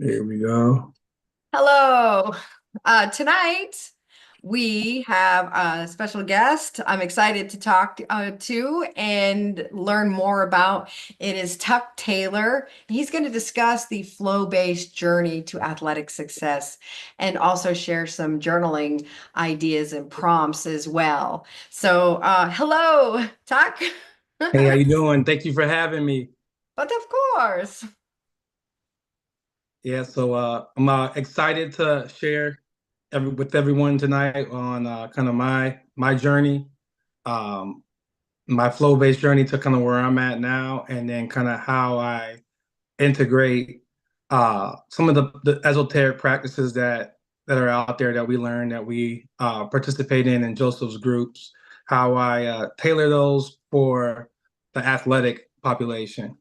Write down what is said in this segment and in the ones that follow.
There we go. Hello. Tonight we have a special guest I'm excited to talk to and learn more about. It is Tuck Taylor. He's going to discuss the flow-based journey to athletic success and also share some journaling ideas and prompts as well. So, hello, Tuck. Hey, how you doing? Thank you for having me. But of course. Yeah, so I'm excited to share with everyone tonight on kind of my journey, um, my flow-based journey to kind of where I'm at now, and then kind of how I integrate some of the esoteric practices that are out there that we learn that we participate in Joseph's groups, how I tailor those for the athletic population.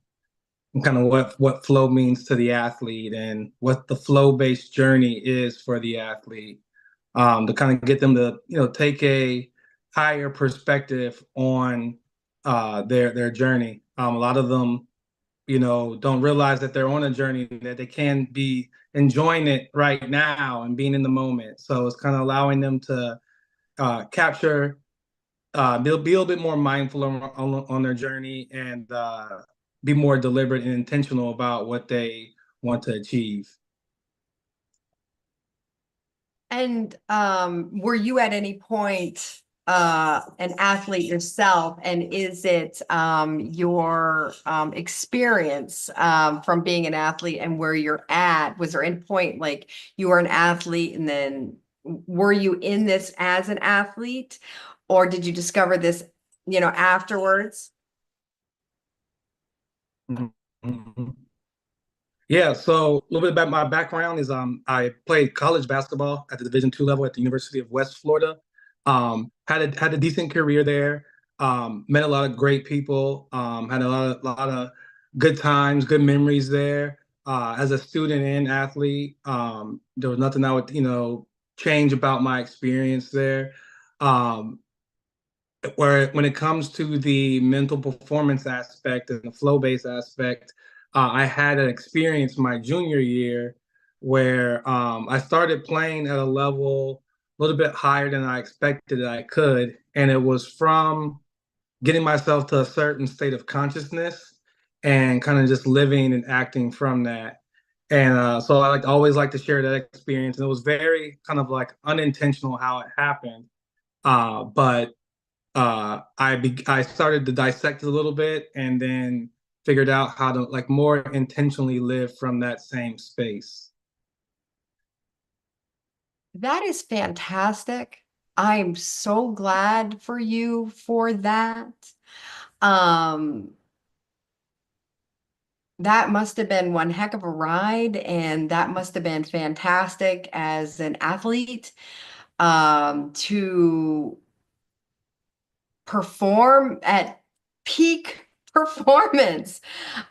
And kind of what flow means to the athlete and what the flow-based journey is for the athlete, to kind of get them to take a higher perspective on their journey. A lot of them don't realize that they're on a journey, that they can be enjoying it right now and being in the moment. So it's kind of allowing them to capture, they'll be a little bit more mindful on their journey and be more deliberate and intentional about what they want to achieve. And were you at any point an athlete yourself? And is it your experience from being an athlete and where you're at? Was there any point like you were an athlete and then were you in this as an athlete, or did you discover this, afterwards? Mhm. Yeah, so a little bit about my background is I played college basketball at the Division II level at the University of West Florida. Had a decent career there. Met a lot of great people. Had a lot of good times, good memories there. As a student and athlete, there was nothing I would change about my experience there. Um, where when it comes to the mental performance aspect and the flow-based aspect, I had an experience my junior year where I started playing at a level a little bit higher than I expected that I could, and it was from getting myself to a certain state of consciousness and kind of just living and acting from that. And so I always like to share that experience, and it was very kind of like unintentional how it happened, but I started to dissect it a little bit and then figured out how to like more intentionally live from that same space. That is fantastic. I'm so glad for you for that. Um, that must have been one heck of a ride, and that must have been fantastic as an athlete to perform at peak performance.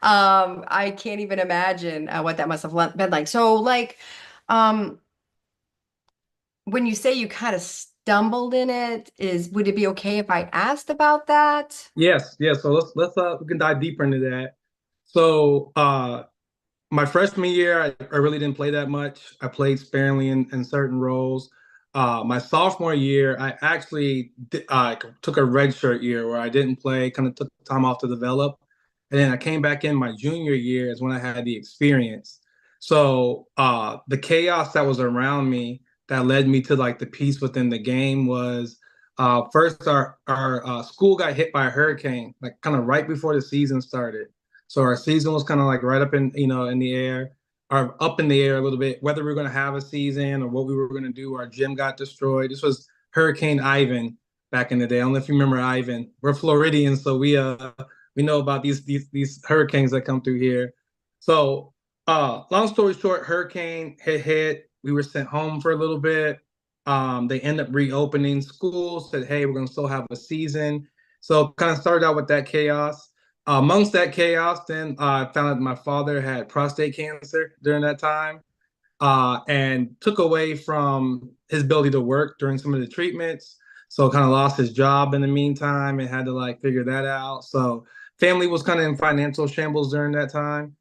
I can't even imagine what that must have been like. So, um, when you say you kind of stumbled in it, would it be okay if I asked about that? Yes, yes. So let's we can dive deeper into that. So my freshman year, I really didn't play that much. I played sparingly in certain roles. My sophomore year, I actually took a redshirt year where I didn't play, kind of took time off to develop. And then I came back in my junior year is when I had the experience. So the chaos that was around me that led me to like the peace within the game was first our school got hit by a hurricane, like kind of right before the season started. So our season was kind of like right up in the air, or up in the air a little bit, whether we were going to have a season or what we were going to do. Our gym got destroyed. This was Hurricane Ivan back in the day. I don't know if you remember Ivan. We're Floridians, so we know about these hurricanes that come through here. So long story short, hurricane hit. We were sent home for a little bit. They end up reopening schools. Said, "Hey, we're going to still have a season." So kind of started out with that chaos. Amongst that chaos, then I found out my father had prostate cancer during that time, and took away from his ability to work during some of the treatments. So kind of lost his job in the meantime and had to like figure that out. So family was kind of in financial shambles during that time.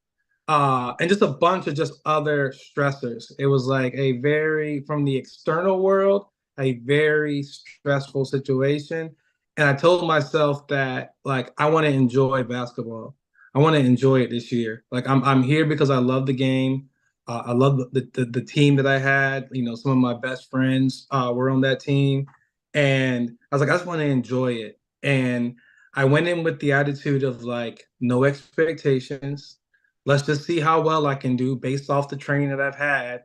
and just a bunch of just other stressors. It was like a very, from the external world, a very stressful situation. And I told myself that like I want to enjoy basketball. I want to enjoy it this year. Like I'm here because I love the game. I love the team that I had. You know, some of my best friends were on that team, and I was like, I just want to enjoy it. And I went in with the attitude of like no expectations. Let's just see how well I can do based off the training that I've had.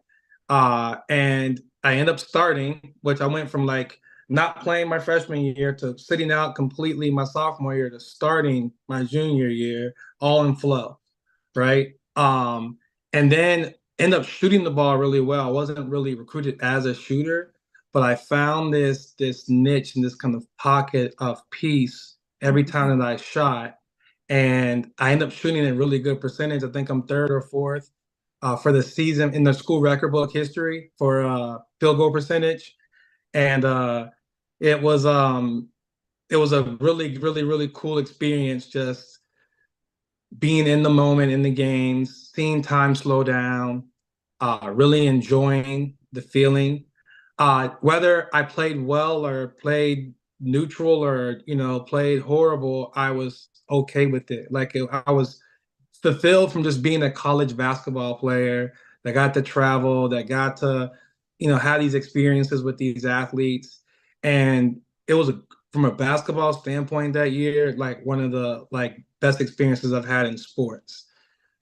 And I end up starting, which I went from like not playing my freshman year to sitting out completely my sophomore year to starting my junior year, all in flow, right? And then end up shooting the ball really well. I wasn't really recruited as a shooter, but I found this niche and this kind of pocket of peace every time that I shot, and I end up shooting a really good percentage. I think I'm third or fourth for the season in the school record book history for field goal percentage, and it was um, it was a really cool experience just being in the moment in the games, seeing time slow down, really enjoying the feeling. Whether I played well or played neutral or played horrible, I was okay with it. I was fulfilled from just being a college basketball player that got to travel, that got to have these experiences with these athletes, and it was from a basketball standpoint that year, like one of the like best experiences I've had in sports.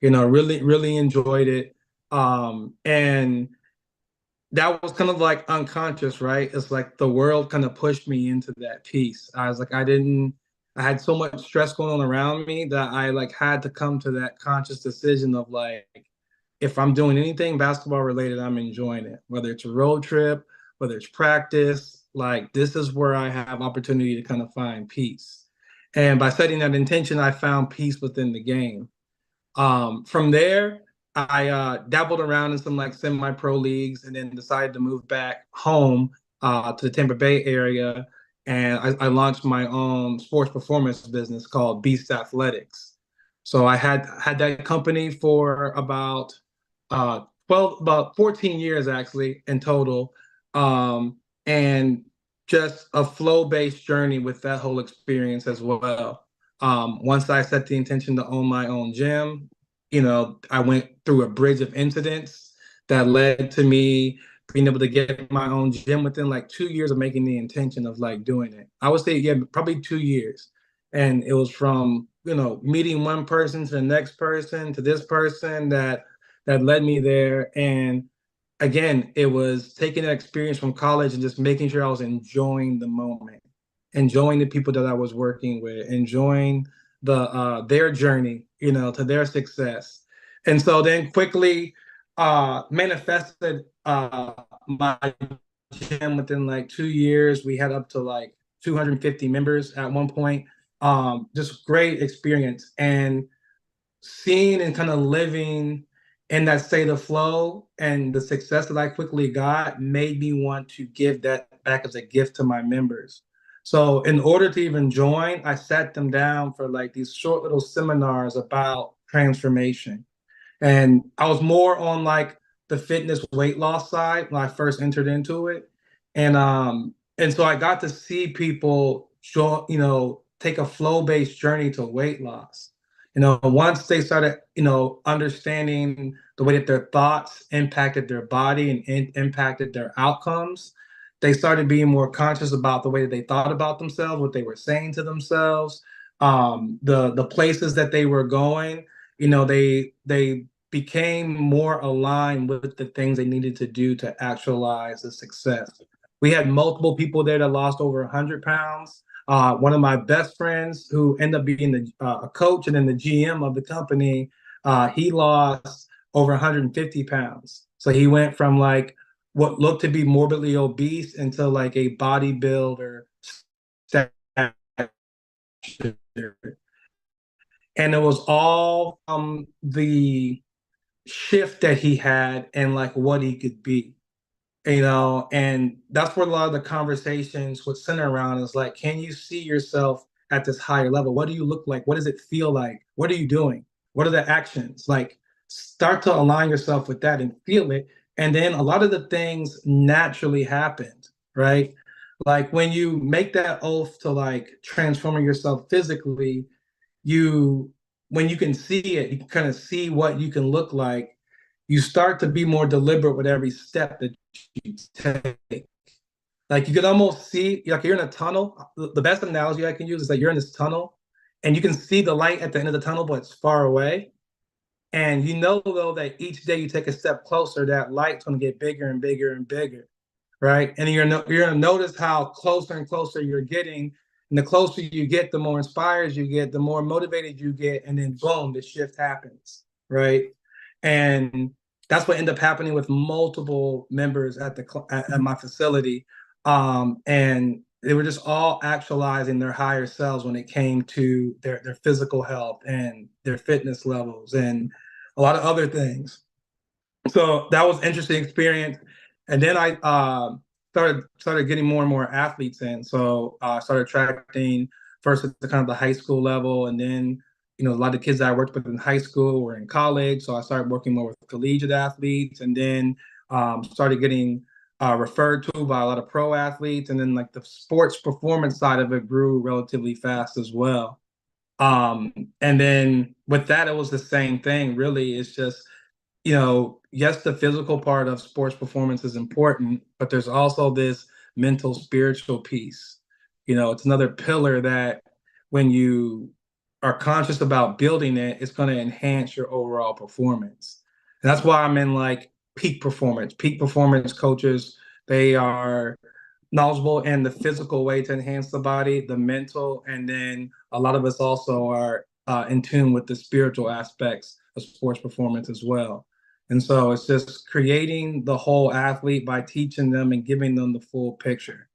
Really enjoyed it. And that was kind of like unconscious, right? It's like the world kind of pushed me into that piece. I was like, I had so much stress going on around me that I like had to come to that conscious decision of like, if I'm doing anything basketball related, I'm enjoying it, whether it's a road trip, whether it's practice, like this is where I have opportunity to kind of find peace. And by setting that intention, I found peace within the game. From there, I dabbled around in some like semi-pro leagues, and then decided to move back home to the Tampa Bay area, and I launched my own sports performance business called Beast Athletics. So I had that company for uh, about 14 years actually in total, and just a flow-based journey with that whole experience as well. Once I set the intention to own my own gym, I went through a bridge of incidents that led to me being able to get my own gym within like 2 years of making the intention of like doing it. I would say, yeah, probably 2 years. And it was from, meeting one person to the next person to this person that led me there. And again, it was taking that experience from college and just making sure I was enjoying the moment, enjoying the people that I was working with, enjoying their journey, to their success. And so then quickly manifested my gym within like 2 years. We had up to like 250 members at one point. Just great experience. And seeing and kind of living in that state of flow and the success that I quickly got made me want to give that back as a gift to my members. So in order to even join, I sat them down for like these short little seminars about transformation. And I was more on like the fitness weight loss side when I first entered into it. And so I got to see people show, take a flow-based journey to weight loss. Once they started, understanding the way that their thoughts impacted their body and impacted their outcomes, they started being more conscious about the way that they thought about themselves, what they were saying to themselves, the places that they were going. They became more aligned with the things they needed to do to actualize the success. We had multiple people there that lost over 100 pounds. One of my best friends, who ended up being a coach and then the GM of the company, he lost over 150 pounds. So he went from like what looked to be morbidly obese into like a bodybuilder stature. And it was all the shift that he had and like what he could be, and that's where a lot of the conversations would center around is like, can you see yourself at this higher level? What do you look like? What does it feel like? What are you doing? What are the actions? Like start to align yourself with that and feel it. And then a lot of the things naturally happened, right? Like when you make that oath to like transforming yourself physically, you when you can see it, you can kind of see what you can look like. You start to be more deliberate with every step that you take. Like you could almost see, like you're in a tunnel. The best analogy I can use is that you're in this tunnel and you can see the light at the end of the tunnel, but it's far away. And you know, though, that each day you take a step closer, that light's going to get bigger and bigger and bigger, right? And you're going to notice how closer and closer you're getting. And the closer you get, the more inspired you get, the more motivated you get. And then, boom, the shift happens, right? And that's what ended up happening with multiple members at my facility. And they were just all actualizing their higher selves when it came to their physical health and their fitness levels and a lot of other things. So that was an interesting experience. And then I started getting more and more athletes in. So I started attracting first at the kind of the high school level, and then a lot of kids that I worked with in high school were in college. So I started working more with collegiate athletes, and then started getting referred to by a lot of pro athletes, and then like the sports performance side of it grew relatively fast as well. And then with that, it was the same thing. Really, it's just yes, the physical part of sports performance is important, but there's also this mental, spiritual piece. It's another pillar that when you are conscious about building it, it's going to enhance your overall performance. And that's why I'm in like peak performance. Peak performance coaches, they are knowledgeable in the physical way to enhance the body, the mental, and then a lot of us also are in tune with the spiritual aspects of sports performance as well. And so it's just creating the whole athlete by teaching them and giving them the full picture.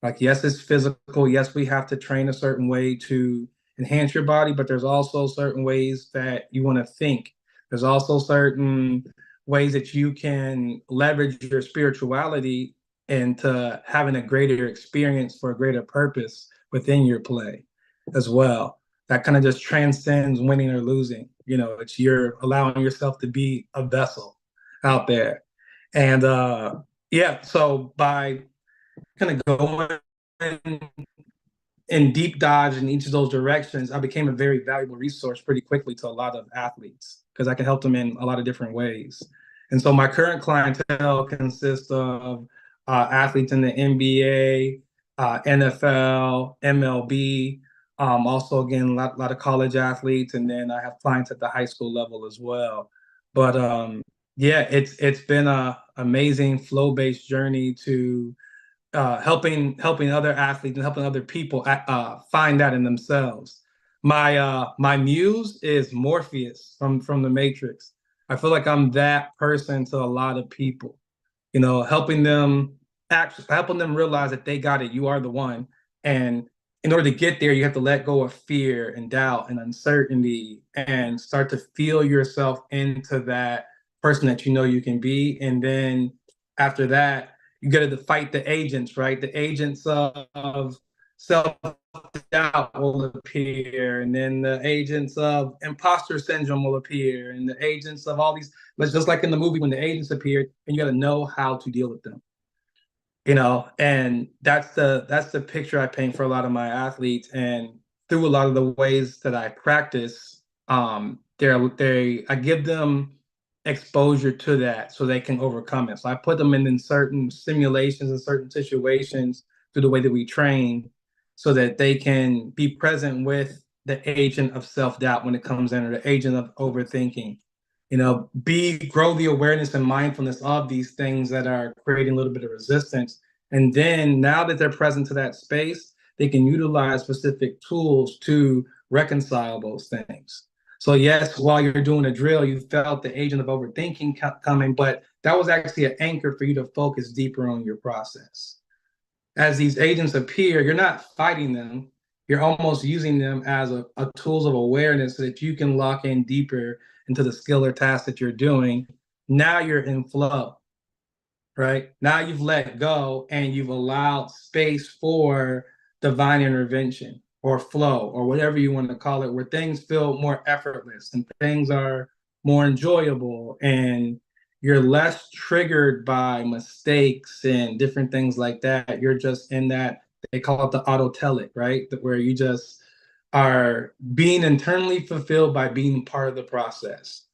Like, yes, it's physical. Yes, we have to train a certain way to enhance your body, but there's also certain ways that you want to think. There's also certain ways that you can leverage your spirituality into having a greater experience for a greater purpose within your play as well. That kind of just transcends winning or losing. It's you're allowing yourself to be a vessel out there. And yeah, so by kind of going in deep dives in each of those directions, I became a very valuable resource pretty quickly to a lot of athletes because I can help them in a lot of different ways. And so my current clientele consists of athletes in the NBA, NFL, MLB, also again a lot of college athletes, and then I have clients at the high school level as well. But yeah, it's been a amazing flow-based journey to helping other athletes and helping other people find that in themselves. My muse is Morpheus from the Matrix. I feel like I'm that person to a lot of people. Helping them realize that they got it. You are the one, and in order to get there, you have to let go of fear and doubt and uncertainty, and start to feel yourself into that person that you know you can be, and then after that you got to fight the agents, right? The agents of self-doubt will appear, and then the agents of imposter syndrome will appear, and the agents of all these, just like in the movie when the agents appeared, and you got to know how to deal with them. And that's the picture I paint for a lot of my athletes, and through a lot of the ways that I practice, I give them exposure to that so they can overcome it. So I put them in certain simulations and certain situations through the way that we train so that they can be present with the agent of self-doubt when it comes in, or the agent of overthinking. Grow the awareness and mindfulness of these things that are creating a little bit of resistance. And then now that they're present to that space, they can utilize specific tools to reconcile those things. So yes, while you're doing a drill, you felt the agent of overthinking coming, but that was actually an anchor for you to focus deeper on your process. As these agents appear, you're not fighting them. You're almost using them as a tools of awareness so that you can lock in deeper into the skill or task that you're doing. Now you're in flow, right? Now you've let go and you've allowed space for divine intervention or flow or whatever you want to call it, where things feel more effortless and things are more enjoyable, and you're less triggered by mistakes and different things like that. You're just in that, they call it the autotelic, right? Where you just are being internally fulfilled by being part of the process.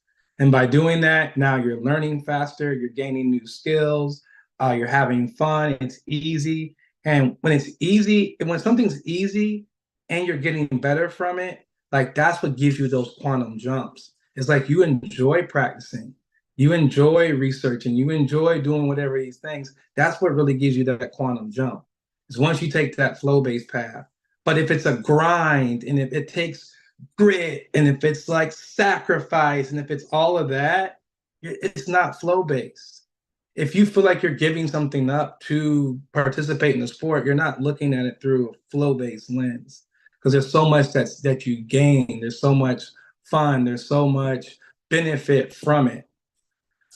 And by doing that, now you're learning faster, you're gaining new skills, you're having fun, it's easy. And when it's easy, and when something's easy and you're getting better from it, like that's what gives you those quantum jumps. It's like you enjoy practicing, you enjoy researching, you enjoy doing whatever these things. That's what really gives you that quantum jump. Is once you take that flow-based path. But if it's a grind and if it takes grit and if it's like sacrifice and if it's all of that, it's not flow-based. If you feel like you're giving something up to participate in the sport, you're not looking at it through a flow-based lens because there's so much that you gain. There's so much fun. There's so much benefit from it.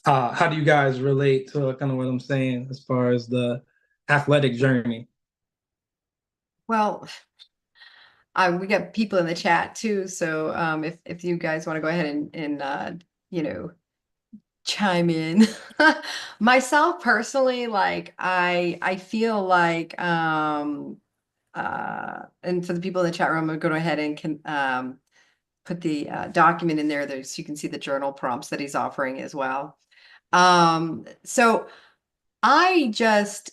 How do you guys relate to kind of what I'm saying as far as the athletic journey? Well, we got people in the chat too, so if you guys want to go ahead and you know, chime in. Myself personally, like I feel like and for the people in the chat room, I'm gonna go ahead and can put the document in there so you can see the journal prompts that he's offering as well. So I just,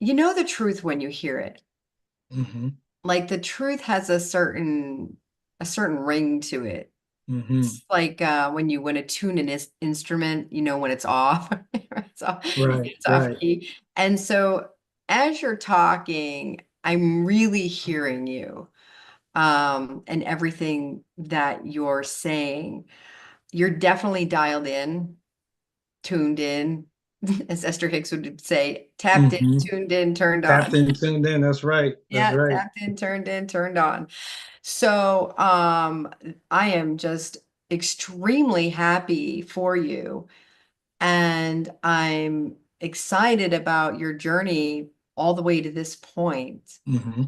you know, the truth when you hear it. Mm-hmm. Like the truth has a certain ring to it. Mm-hmm. It's like when you want to tune an instrument, you know when it's off. It's off, Right, it's off right. key. And so as you're talking, I'm really hearing you and everything that you're saying. You're definitely dialed in, tuned in, as Esther Hicks would say, tapped in, Mm-hmm. tuned in, turned Tapped on. in, tuned in. That's right. That's Yeah, right. tapped in, turned on. So, I am just extremely happy for you, and I'm excited about your journey all the way to this point. Mm-hmm.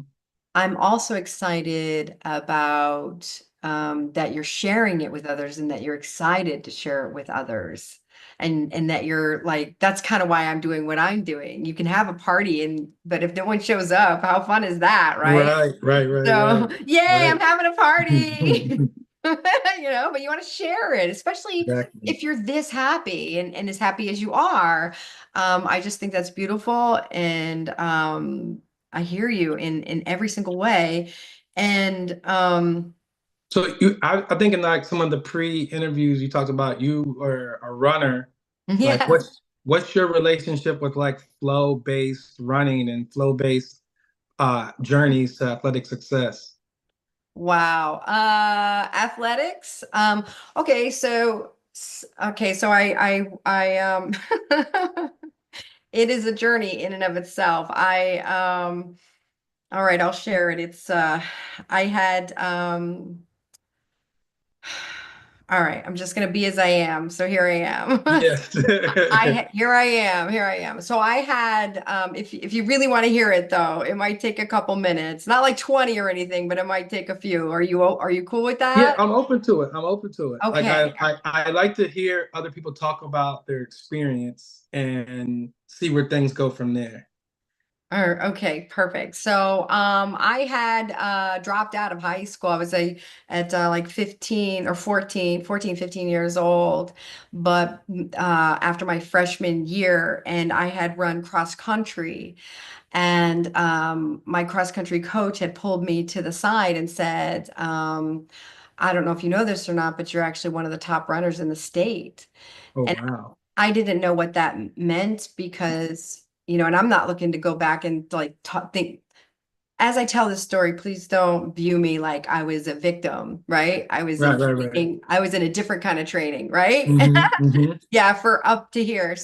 I'm also excited about that you're sharing it with others and that you're excited to share it with others. And that you're like, that's kind of why I'm doing what I'm doing. You can have a party but if no one shows up, how fun is that, right? Right, right, right, So, right, yay, I'm right. having a party. But you want to share it, especially Exactly. if you're this happy and as happy as you are. I just think that's beautiful. And I hear you in every single way. And So I think in like some of the pre-interviews you talked about you are a runner. Like yeah, what's your relationship with like flow-based running and flow-based journeys to athletic success? wow. Athletics. Okay, so I it is a journey in and of itself. All right, I'll share it. I had all right, I'm just gonna be as I am. So here I am. Yes. Here I am. So I had if you really want to hear it though, it might take a couple minutes. Not like 20 or anything, but it might take a few. Are you cool with Yeah, that? I'm open to it. I'm open to it. Like Okay. I like to hear other people talk about their experience and see where things go from there. Okay, perfect. So I had dropped out of high school. I was at like 15 or 15 years old, but after my freshman year, and I had run cross country, and my cross country coach had pulled me to the side and said, I don't know if you know this or not, but you're actually one of the top runners in the state. Oh And wow. I didn't know what that meant because, and I'm not looking to go back and like think as I tell this story, please don't view me like I was a victim, right? I was in Right, right, right. training. I was in a different kind of training, right? Mm-hmm, mm-hmm. Yeah, for up to here.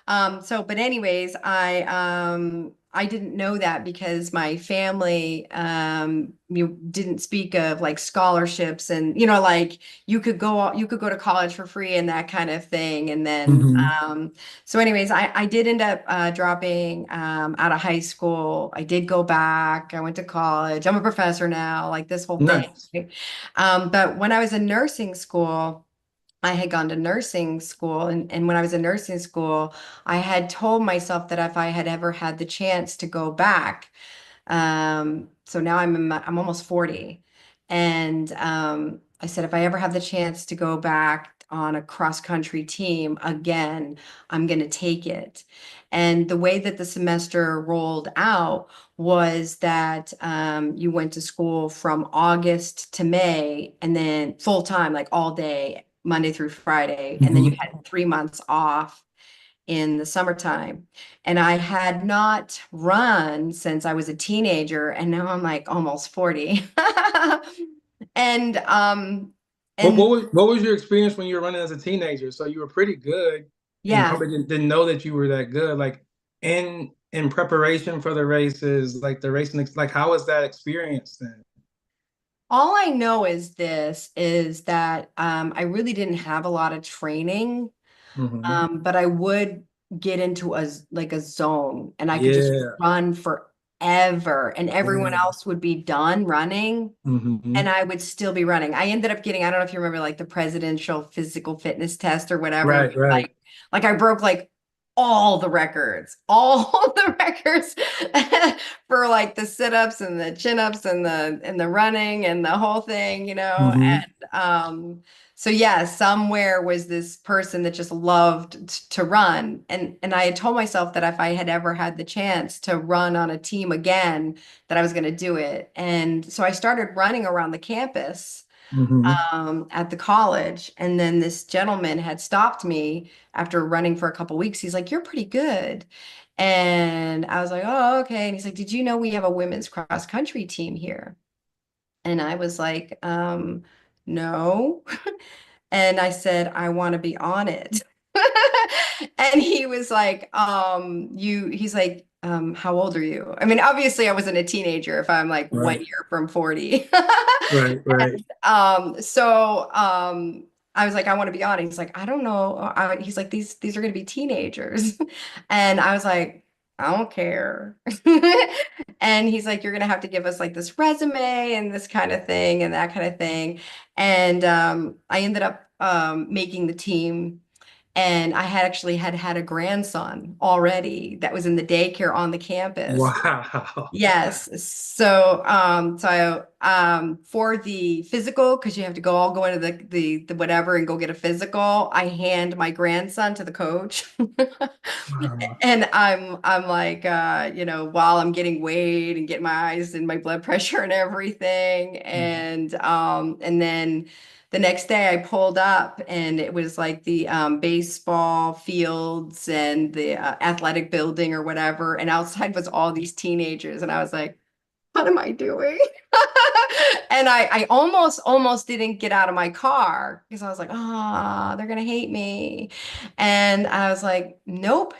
But anyways, I didn't know that because my family you didn't speak of like scholarships and like you could go to college for free and that kind of thing. And then Hmm. so anyways, I did end up dropping out of high school. I did go back. I went to college. I'm a professor now, like this whole thing. Nice. Right? But when I was in nursing school, I had gone to nursing school, and when I was in nursing school, I had told myself that if I had ever had the chance to go back, so now I'm almost 40. And I said, if I ever have the chance to go back on a cross country team again, I'm going to take it. And the way that the semester rolled out was that you went to school from August to May and then full time, like all day, Monday through Friday. And then you Hmm. had 3 months off in the summertime. And I had not run since I was a teenager, and now I'm like almost 40. And and What was your experience when you were running as a teenager? So you were pretty good, and you yeah, probably didn't know that you were that good. Like in preparation for the races, like the racing, like how was that experience then? all I know is this is that I really didn't have a lot of training. Hmm. But I would get into like a zone and I could just Yeah. run forever and everyone Yeah. else would be done running and Hmm. I would still be running. I ended up getting, I don't know if you remember like the presidential physical fitness test or whatever. Right, right. Like I broke like all the records for like the sit-ups and the chin-ups and the running and the whole thing, Hmm. and so yeah, somewhere was this person that just loved to run. And I had told myself that if I had ever had the chance to run on a team again, that I was going to do it. And so I started running around the campus Hmm. at the college. And then this gentleman had stopped me after running for a couple weeks. He's like, "You're pretty good." And I was like, "Oh, okay." And he's like, "Did you know we have a women's cross country team here?" And I was like, no. And I said, "I want to be on it." And he was like, he's like, how old are you? I mean, obviously I wasn't a teenager if I'm like one Right, year from 40. right, right. And I was like, "I want to be on it." He's like, "I don't know." He's like, these are going to be teenagers." And I was like, "I don't care." And he's like, "You're going to have to give us like this resume and this kind of thing and that kind of thing." And I ended up making the team. And I had actually had a grandson already that was in the daycare on the campus. Wow. Yes. So for the physical, because you have to go into the whatever and go get a physical, I hand my grandson to the coach. Wow. And I'm like while I'm getting weighed and getting my eyes and my blood pressure and everything. And then the next day I pulled up and it was like the baseball fields and the athletic building or whatever. And outside was all these teenagers. And I was like, what am I doing? And I almost didn't get out of my car because I was like, ah, they're gonna hate me. And I was like, nope.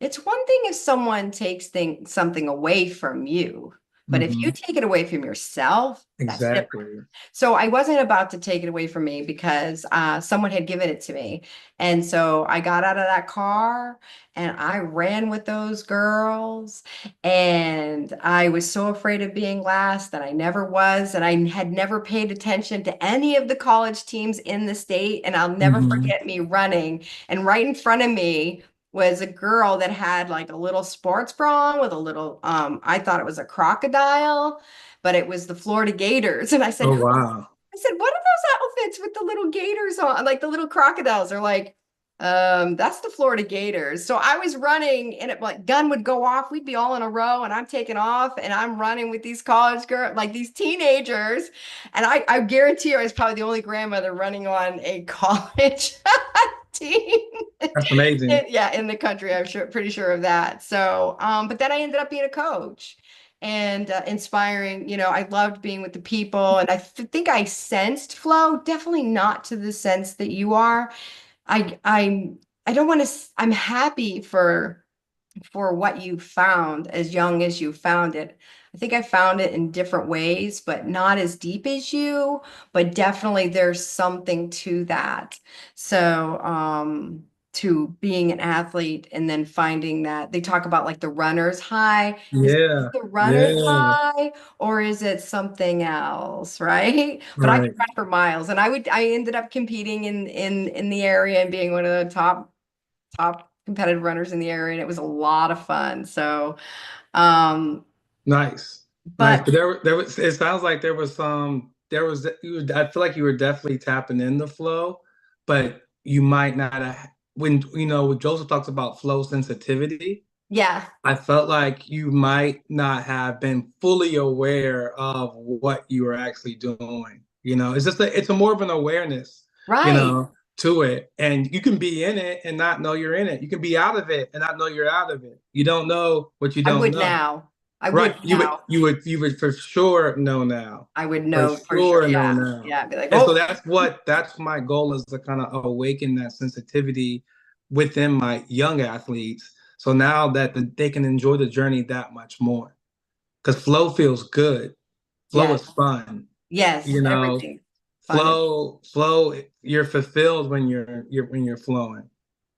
It's one thing if someone takes something away from you, but if you Hmm. take it away from yourself, that's different. Exactly. So I wasn't about to take it away from me because someone had given it to me. And so I got out of that car and I ran with those girls. And I was so afraid of being last that I never was. And I had never paid attention to any of the college teams in the state. And I'll never Hmm. forget me running. And right in front of me was a girl that had like a little sports bra on with a little, I thought it was a crocodile, but it was the Florida Gators. And Oh, wow. I said, "What are those outfits with the little gators on, like the little crocodiles?" They're like, that's the Florida Gators. So I was running and it like gun would go off. We'd be all in a row and I'm taking off and I'm running with these college girls, like these teenagers. And I guarantee you I was probably the only grandmother running on a college team. That's amazing. Yeah, in the country, I'm sure, pretty sure of that. So, but then I ended up being a coach and inspiring. I loved being with the people, and I think I sensed flow. Definitely not to the sense that you are. I I I don't want to. I'm happy for for what you found as young as you found it. I think I found it in different ways, but not as deep as you, but definitely there's something to that. So, to being an athlete and then finding that they talk about like the runner's high. Is it Yeah, the runner's yeah, high or is it something else, right? But I could right. run for miles and I ended up competing in the area and being one of the top competitive runners in the area, and it was a lot of fun. So, Nice, nice. but But there was. It sounds like there was some. There was. I feel like you were definitely tapping in the flow, but you might not have. When when Joseph talks about flow sensitivity, yeah, I felt like you might not have been fully aware of what you were actually doing. It's just it's a more of an awareness, right. to it. And you can be in it and not know you're in it. You can be out of it and not know you're out of it. You don't know what you I don't would know. now. I Right. would You would now. you would for sure know now. I would For know for sure. sure know Yeah. now. Yeah. I'd be like, And so oh, that's my goal, is to kind of awaken that sensitivity within my young athletes. So now that they can enjoy the journey that much more. Because flow feels good. Flow yes, is fun. yes, You know, everything. Fun and flow, you're fulfilled when you're flowing.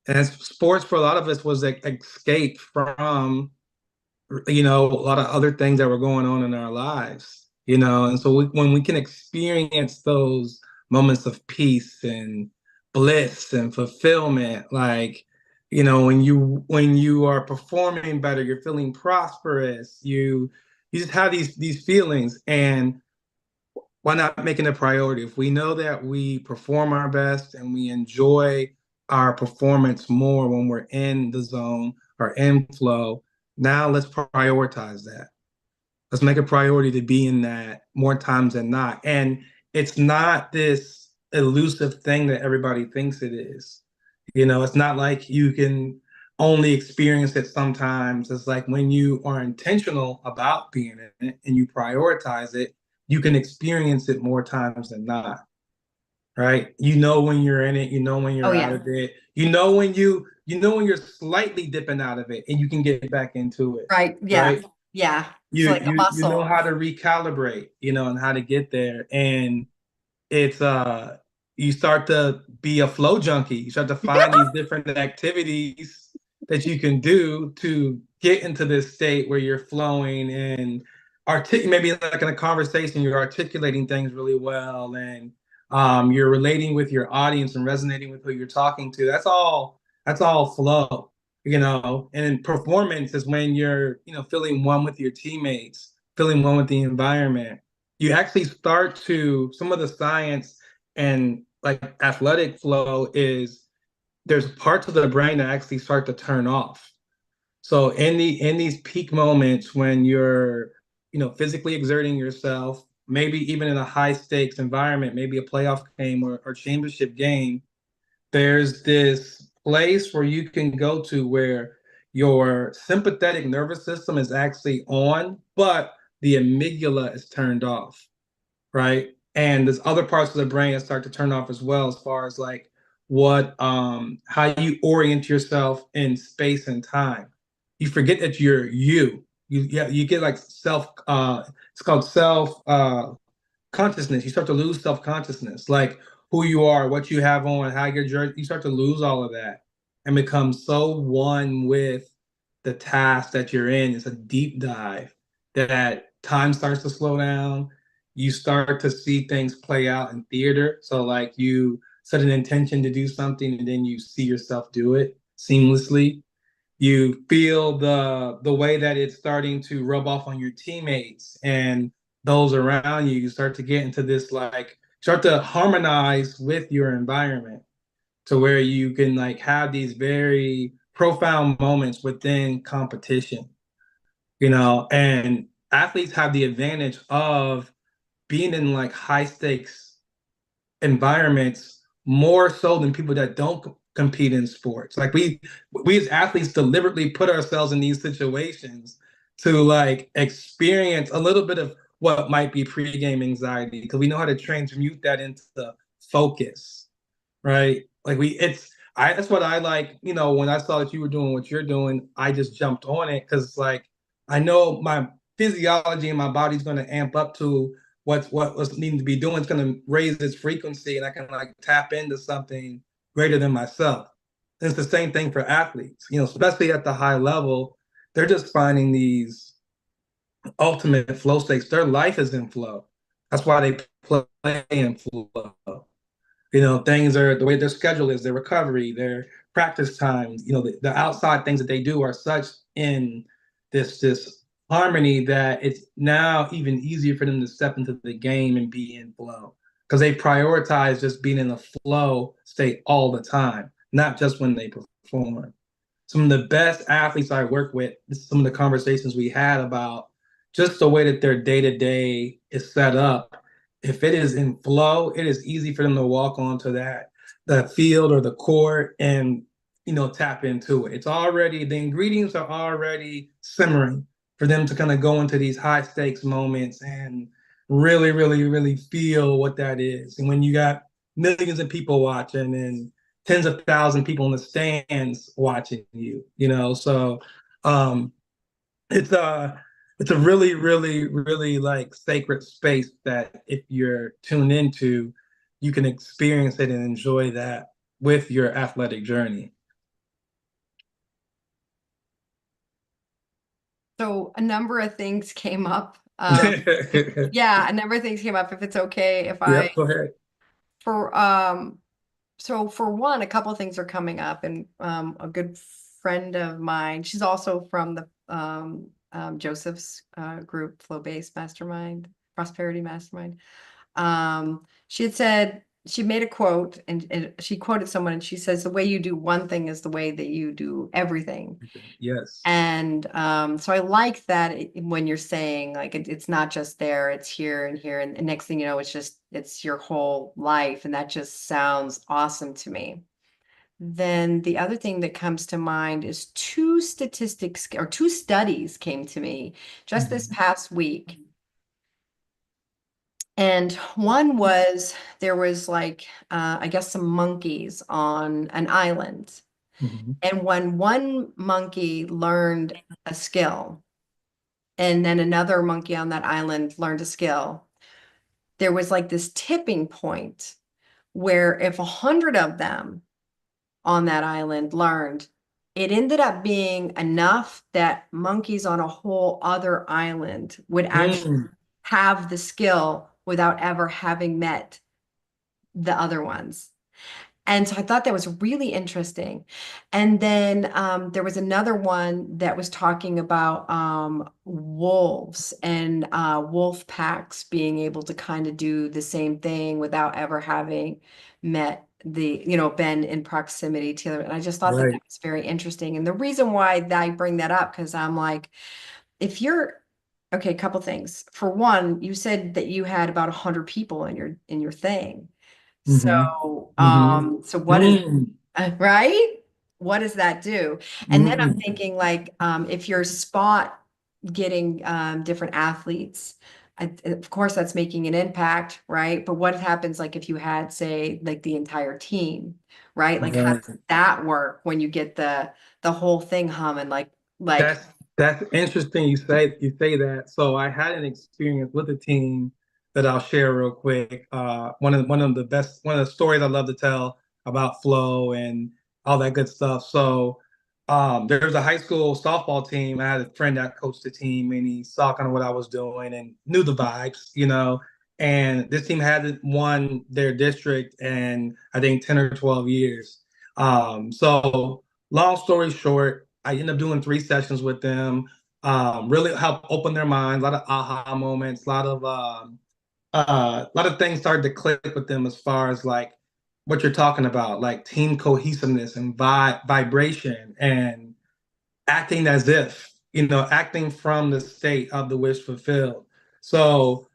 And sports for a lot of us was like escape from a lot of other things that were going on in our lives, and so when we can experience those moments of peace and bliss and fulfillment, like, when you are performing better, you're feeling prosperous, you just have these feelings. And why not make it a priority? If we know that we perform our best and we enjoy our performance more when we're in the zone or in flow, now let's prioritize that. Let's make a priority to be in that more times than not. And it's not this elusive thing that everybody thinks it is. It's not like you can only experience it sometimes. It's like when you are intentional about being in it and you prioritize it, you can experience it more times than not. Right? You know when you're in it, you know when oh you're out yeah, of it. You know when you're slightly dipping out of it and you can get back into it. right. Yeah, Right? yeah. It's you like a you know muscle. how to recalibrate, and how to get there. And it's you start to be a flow junkie. You start to find these different activities that you can do to get into this state where you're flowing and maybe like in a conversation you're articulating things really well, and you're relating with your audience and resonating with who you're talking to. That's all flow. And performance is when you're feeling one with your teammates, feeling one with the environment. You actually start to, some of the science and like athletic flow is, there's parts of the brain that actually start to turn off. So in these peak moments when you're physically exerting yourself, maybe even in a high stakes environment, maybe a playoff game or championship game, there's this place where you can go to where your sympathetic nervous system is actually on, but the amygdala is turned off, right? And there's other parts of the brain that start to turn off as well, as far as like how you orient yourself in space and time. You forget that you're you. You get like it's called self consciousness. You start to lose self consciousness, like who you are, what you have on, how you're dressed. You start to lose all of that and become so one with the task that you're in. It's a deep dive that time starts to slow down. You start to see things play out in theater. So like you set an intention to do something and then you see yourself do it seamlessly. You feel the way that it's starting to rub off on your teammates and those around you. You start to get into this, like, start to harmonize with your environment to where you can like have these very profound moments within competition. And athletes have the advantage of being in like high stakes environments more so than people that don't compete in sports. Like we as athletes deliberately put ourselves in these situations to like experience a little bit of what might be pre-game anxiety, because we know how to transmute that into focus, right? Like That's what I like, when I saw that you were doing what you're doing, I just jumped on it because like I know my physiology and my body's going to amp up to what's needing to be doing. It's going to raise its frequency, and I can like tap into something greater than myself. And it's the same thing for athletes, especially at the high level. They're just finding these ultimate flow states. Their life is in flow. That's why they play in flow. Things are the way their schedule is, their recovery, their practice times, the outside things that they do are such in this harmony that it's now even easier for them to step into the game and be in flow because they prioritize just being in a flow state all the time, not just when they perform. Some of the best athletes I work with, some of the conversations we had about just the way that their day to day is set up. If it is in flow, it is easy for them to walk onto the field or the court and tap into it. It's already the ingredients are already simmering for them to kind of go into these high stakes moments and really, really, really feel what that is. And when you got millions of people watching and tens of thousands of people in the stands watching so um, it's a really, really, really like sacred space that if you're tuned into, you can experience it and enjoy that with your athletic journey. So a number of things came up. Yeah, a number of things came up. If it's okay, if Yep, go ahead. for so for one, a couple of things are coming up, and a good friend of mine, she's also from the Joseph's group, Flow Based Mastermind, Prosperity Mastermind. She had said, she made a quote, and she quoted someone, and she says, the way you do one thing is the way that you do everything. Yes. And so I like that when you're saying like it's not just there, it's here and here, and next thing you know, it's your whole life, and that just sounds awesome to me. Then the other thing that comes to mind is two statistics or two studies came to me just this past week. And one was there was like, I guess some monkeys on an island. And when one monkey learned a skill, and then another monkey on that island learned a skill, there was like this tipping point where if 100 of them on that island learned, it ended up being enough that monkeys on a whole other island would actually have the skill without ever having met the other ones. And so I thought that was really interesting. And then there was another one that was talking about wolves and wolf packs being able to kind of do the same thing without ever having met been in proximity to them. And I just thought that that was very interesting. And the reason why I bring that up, because I'm like, if you're, okay, a couple things. For one, you said that you had about 100 people in your thing. So, so what is, right? What does that do? And then I'm thinking like, if you're spot getting different athletes, of course that's making an impact, right? But what happens like if you had, say, like the entire team, right? Like how does that work when you get the whole thing humming? Like that's interesting you say that. So I had an experience with a team that I'll share real quick. One of the stories I love to tell about flow and all that good stuff. So there was a high school softball team. I had a friend that coached the team, and he saw kind of what I was doing and knew the vibes. And this team hadn't won their district in I think 10 or 12 years. So long story short, I ended up doing 3 sessions with them. Really helped open their minds. A lot of aha moments. A lot of things started to click with them as far as like what you're talking about, like team cohesiveness and vibration and acting as if, acting from the state of the wish fulfilled. So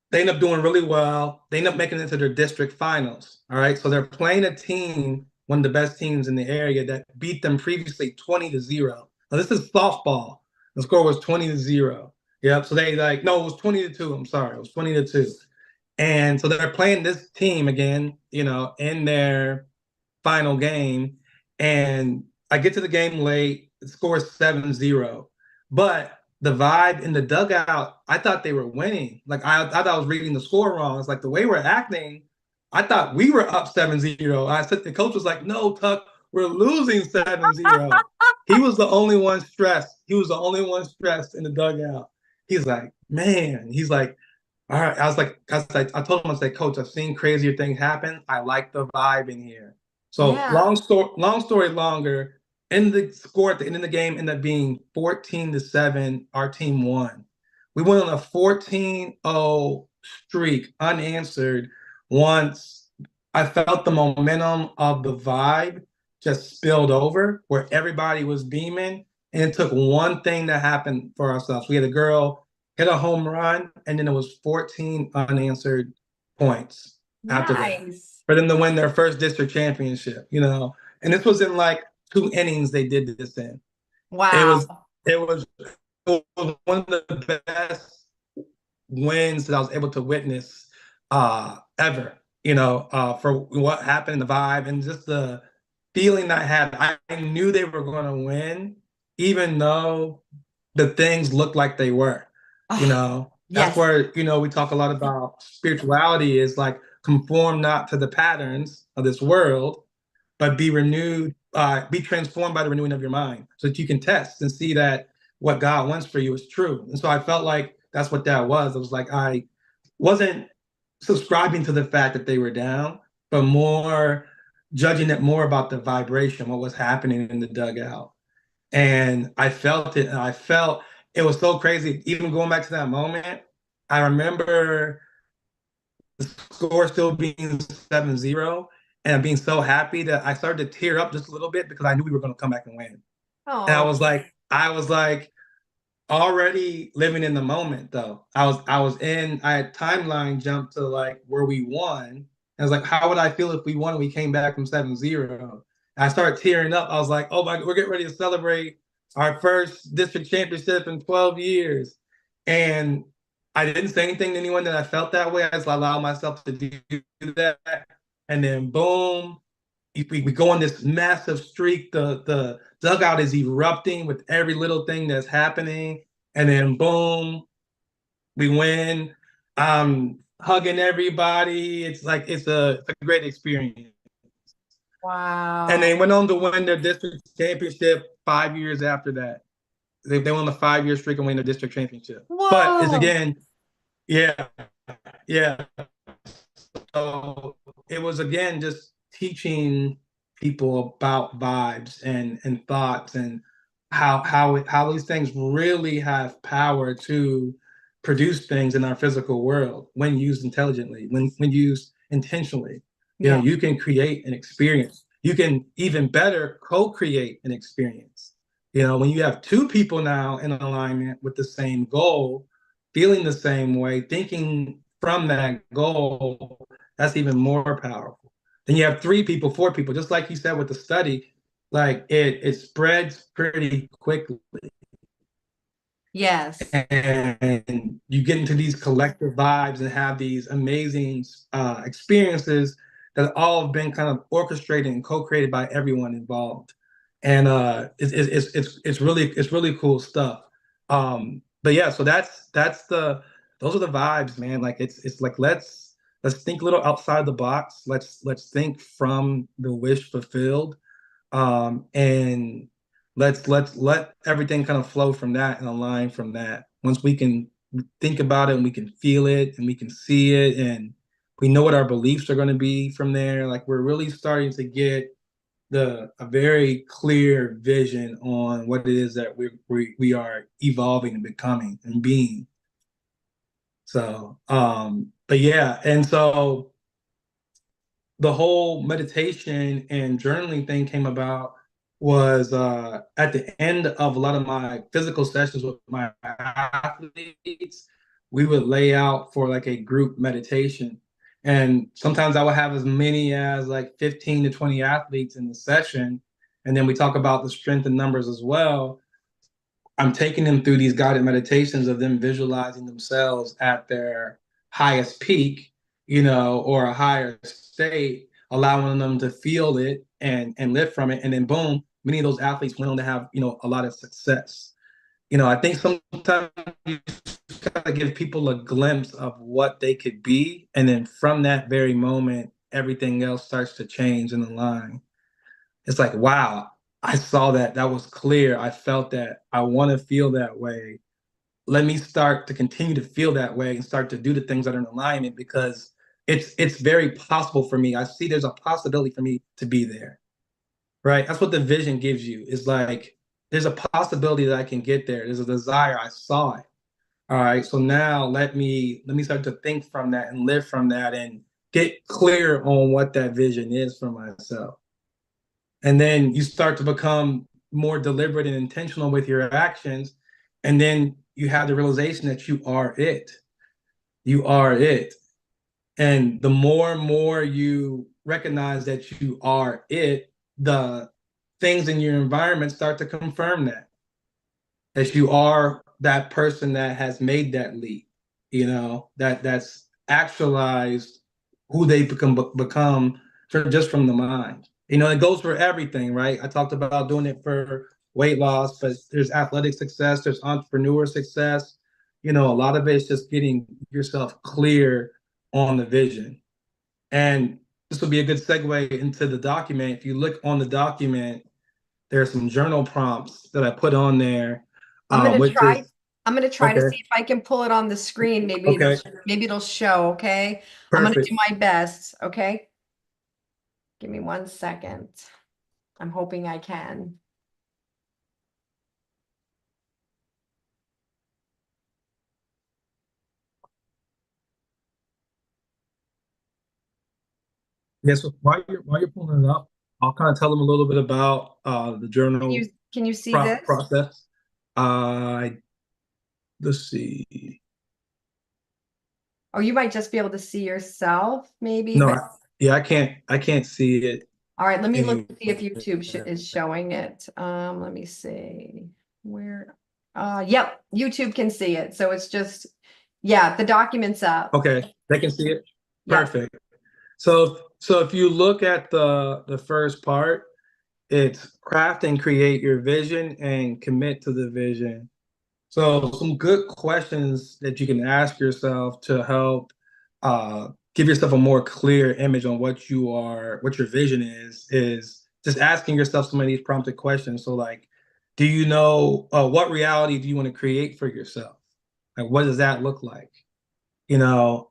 they end up doing really well. They end up making it to their district finals. All right. So they're playing a team, one of the best teams in the area that beat them previously 20-0. Now, this is softball. The score was 20-0. Yep. So no, it was 20-2. I'm sorry. It was 20-2. And so they're playing this team again, in their final game, and I get to the game late. The score is 7-0, but the vibe in the dugout, I thought they were winning. Like I thought I was reading the score wrong. It's like the way we're acting, I thought we were up 7-0. I said the coach was like, "No, Tuck, we're losing 7-0." He was the only one stressed. He was the only one stressed in the dugout. He's like, man, he's like, all right. I told him, I said, Coach, I've seen crazier things happen. I like the vibe in here. So Yeah. long story longer, in the score at the end of the game ended up being 14-7. Our team won. We went on a 14-0 streak, unanswered. Once I felt the momentum of the vibe just spilled over, where everybody was beaming, and it took one thing to happen for ourselves. We had a girl hit a home run, and then it was 14 unanswered points after that Nice. for them to win their first district championship, you know. And this was in like 2 innings they did this in. It was Wow. it was, it was one of the best wins that I was able to witness ever, you know, for what happened, the vibe, and just the feeling I had. I knew they were going to win, even though the things looked like they were, you Oh, know. That's yes. where, you know, we talk a lot about spirituality is like conform not to the patterns of this world, but be renewed, be transformed by the renewing of your mind so that you can test and see that what God wants for you is true. And so I felt like that's what that was. It was like I wasn't subscribing to the fact that they were down, but more judging it more about the vibration, what was happening in the dugout. And I felt it, and I felt it was so crazy. Even going back to that moment, I remember the score still being 7-0 and being so happy that I started to tear up just a little bit because I knew we were going to come back and win. And Oh, I was like already living in the moment though. I had timeline jumped to like where we won. I was like, how would I feel if we won and we came back from 7-0? I started tearing up. I was like, oh my, we're getting ready to celebrate our first district championship in 12 years. And I didn't say anything to anyone that I felt that way. I just allowed myself to do that. And then boom, we go on this massive streak. The dugout is erupting with every little thing that's happening, and then boom, we win. Hugging everybody. It's like it's a great experience. And wow. they went on to win their district championship 5 years after that. They won the 5 year streak and win their district championship. But it's Whoa. again, yeah, yeah. So it was again just teaching people about vibes and thoughts and how these things really have power to produce things in our physical world when used intelligently, when used intentionally. You know, Yeah. you can create an experience. You can even better co-create an experience. You know, when you have two people now in alignment with the same goal, feeling the same way, thinking from that goal, that's even more powerful. Then you have 3 people, 4 people, just like you said with the study, like it spreads pretty quickly. Yes. And you get into these collective vibes and have these amazing experiences that all have been kind of orchestrated and co-created by everyone involved. And it's really cool stuff. But yeah, so that's the those are the vibes, man. Like it's like let's think a little outside the box. Let's think from the wish fulfilled, and let's let everything kind of flow from that and align from that. Once we can think about it and we can feel it and we can see it and we know what our beliefs are going to be from there, like we're really starting to get the a very clear vision on what it is that we are evolving and becoming and being. So but yeah, and so the whole meditation and journaling thing came about was at the end of a lot of my physical sessions with my athletes, we would lay out for like a group meditation. And sometimes I would have as many as like 15 to 20 athletes in the session. And then we talk about the strength in numbers as well. I'm taking them through these guided meditations of them visualizing themselves at their highest peak, you know, or a higher state, allowing them to feel it and live from it. And then boom, many of those athletes went on to have, a lot of success. I think sometimes you gotta give people a glimpse of what they could be. And then from that very moment, everything else starts to change in the line. It's like, wow, I saw that. That was clear. I felt that. I want to feel that way. Let me start to continue to feel that way and start to do the things that are in alignment, because it's very possible for me. I see there's a possibility for me to be there. Right? That's what the vision gives you. Is like there's a possibility that I can get there. There's a desire. I saw it. All right. So now let me start to think from that and live from that and get clear on what that vision is for myself. And then you start to become more deliberate and intentional with your actions. And then you have the realization that you are it. You are it. And the more and more you recognize that you are it, the things in your environment start to confirm that you are that person that has made that leap, that's actualized who they become from the mind. It goes for everything, right? I talked about doing it for weight loss, but there's athletic success, there's entrepreneur success. A lot of it is just getting yourself clear on the vision. And this will be a good segue into the document. If you look on the document, there are some journal prompts that I put on there, I'm gonna which try. is I'm gonna try to see okay. if I can pull it on the screen. Okay, Maybe it'll show. Okay, I'm gonna perfect. do my best. Okay, give me 1 second. I'm hoping I can. Yeah, so while you're pulling it up, I'll kind of tell them a little bit about the Can you journal can you see this? process. Uh, let's see. Oh, you might just be able to see yourself, maybe. No, But yeah, I can't see it all right, let me look to see if YouTube anywhere. is showing it. Let me see where. Yep, YouTube can see it. So it's just, yeah, the document's up. Okay, they can see it. Yep. Perfect. So if you look at the first part, it's craft and create your vision and commit to the vision. So some good questions that you can ask yourself to help give yourself a more clear image on what your vision is just asking yourself some of these prompted questions. So like, do you know what reality do you want to create for yourself? Like, what does that look like? You know,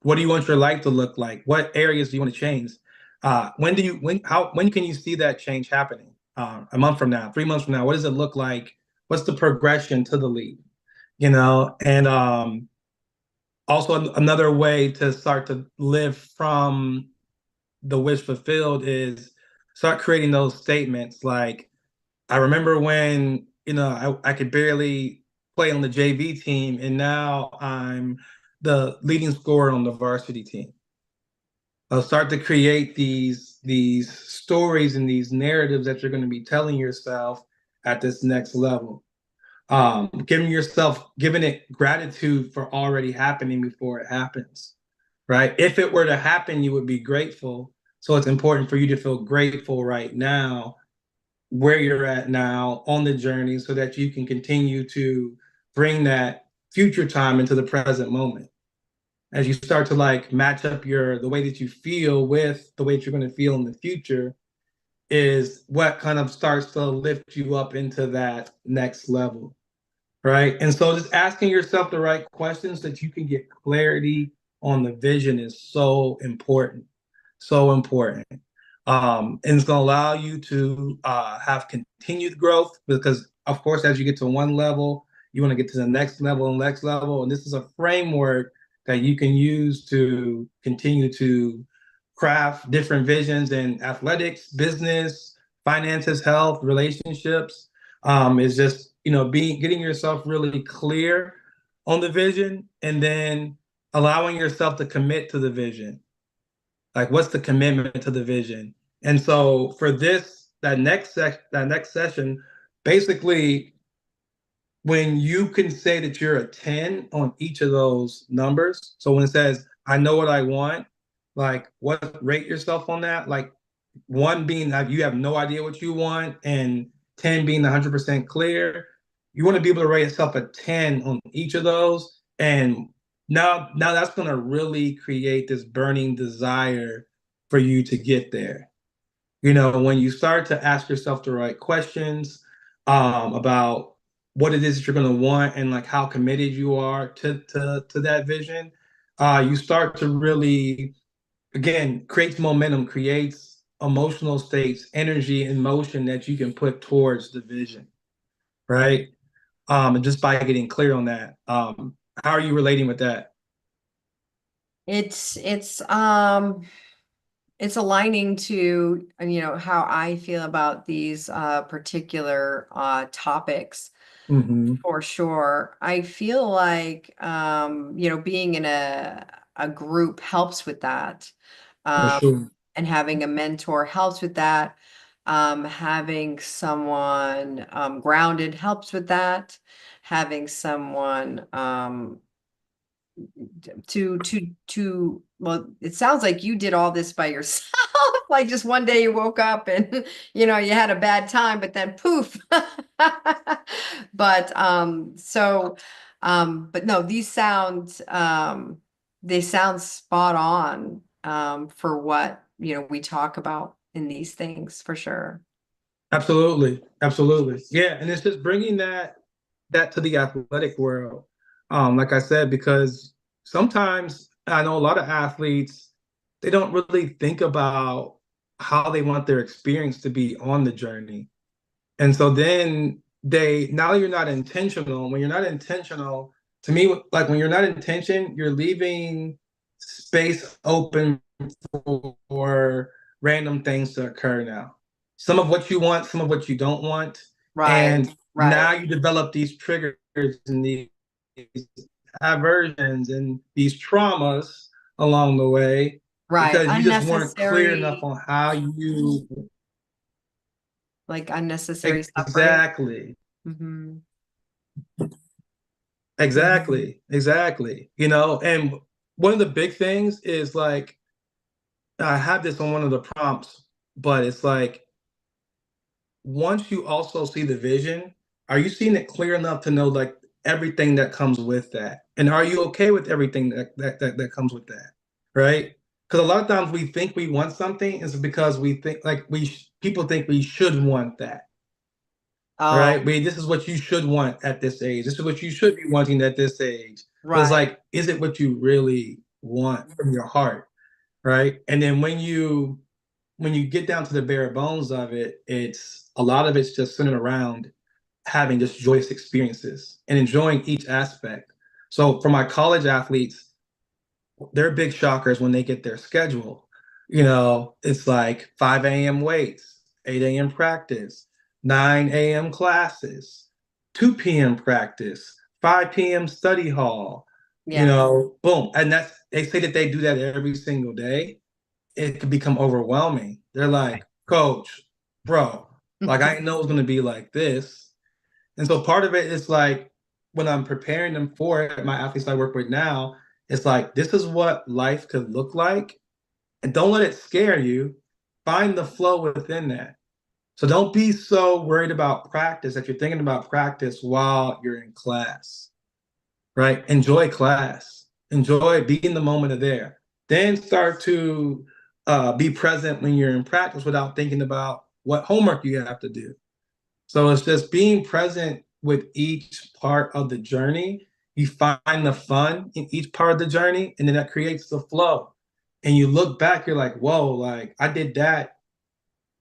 what do you want your life to look like? What areas do you want to change? When can you see that change happening? A month from now, 3 months from now, what does it look like? What's the progression to the lead? And also another way to start to live from the wish fulfilled is start creating those statements. Like, I remember when, I could barely play on the JV team, and now I'm the leading scorer on the varsity team. I'll start to create these stories and these narratives that you're going to be telling yourself at this next level. Giving it gratitude for already happening before it happens, right? If it were to happen, you would be grateful. So it's important for you to feel grateful right now, where you're at now on the journey, so that you can continue to bring that future time into the present moment. As you start to like match up the way that you feel with the way that you're going to feel in the future, is what kind of starts to lift you up into that next level. Right. And so just asking yourself the right questions so that you can get clarity on the vision is so important. So important. And it's going to allow you to have continued growth, because, of course, as you get to one level, you want to get to the next level and next level. And this is a framework that you can use to continue to craft different visions in athletics, business, finances, health, relationships. Is just, getting yourself really clear on the vision, and then allowing yourself to commit to the vision. Like, what's the commitment to the vision? And so for that next session, basically, when you can say that you're a 10 on each of those numbers, so when it says, I know what I want, like what rate yourself on that. Like one being that you have no idea what you want, and 10 being 100% clear. You want to be able to rate yourself a 10 on each of those. And now that's going to really create this burning desire for you to get there. You know, when you start to ask yourself the right questions about what it is that you're going to want and like how committed you are to that vision, you start to really, again, creates momentum, creates emotional states, energy and motion that you can put towards the vision, right? And just by getting clear on that, how are you relating with that? It's aligning to, how I feel about these particular topics Mm-hmm. for sure. I feel like being in a group helps with that. For Um, sure. and having a mentor helps with that. Having someone grounded helps with that. Having someone well, it sounds like you did all this by yourself. Like just one day you woke up and you had a bad time, but then poof. But but no, these sound they sound spot on for what we talk about in these things for sure. Absolutely. Absolutely. Yeah. And it's just bringing that to the athletic world. Like I said, because sometimes I know a lot of athletes, they don't really think about how they want their experience to be on the journey. And so then now you're not intentional. When you're not intentional, to me, like when you're not intention, you're leaving space open for random things to occur now. Some of what you want, some of what you don't want. Right, And right, now you develop these triggers and these aversions and these traumas along the way right. because you just weren't clear enough Unnecessary, on how you like unnecessary suffering. exactly. Hmm. Hmm. Exactly. You know, and one of the big things is like I have this on one of the prompts, but it's like once you also see the vision, are you seeing it clear enough to know like everything that comes with that? And are you okay with everything that comes with that? Right? Because a lot of times we think we want something is because we think like people think we should want that. Oh, Right? This is what you should want at this age. This is what you should be wanting at this age. But it's right. like, is it what you really want from your heart? Right? And then when you get down to the bare bones of it, it's a lot of it's just centered around having just joyous experiences and enjoying each aspect. So for my college athletes, they're big shockers when they get their schedule. You know, it's like 5 a.m. weights, 8 a.m. practice, 9 a.m. classes, 2 p.m. practice, 5 p.m. study hall, Yeah. boom. And they say that they do that every single day. It could become overwhelming. They're like, Coach, bro, like I didn't know it was gonna be like this. And so part of it is like when I'm preparing them for it, my athletes I work with now, it's like this is what life could look like. And don't let it scare you. Find the flow within that. So don't be so worried about practice that you're thinking about practice while you're in class, right? Enjoy class. Enjoy being the moment of there. Then start to be present when you're in practice without thinking about what homework you have to do. So it's just being present with each part of the journey. You find the fun in each part of the journey, and then that creates the flow. And you look back, you're like, whoa, like I did that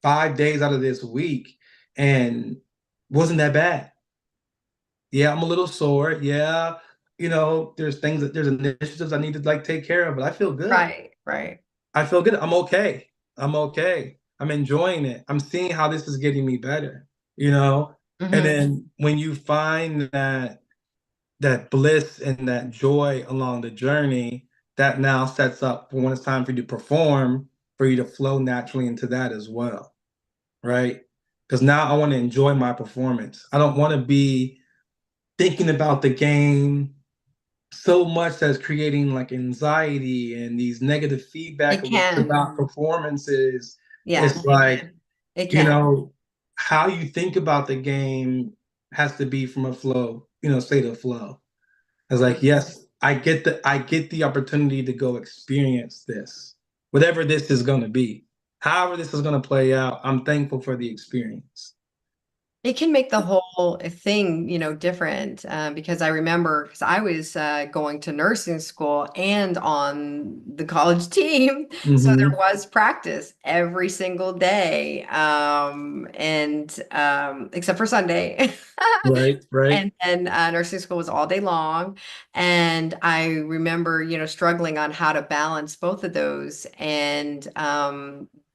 5 days out of this week and wasn't that bad. Yeah, I'm a little sore. Yeah, there's initiatives I need to like take care of, but I feel good. Right, right. I feel good. I'm okay. I'm okay. I'm enjoying it. I'm seeing how this is getting me better, you know? And Hmm. then when you find that bliss and that joy along the journey, that now sets up for when it's time for you to perform, for you to flow naturally into that as well, right? Because now I want to enjoy my performance. I don't want to be thinking about the game so much that's creating like anxiety and these negative feedback It loops can. about performances. Yeah, It's like, it you can. know, how you think about the game has to be from a flow, state of flow. It's like, yes, I get the opportunity to go experience this, whatever this is going to be. However this is going to play out, I'm thankful for the experience. It can make the whole thing, different because I remember because I was going to nursing school and on the college team, so there Hmm. was practice every single day, and except for Sunday. Right, right. And then nursing school was all day long. And I remember, struggling on how to balance both of those. And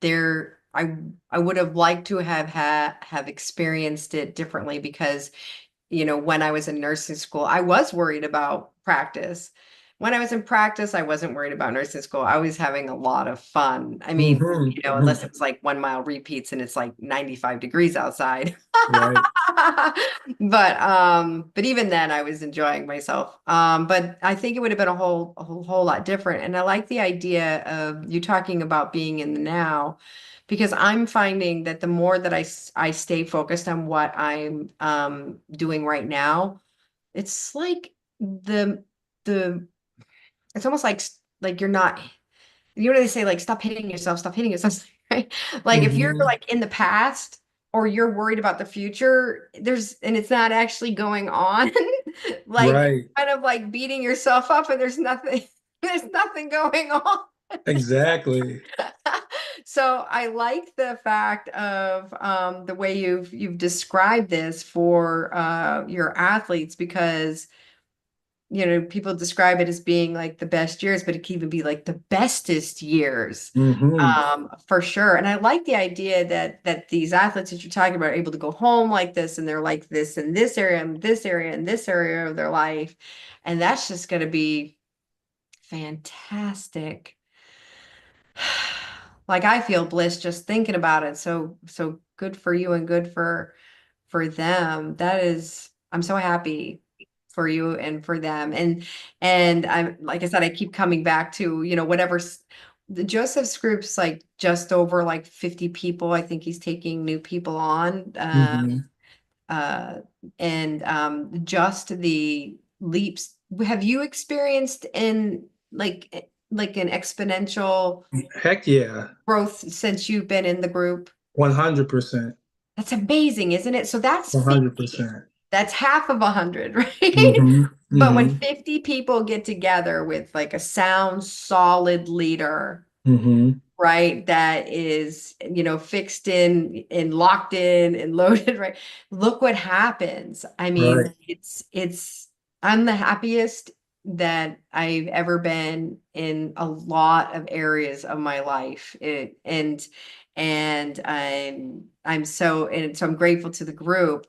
there, I would have liked to have experienced it differently because when I was in nursing school, I was worried about practice. When I was in practice, I wasn't worried about nursing school. I was having a lot of fun. I mean, Hmm. unless Hmm. it was like 1 mile repeats and it's like 95 degrees outside. Right. But even then I was enjoying myself. But I think it would have been a whole lot different. And I like the idea of you talking about being in the now because I'm finding that the more that I stay focused on what I'm doing right now, it's like the it's almost like you're not, they say like stop hitting yourself, right? Like if you're Hmm. like in the past or you're worried about the future, and it's not actually going on, like Right. kind of like beating yourself up and there's nothing there's nothing going on. Exactly. So I like the fact of the way you've described this for your athletes because people describe it as being like the best years, but it can even be like the bestest years, Hmm. for sure. And I like the idea that these athletes that you're talking about are able to go home like this, and they're like this in this area, and this area, and this area of their life, and that's just going to be fantastic. Like I feel bliss just thinking about it. So good for you and good for them. That is, I'm so happy for you and for them. And I'm like I said, I keep coming back to, the Joseph's group's like just over like 50 people. I think he's taking new people on. Hmm. Uh, and just the leaps. Have you experienced in like an exponential Heck yeah. growth since you've been in the group? 100%. That's amazing, isn't it? So that's 50. 100%. That's half of 100, right? Hmm. But when Hmm. 50 people get together with like a sound, solid leader, Hmm. right, that is, fixed in and locked in and loaded, right? Look what happens. I mean, Right. I'm the happiest that I've ever been in a lot of areas of my life. And I'm grateful to the group.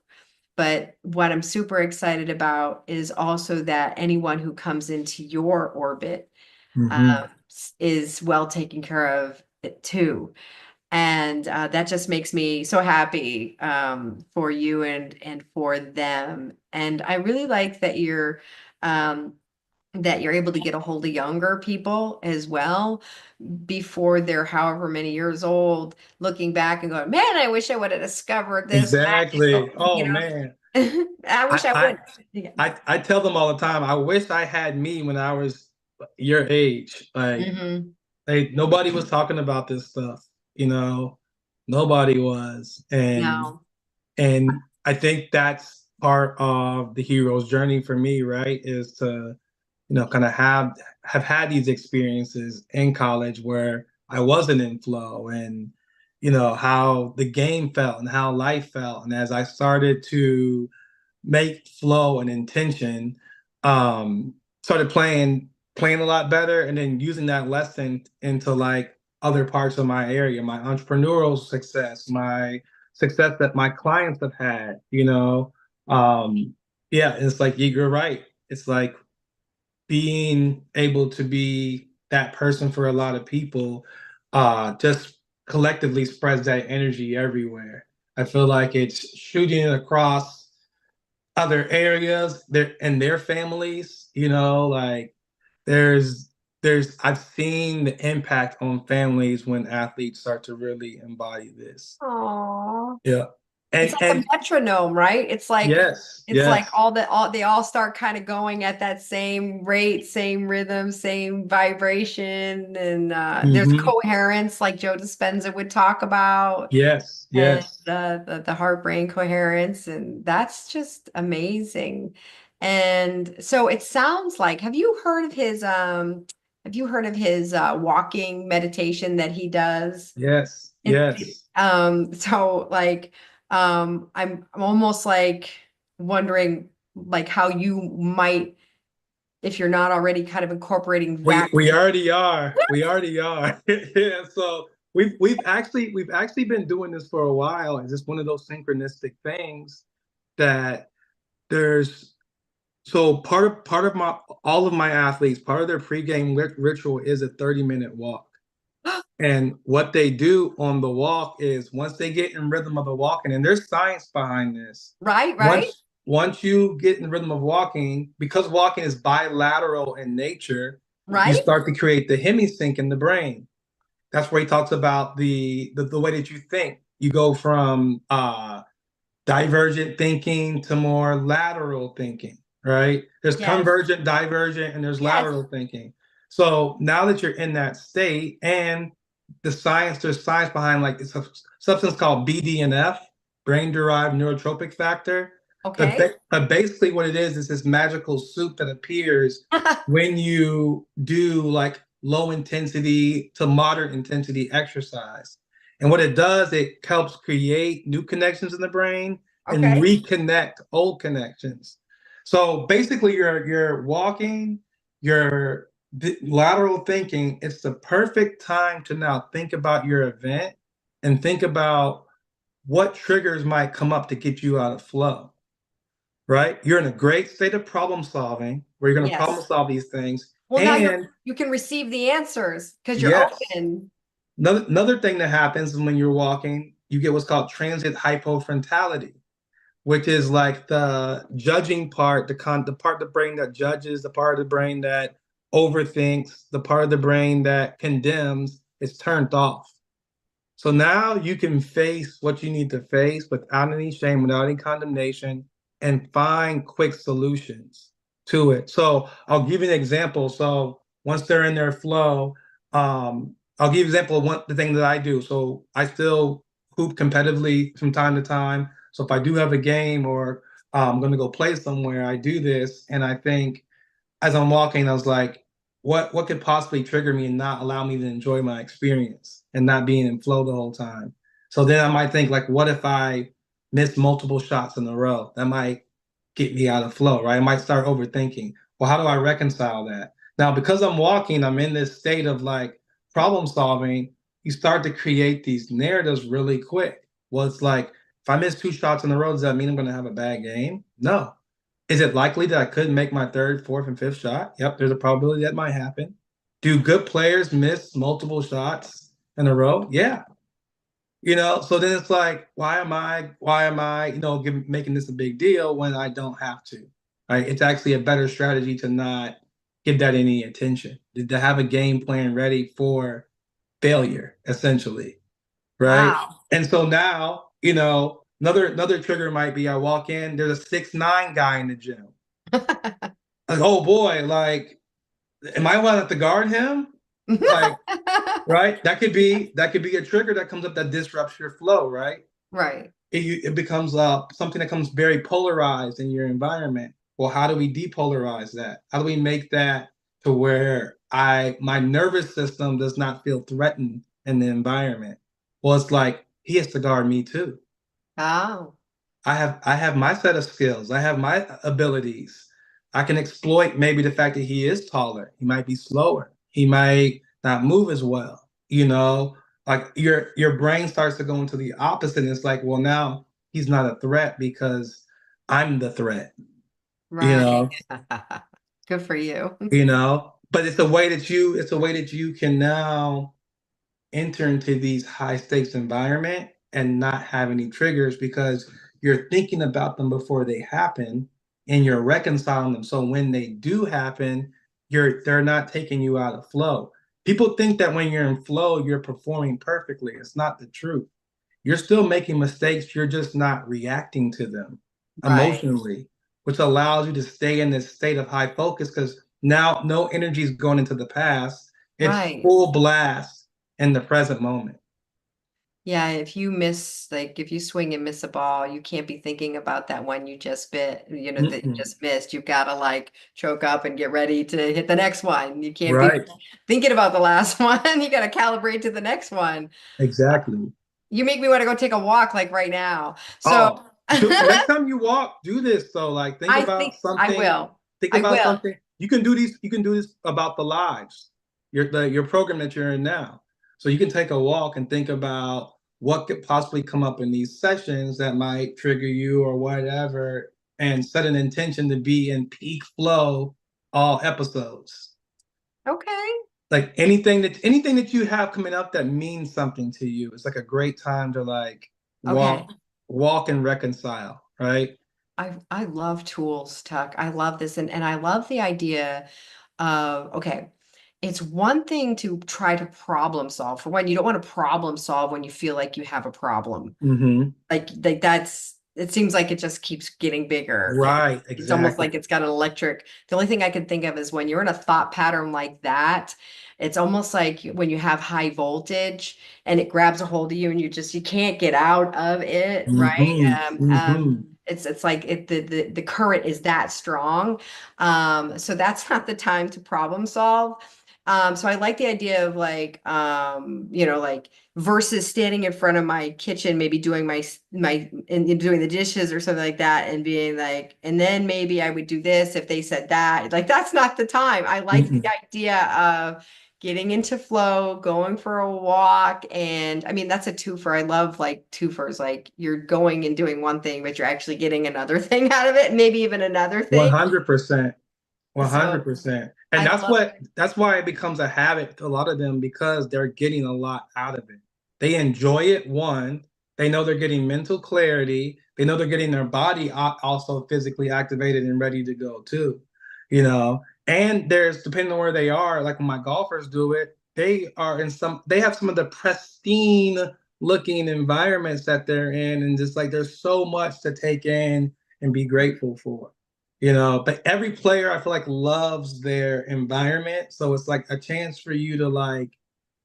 But what I'm super excited about is also that anyone who comes into your orbit Hmm. is well taken care of too. And that just makes me so happy for you and for them. And I really like um, that you're able to get a hold of younger people as well before they're however many years old, looking back and going, man, I wish I would have discovered this back, Exactly. Oh you know. man. I wish I I, would. Yeah. I tell them all the time, I wish I had me when I was your age. Hmm. Nobody was talking about this stuff, you know. Nobody was. No. And I think that's part of the hero's journey for me, right? Is to, kind of have had these experiences in college where I wasn't in flow and how the game felt and how life felt. And as I started to make flow and intention, started playing a lot better and then using that lesson into like other parts of my area, my entrepreneurial success, my success that my clients have had, yeah, it's like you're right. It's like being able to be that person for a lot of people just collectively spreads that energy everywhere. I feel like it's shooting across other areas and their families. like there's I've seen the impact on families when athletes start to really embody this. Aw. Yeah. It's like a And metronome, right? yes, It's like yes. all they all start kind of going at that same rate, same rhythm, same vibration, and there's Hmm. coherence, like Joe Dispenza would talk about, Yes, and yes, the heart brain coherence, and that's just amazing. And so it sounds like, have you heard of his walking meditation that he does? yes, And yes, so like I'm almost like wondering like how you might, if you're not already kind of incorporating that. we already are. We already are. Yeah. So we've actually been doing this for a while. It's just one of those synchronistic things that there's so part of my all of my athletes, part of their pregame ritual is a 30-minute walk. And what they do on the walk is once they get in rhythm of the walking, and there's science behind this. Right, right, Once you get in the rhythm of walking, because walking is bilateral in nature, you right. start to create the hemisync in the brain. That's where he talks about the way that you think. You go from divergent thinking to more lateral thinking, right? There's Yes, convergent, divergent, and there's yes. lateral thinking. So now that you're in that state, and there's science behind like this substance called BDNF, brain-derived neurotropic factor. But, Okay. but basically, what it is this magical soup that appears when you do like low intensity to moderate intensity exercise. And what it does, it helps create new connections in the brain and Okay. reconnect old connections. So basically, you're walking, you're lateral thinking. It's the perfect time to now think about your event and think about what triggers might come up to get you out of flow. Right? You're in a great state of problem solving where you're going to problem Yes. solve these things. Well, now And you can receive the answers because you're yes, open. another thing that happens when you're walking, you get what's called transient hypofrontality, which is like the judging part, the part of the brain that judges, the part of the brain that overthinks, the part of the brain that condemns is turned off. So now you can face what you need to face without any shame, without any condemnation, and find quick solutions to it. So I'll give you an example. So once they're in their flow, I'll give you an example of the thing that I do. So I still hoop competitively from time to time. So if I do have a game or I'm going to go play somewhere, I do this, and I think as I'm walking, I was like, what could possibly trigger me and not allow me to enjoy my experience and not being in flow the whole time? So then I might think like, what if I miss multiple shots in a row? That might get me out of flow, right? I might start overthinking. Well, how do I reconcile that? Now, because I'm walking, I'm in this state of like problem solving. You start to create these narratives really quick. Well, it's like, if I miss two shots in a row, does that mean I'm going to have a bad game? No. Is it likely that I could make my third, fourth, and fifth shot? Yep, there's a probability that might happen. Do good players miss multiple shots in a row? Yeah. So then it's like, why am I, making this a big deal when I don't have to? Right? It's actually a better strategy to not give that any attention, to have a game plan ready for failure, essentially. Right. Wow. And so now, another trigger might be I walk in, there's a 6'9" guy in the gym. Like, oh boy, like, am I allowed to guard him? Like, right? That could be a trigger that comes up that disrupts your flow, right? Right. It becomes something that comes very polarized in your environment. Well, how do we depolarize that? How do we make that to where my nervous system does not feel threatened in the environment? Well, it's like he has to guard me too. Oh, I have my set of skills. I have my abilities. I can exploit maybe the fact that he is taller. He might be slower. He might not move as well. Like your brain starts to go into the opposite. And it's like, well, now he's not a threat because I'm the threat. You right. know, Good for you. But it's a way that you can now enter into these high stakes environment and not have any triggers because you're thinking about them before they happen. and you're reconciling them. So when they do happen, they're not taking you out of flow. People think that when you're in flow, you're performing perfectly. It's not the truth. You're still making mistakes. You're just not reacting to them Right. emotionally, which allows you to stay in this state of high focus because now no energy is going into the past. It's Right. full blast in the present moment. Yeah, if you miss, like, if you swing and miss a ball, you can't be thinking about that one you just bit, that you Mm-mm. just missed. You've got to like choke up and get ready to hit the next one. You can't be Right. thinking about the last one. You got to calibrate to the next one. Exactly. You make me want to go take a walk like right now. So Oh, next time you walk, do this. So like I think I will. think I about will. something. You can do this about the lives, your program that you're in now. So you can take a walk and think about what could possibly come up in these sessions that might trigger you or whatever, and set an intention to be in peak flow all episodes. Okay. Like anything that you have coming up that means something to you, it's like a great time to like Okay. walk and reconcile, right? I love tools, Tuck. I love this, and I love the idea of, okay, it's one thing to try to problem solve. For one, you don't want to problem solve when you feel like you have a problem. Mm-hmm. Like that's, it seems like it just keeps getting bigger. Right, It's almost exactly. like it's got an electric. The only thing I can think of is when you're in a thought pattern like that, it's almost like when you have high voltage and it grabs a hold of you and you can't get out of it, right? Mm-hmm. Mm-hmm. It's like the current is that strong. So that's not the time to problem solve. So I like the idea of like, like versus standing in front of my kitchen, maybe doing and doing the dishes or something like that, and being like, and then maybe I would do this if they said that. Like that's not the time. I like the Mm-mm. idea of getting into flow, going for a walk, and I mean that's a twofer. I love like twofers. Like you're going and doing one thing, but you're actually getting another thing out of it, and maybe even another thing. 100%. So 100%. And I love it. that's why it becomes a habit to a lot of them because they're getting a lot out of it. They enjoy it, one, they know they're getting mental clarity, they know they're getting their body also physically activated and ready to go too. You know, and there's depending on where they are, like when my golfers do it, they have some of the pristine looking environments that they're in and just like there's so much to take in and be grateful for, you know. But every player I feel like loves their environment, so it's like a chance for you to like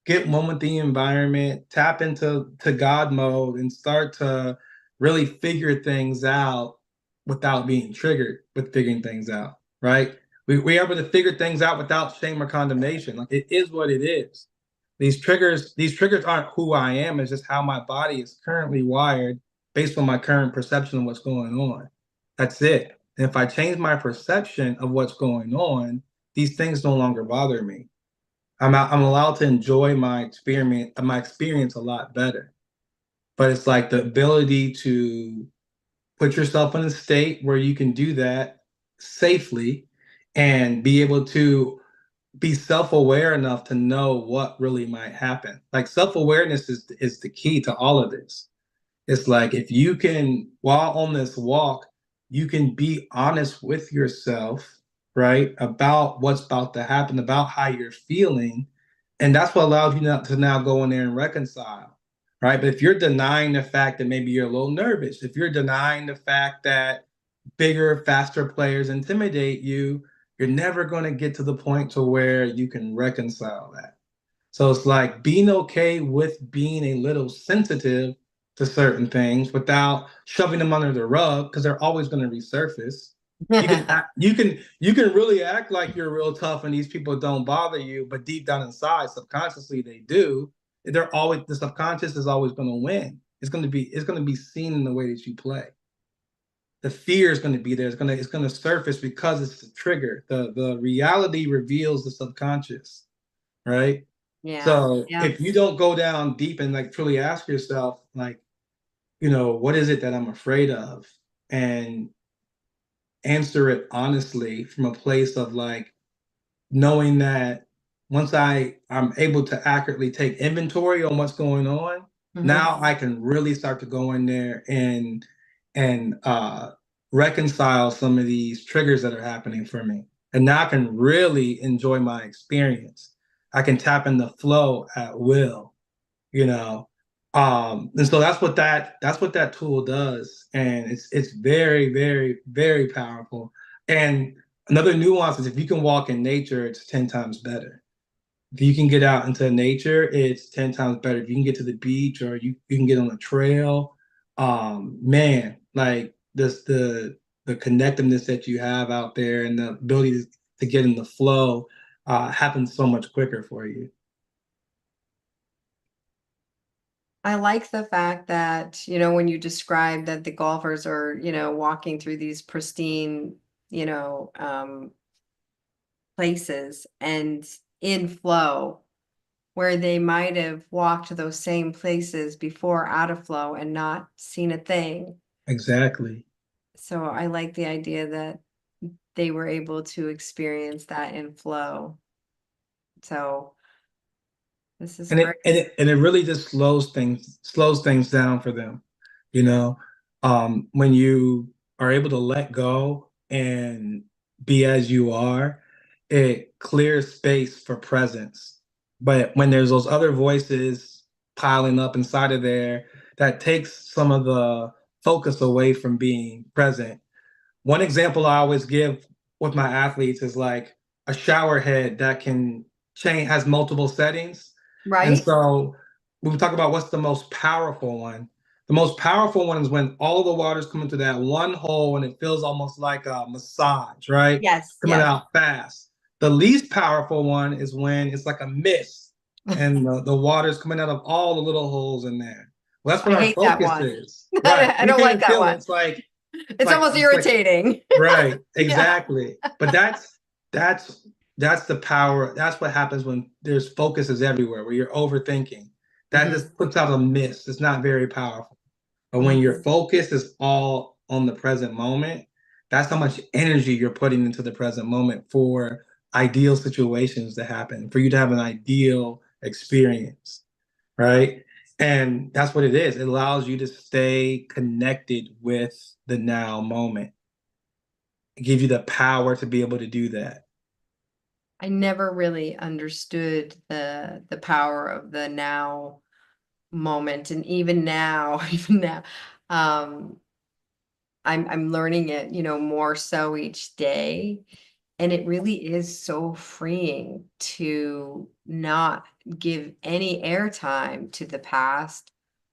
get one with the environment, tap into God mode, and start to really figure things out without being triggered with figuring things out, right? We're able to figure things out without shame or condemnation. Like it is what it is. These triggers aren't who I am. It's just how my body is currently wired based on my current perception of what's going on. That's it. And if I change my perception of what's going on, these things no longer bother me. I'm allowed to enjoy my experience a lot better. But it's like the ability to put yourself in a state where you can do that safely and be able to be self-aware enough to know what really might happen. Like self-awareness is the key to all of this. It's like if you can, while on this walk, you can be honest with yourself, right, about what's about to happen, about how you're feeling, and that's what allows you to now go in there and reconcile, right? But if you're denying the fact that maybe you're a little nervous, if you're denying the fact that bigger, faster players intimidate you, you're never going to get to the point to where you can reconcile that. So it's like being okay with being a little sensitive to certain things without shoving them under the rug because they're always going to resurface. You can really act like you're real tough and these people don't bother you, but deep down inside, subconsciously they do. The subconscious is always going to win. It's going to be seen in the way that you play. The fear is going to be there. It's going to surface because it's the trigger. The reality reveals the subconscious, right? Yeah. So Yeah. if you don't go down deep and like truly ask yourself, like, you know, what is it that I'm afraid of? And answer it honestly from a place of like knowing that once I'm able to accurately take inventory on what's going on, Mhm. now I can really start to go in there and reconcile some of these triggers that are happening for me. And now I can really enjoy my experience. I can tap in the flow at will, you know. And so that's what that tool does. And it's very, very, very powerful. And another nuance is if you can walk in nature, it's 10 times better. If you can get out into nature, it's 10 times better. If you can get to the beach or you can get on a trail, man, like this the connectiveness that you have out there and the ability to get in the flow happens so much quicker for you. I like the fact that, when you describe that the golfers are, walking through these pristine, you know, places and in flow, where they might have walked those same places before out of flow and not seen a thing. Exactly. So I like the idea that they were able to experience that in flow. So this is And great. it really just slows things down for them, you know. When you are able to let go and be as you are, it clears space for presence. But when there's those other voices piling up inside of there, that takes some of the focus away from being present. One example I always give with my athletes is like a shower head that can change, has multiple settings. And Right? so when we talk about what's the most powerful one, the most powerful one is when all the water's coming to that one hole and it feels almost like a massage, right? Yes, Coming yes. out fast. The least powerful one is when it's like a mist and the water's coming out of all the little holes in there. Well, that's what I our hate that focus one. is. Right. I We don't can't like even that feel it. one. It's like It's almost it's like irritating. right, Yeah. exactly. But that's that's the power. That's what happens when there's focuses everywhere, where you're overthinking. That Mhm. just puts out a mist. It's not very powerful. But when your Mhm. focus is all on the present moment, that's how much energy you're putting into the present moment for ideal situations to happen, for you to have an ideal experience, right? And that's what it is. It allows you to stay connected with the now moment. It gives you the power to be able to do that. I never really understood the power of the now moment, and even now, even now, um, I'm learning it, more so each day. And it really is so freeing to not give any airtime to the past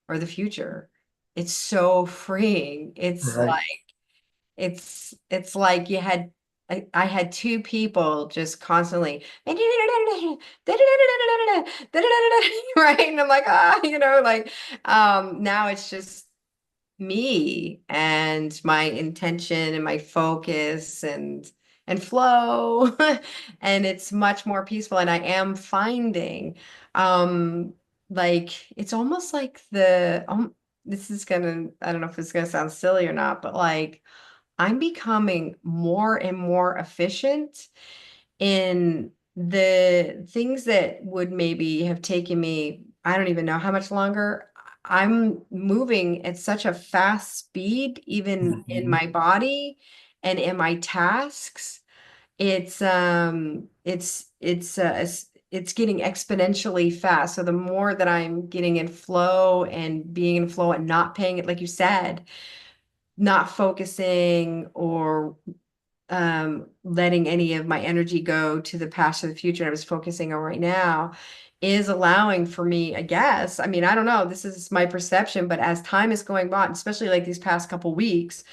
or the future. It's so freeing. Right. It's like I had two people just constantly right, and I'm like, like, now it's just me and my intention and my focus and flow, and it's much more peaceful, and I am finding, like, it's almost like this is gonna, I don't know if it's gonna sound silly or not, but like, I'm becoming more and more efficient in the things that would maybe have taken me, I don't even know how much longer. I'm moving at such a fast speed, even in Mhm. my body and in my tasks. It's getting exponentially fast. So the more that I'm getting in flow and being in flow and not paying it, like you said, not focusing or letting any of my energy go to the past or the future I was focusing on right now, is allowing for me, I guess. I mean, I don't know, this is my perception, but as time is going by, especially like these past couple weeks,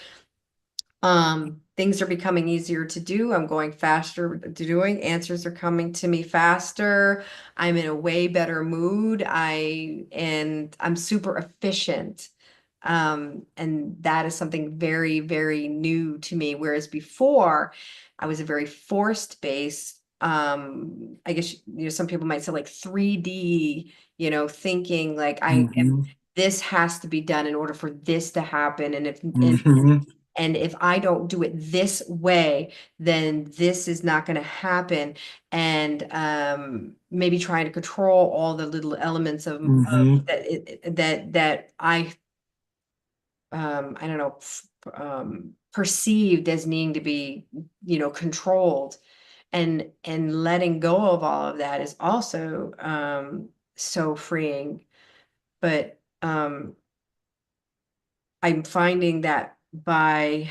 things are becoming easier to do. I'm going faster to doing, answers are coming to me faster. I'm in a way better mood. And I'm super efficient. And that is something very, very new to me. Whereas before, I was a very forced based, I guess, some people might say like 3D, thinking like Mhm. this has to be done in order for this to happen. Mhm. And if I don't do it this way, then this is not going to happen. And maybe trying to control all the little elements of Mhm. that I don't know, perceived as needing to be, controlled, and letting go of all of that is also so freeing. But I'm finding that I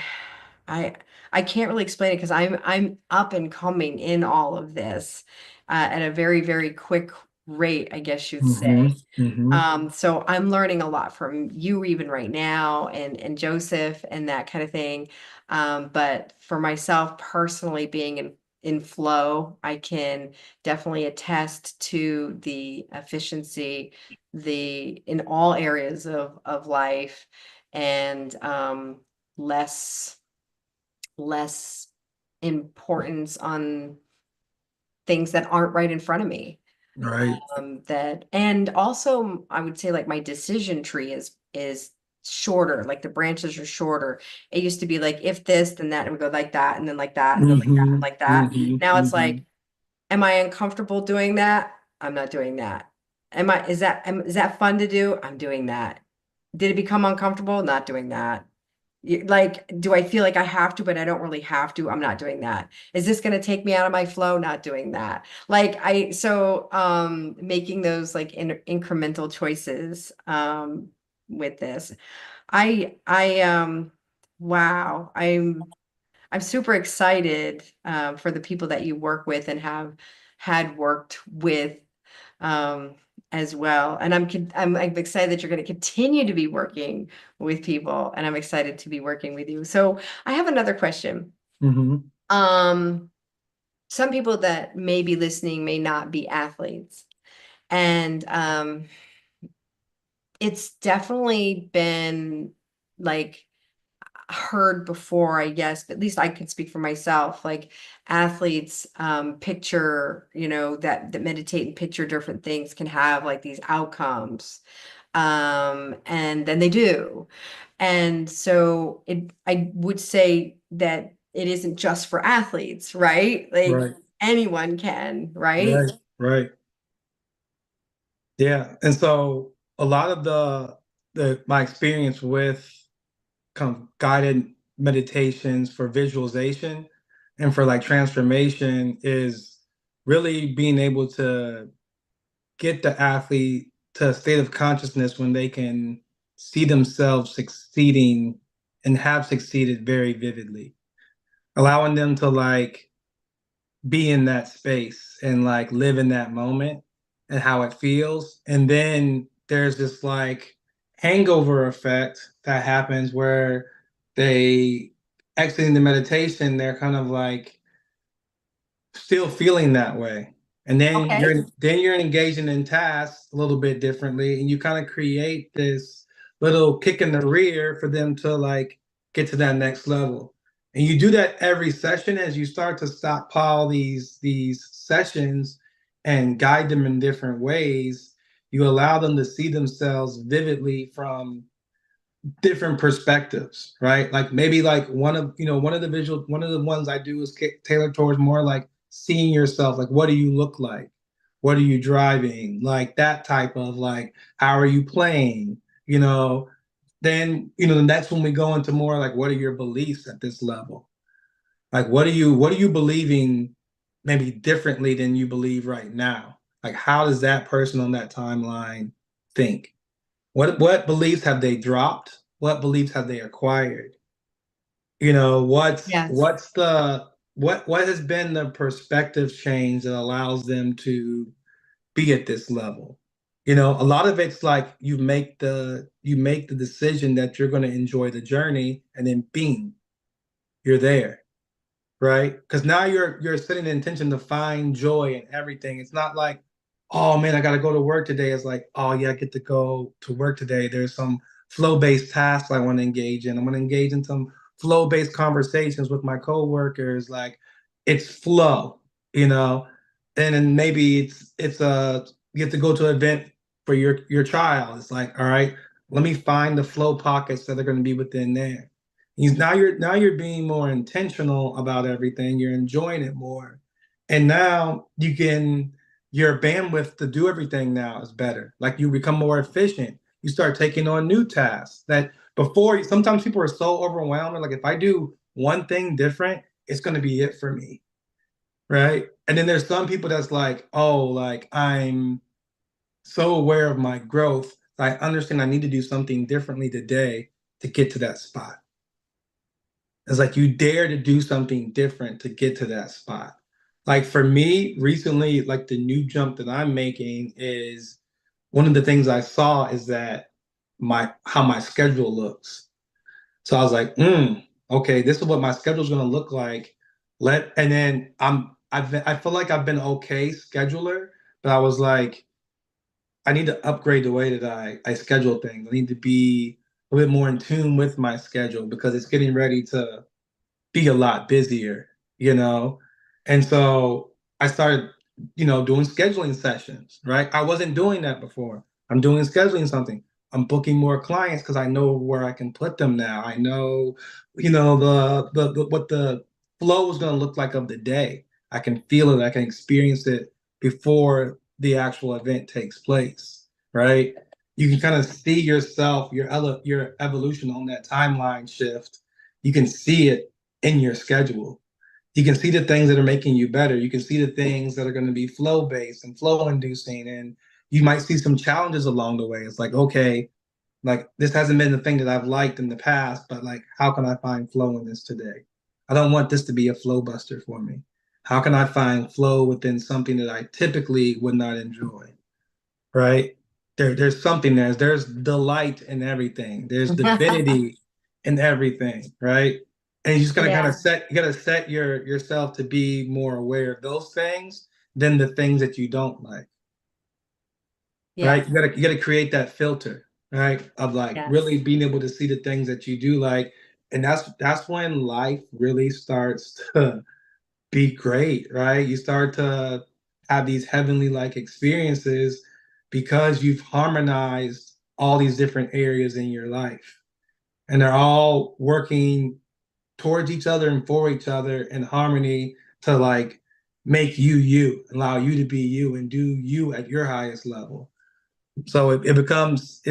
I can't really explain it because I'm up and coming in all of this at a very, very quick rate, I guess you'd say. Mm-hmm. Mm-hmm. So I'm learning a lot from you even right now, and Joseph and that kind of thing. But for myself personally, being in flow, I can definitely attest to the efficiency, in all areas of life, and less less importance on things that aren't right in front of me. Right. That, and also I would say like my decision tree is shorter, like the branches are shorter. It used to be like, if this, then that, and we go like that, and then like that, and then like that, and Mm-hmm. like that. Mm-hmm. Now it's Mm-hmm. like, am I uncomfortable doing that? I'm not doing that. Is that fun to do? I'm doing that. Did it become uncomfortable? Not doing that. Like, do I feel like I have to, but I don't really have to? I'm not doing that. Is this going to take me out of my flow? Not doing that. Like, making those like incremental choices with this. I wow, I'm super excited for the people that you work with and have had worked with um, as well. And I'm excited that you're going to continue to be working with people, and I'm excited to be working with you. So I have another question. Mm-hmm. Um, some people that may be listening may not be athletes, and it's definitely been like heard before, I guess, but at least I can speak for myself. Like athletes picture, that meditate and picture different things can have like these outcomes. And then they do. And so I would say that it isn't just for athletes, right? Like Right. anyone can, right? Right. Right. Yeah. And so a lot of the my experience with kind of guided meditations for visualization and for like transformation is really being able to get the athlete to a state of consciousness when they can see themselves succeeding and have succeeded very vividly, allowing them to like be in that space and like live in that moment and how it feels. And then there's this like hangover effect that happens where they exiting the meditation, they're kind of like still feeling that way. And Okay. then you're engaging in tasks a little bit differently, and you kind of create this little kick in the rear for them to like get to that next level. And you do that every session as you start to stockpile these sessions and guide them in different ways. You allow them to see themselves vividly from different perspectives, right? Like maybe like one of the ones I do is tailored towards more like seeing yourself, like what do you look like? What are you driving? Like that type of like how are you playing? You know, then that's when we go into more like what are your beliefs at this level? Like what are you believing maybe differently than you believe right now? Like how does that person on that timeline think? What beliefs have they dropped? What beliefs have they acquired? Yes. What has been the perspective change that allows them to be at this level? A lot of it's like you make the decision that you're going to enjoy the journey, and then bing, you're there, right? Because now you're setting the intention to find joy in everything. It's not like, oh man, I got to go to work today. It's like, oh yeah, I get to go to work today. There's some flow-based tasks I want to engage in. I'm going to engage in some flow-based conversations with my coworkers. Like, it's flow, you know. And then maybe it's you have to go to an event for your child. It's like, all right, let me find the flow pockets that are going to be within there. Now you're being more intentional about everything. You're enjoying it more, and now your bandwidth to do everything now is better. Like you become more efficient. You start taking on new tasks that before, sometimes people are so overwhelmed. Like, if I do one thing different, it's going to be it for me. Right. And then there's some people that's like, oh, like I'm so aware of my growth. I understand I need to do something differently today to get to that spot. It's like you dare to do something different to get to that spot. Like for me, recently, like the new jump that I'm making is one of the things I saw is that my how my schedule looks. So I was like, okay, this is what my schedule is going to look like. And then I feel like I've been okay scheduler, but I was like, I need to upgrade the way that I schedule things. I need to be a bit more in tune with my schedule because it's getting ready to be a lot busier, you know? And so I started, doing scheduling sessions, right? I wasn't doing that before. I'm doing scheduling something. I'm booking more clients because I know where I can put them now. I know, the what the flow is going to look like of the day. I can feel it. I can experience it before the actual event takes place, right? You can kind of see yourself, your evolution on that timeline shift. You can see it in your schedule. You can see the things that are making you better. You can see the things that are going to be flow based and flow inducing. And you might see some challenges along the way. It's like, okay, like this hasn't been the thing that I've liked in the past, but like, how can I find flow in this today? I don't want this to be a flow buster for me. How can I find flow within something that I typically would not enjoy? Right? There's something there. There's delight in everything. There's divinity in everything, right? And you just gotta kind Yeah. of you gotta set yourself to be more aware of those things than the things that you don't like, Yeah. right? You gotta create that filter, right? Of like Yes. really being able to see the things that you do like, and that's when life really starts to be great, right? You start to have these heavenly like experiences because you've harmonized all these different areas in your life. And they're all working towards each other and for each other in harmony to like make you, allow you to be you and do you at your highest level. So it becomes,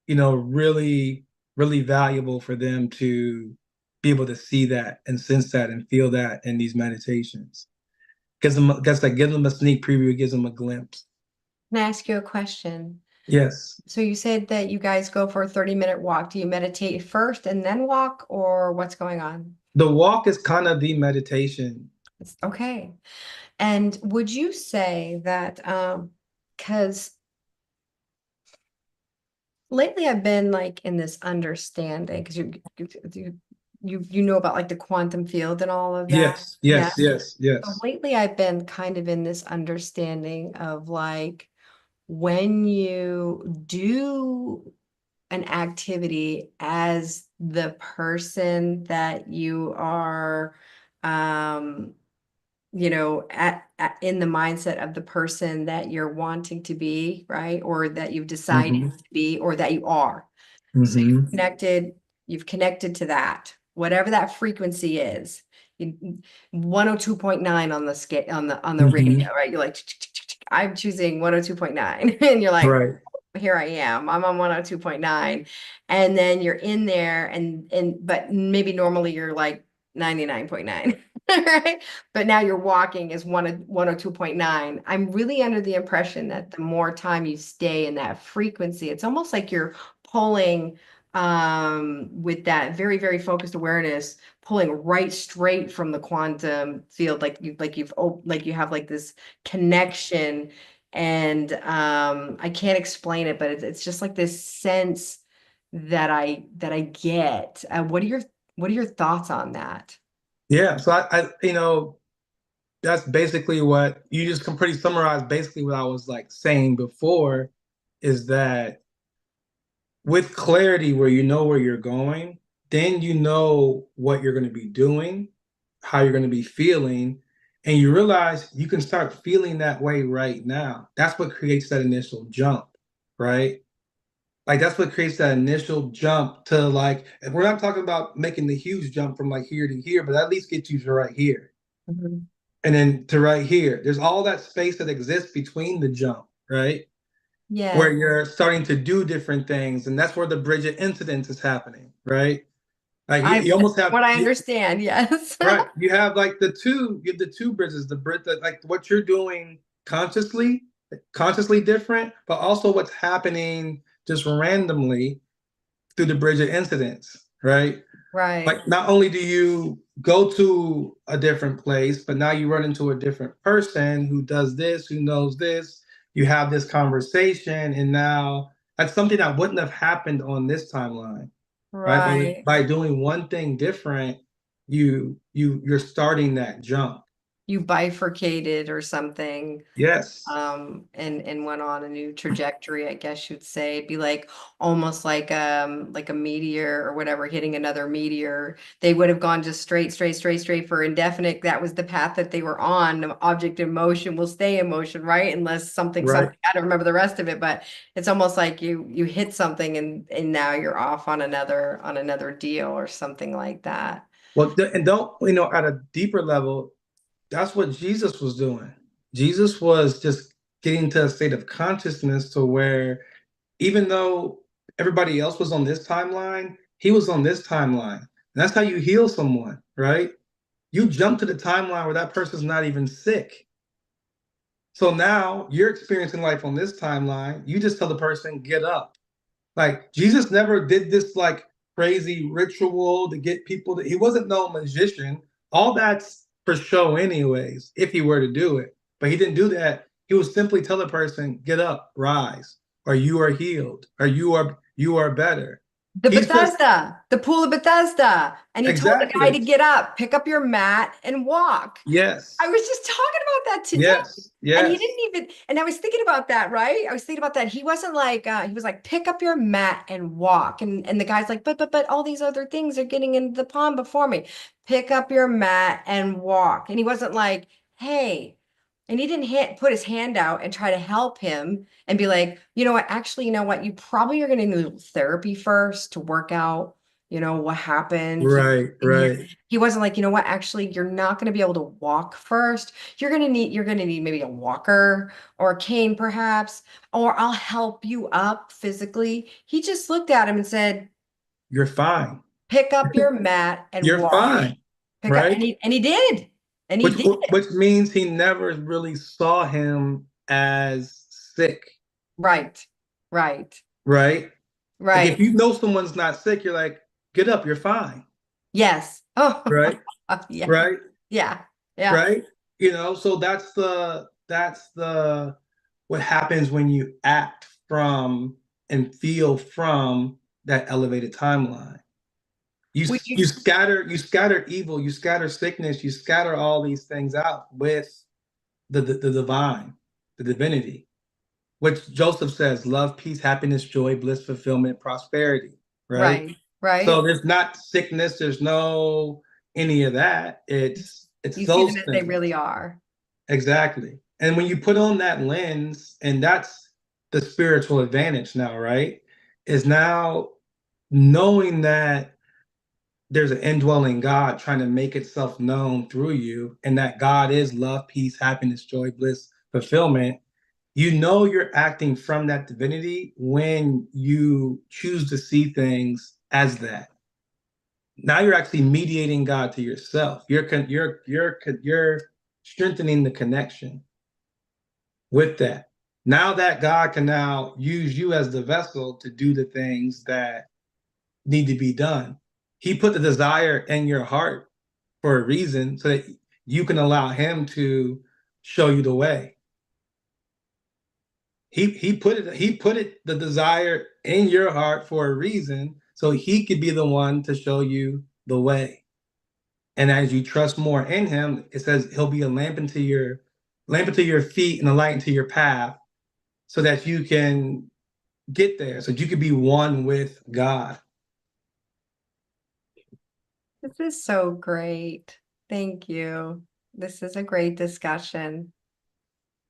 really, really valuable for them to be able to see that and sense that and feel that in these meditations. Gives them a sneak preview, gives them a glimpse. Can I ask you a question? Yes. So you said that you guys go for a 30-minute walk. Do you meditate first and then walk, or what's going on? The walk is kind of the meditation. Okay. And would you say that, because lately I've been like in this understanding, because you know about like the quantum field and all of that. Yes, Yeah. yes, yes, So yes. lately I've been kind of in this understanding of like when you do an activity as the person that you are, um in the mindset of the person that you're wanting to be, right? Or that you've decided Mm-hmm. to be, or that you are. So Mm-hmm. you've connected to that, whatever that frequency is. 102.9 on the scale, on the radio, Mm-hmm. right? You're like, I'm choosing 102.9. And you're like, Right. here I am. I'm on 102.9. And then you're in there but maybe normally you're like 99.9. Right? But now you're walking is 102.9. I'm really under the impression that the more time you stay in that frequency, it's almost like you're pulling, with that very, very focused awareness, pulling right straight from the quantum field, like you have like this connection. And I can't explain it, but it's just like this sense that I get. What are your thoughts on that? Yeah. So that's basically what you just can pretty summarize basically what I was like saying before is that with clarity where you know where you're going, then you know what you're going to be doing, how you're going to be feeling, and you realize you can start feeling that way right now. That's what creates that initial jump, right? Like that's what creates that initial jump to like, and we're not talking about making the huge jump from like here to here, but at least get you to right here. Mhm. And then to right here. There's all that space that exists between the jump, right? Yes. where you're starting to do different things, and that's where the Bridget incident is happening, right? Like I you almost have what I understand, yes. right. You have like you have the two bridges, the Brit that like what you're doing consciously different, but also what's happening just randomly through the Bridget incidents, right? Right. Like not only do you go to a different place, but now you run into a different person who does this, who knows this. You have this conversation, and now that's something that wouldn't have happened on this timeline, right? Right. By doing one thing different, you're starting that jump. You bifurcated or something. Yes, And went on a new trajectory, I guess you'd say. It'd be like almost like a meteor or whatever hitting another meteor. They would have gone just straight for indefinite. That was the path that they were on. The object in motion will stay in motion, right? Unless right. something, I don't remember the rest of it, but it's almost like you hit something and now you're off on another deal or something like that. Well, and don't at a deeper level, that's what Jesus was doing. Jesus was just getting to a state of consciousness to where even though everybody else was on this timeline, he was on this timeline. And that's how you heal someone, right? You jump to the timeline where that person's not even sick. So now you're experiencing life on this timeline. You just tell the person, get up. Like Jesus never did this like crazy ritual to get people to, he wasn't no magician. All that's for show anyways, if he were to do it. But he didn't do that. He would simply tell the person, get up, rise, or you are healed, or you are better. The He's just Bethesda, the pool of Bethesda. And he told the guy exactly. to get up, pick up your mat, and walk. I Yes. was just talking about that today. Yes. And he Yes. didn't even, and I was thinking about that, right? I was thinking about that. He wasn't like, he was like, pick up your mat and walk. And the guy's like, but all these other things are getting into the pond before me. Pick up your mat and walk. And he wasn't like, hey, and he didn't put his hand out and try to help him and be like, you know what, actually, you know what, you probably are going to need therapy first to work out, what happened. Right. Right. He wasn't like, you know what, actually, you're not going to be able to walk first. You're going to need maybe a walker or a cane, perhaps, or I'll help you up physically. He just looked at him and said, You're fine. pick up your mat and You're walk. fine. Pick up, Right. and he did. And he Which did. which means he never really saw him as sick, Right. Right. right? Like if Right. you know someone's not sick, you're like, get up, you're fine, Yes. Oh, right? yeah. Right? Yeah. Yeah. Right? So that's the what happens when you act from and feel from that elevated timeline. You Would you you, scatter evil, you scatter sickness, you scatter all these things out with the divine, the divinity, which Joseph says, love, peace, happiness, joy, bliss, fulfillment, prosperity, right? right. So Right. there's not sickness, there's no any of that. It's You see them those as they really things. are. Exactly. And when you put on that lens, and that's the spiritual advantage now, right? Is now knowing that there's an indwelling God trying to make itself known through you, and that God is love, peace, happiness, joy, bliss, fulfillment. You know you're acting from that divinity when you choose to see things as that. Now you're actually mediating God to yourself. You're strengthening the connection with that. Now that God can now use you as the vessel to do the things that need to be done. He put the desire in your heart for a reason so that you can allow him to show you the way. He put it the desire in your heart for a reason so he could be the one to show you the way. And as you trust more in him, it says he'll be a lamp into your feet and a light into your path so that you can get there, so you can be one with God. This is so great. Thank you. This is a great discussion.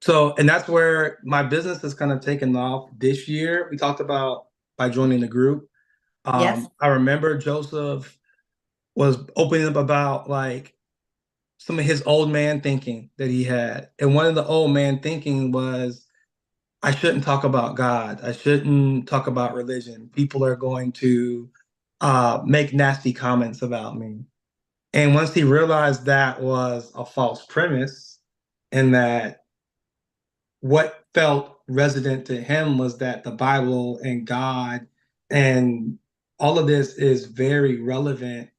So, and that's where my business has kind of taken off this year. We talked about by joining the group. Yes. I remember Joseph was opening up about like some of his old man thinking that he had. And one of the old man thinking was I shouldn't talk about God. I shouldn't talk about religion. People are going to make nasty comments about me. And once he realized that was a false premise, and that what felt resident to him was that the Bible and God and all of this is very relevant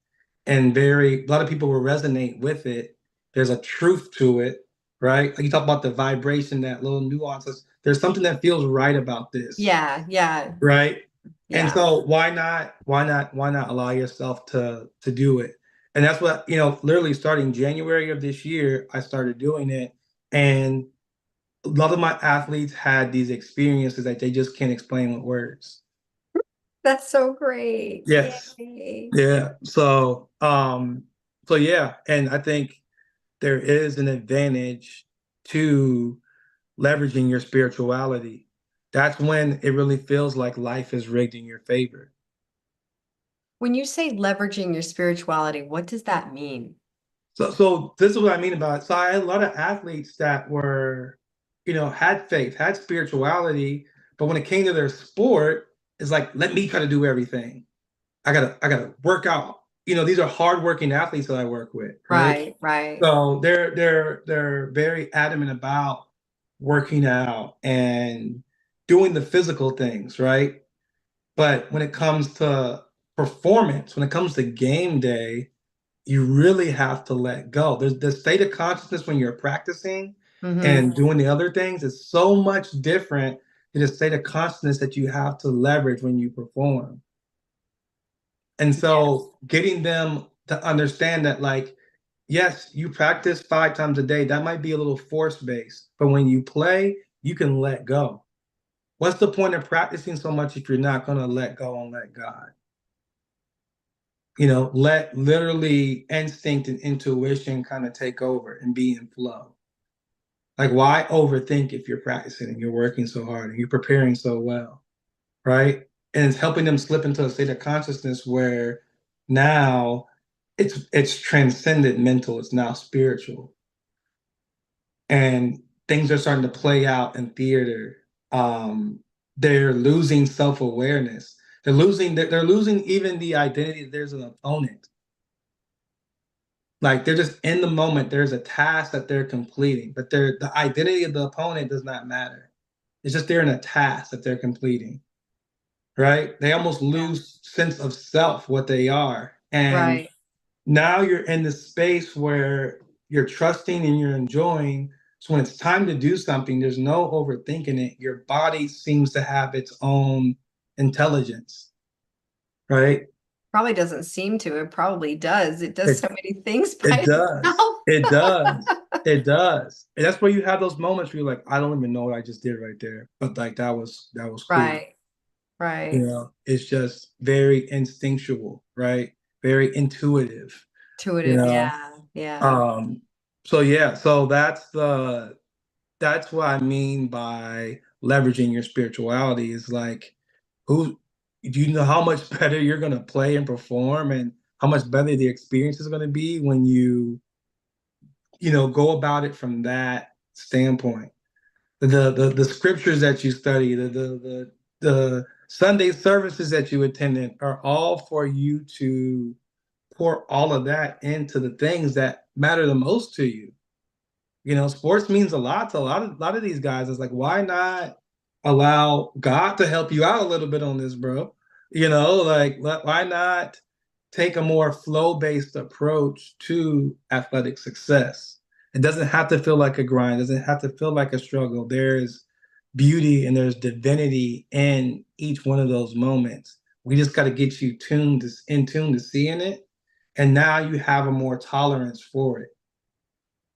and a lot of people will resonate with it. There's a truth to it, right? Like you talk about the vibration, that little nuances. There's something that feels right about this, Yeah, yeah, right? And yeah. so why not allow yourself to do it? And that's what, literally starting January of this year, I started doing it. And a lot of my athletes had these experiences that they just can't explain with words. That's so great. Yes. Yay. Yeah. So yeah, and I think there is an advantage to leveraging your spirituality. That's when it really feels like life is rigged in your favor. When you say leveraging your spirituality, what does that mean? So this is what I mean about it. So I had a lot of athletes that were, had faith, had spirituality, but when it came to their sport, it's like, let me try to do everything. I gotta work out. These are hardworking athletes that I work with, right? Right, right. So they're very adamant about working out and doing the physical things, right? But when it comes to performance, when it comes to game day, you really have to let go. There's the state of consciousness when you're practicing Hmm. and doing the other things is so much different than the state of consciousness that you have to leverage when you perform. And Yes. so getting them to understand that, like, yes, you practice 5 times a day. That might be a little force based, but when you play, you can let go. What's the point of practicing so much if you're not going to let go and let God? Let literally instinct and intuition kind of take over and be in flow. Like, why overthink if you're practicing and you're working so hard and you're preparing so well, right? And it's helping them slip into a state of consciousness where now it's transcendent mental, it's now spiritual. And things are starting to play out in theater. They're losing self-awareness. They're losing even the identity that there's an opponent. Like they're just in the moment. There's a task that they're completing, but the identity of the opponent does not matter. It's just they're in a task that they're completing, right? They almost Yeah. lose sense of self, what they are. And Right. now you're in the space where you're trusting and you're enjoying. So when it's time to do something, there's no overthinking it. Your body seems to have its own intelligence, right? Probably doesn't seem to. It probably does. It does It so many things it by does. itself. It does. It does. And that's where you have those moments where you're like, I don't even know what I just did right there. But like that was cool. Right, right. It's just very instinctual, right? Very intuitive, you Intuitive. know. Yeah, yeah. Um, so yeah, so that's what I mean by leveraging your spirituality is like who do you know how much better you're gonna play and perform and how much better the experience is gonna be when you go about it from that standpoint. The scriptures that you study, the Sunday services that you attended are all for you to pour all of that into the things that matter the most to you. Sports means a lot to a lot of these guys. It's like, why not allow God to help you out a little bit on this, bro? Like why not take a more flow-based approach to athletic success? It doesn't have to feel like a grind, it doesn't have to feel like a struggle. There's beauty and there's divinity in each one of those moments. We just got to get you in tune to seeing it. And now you have a more tolerance for it.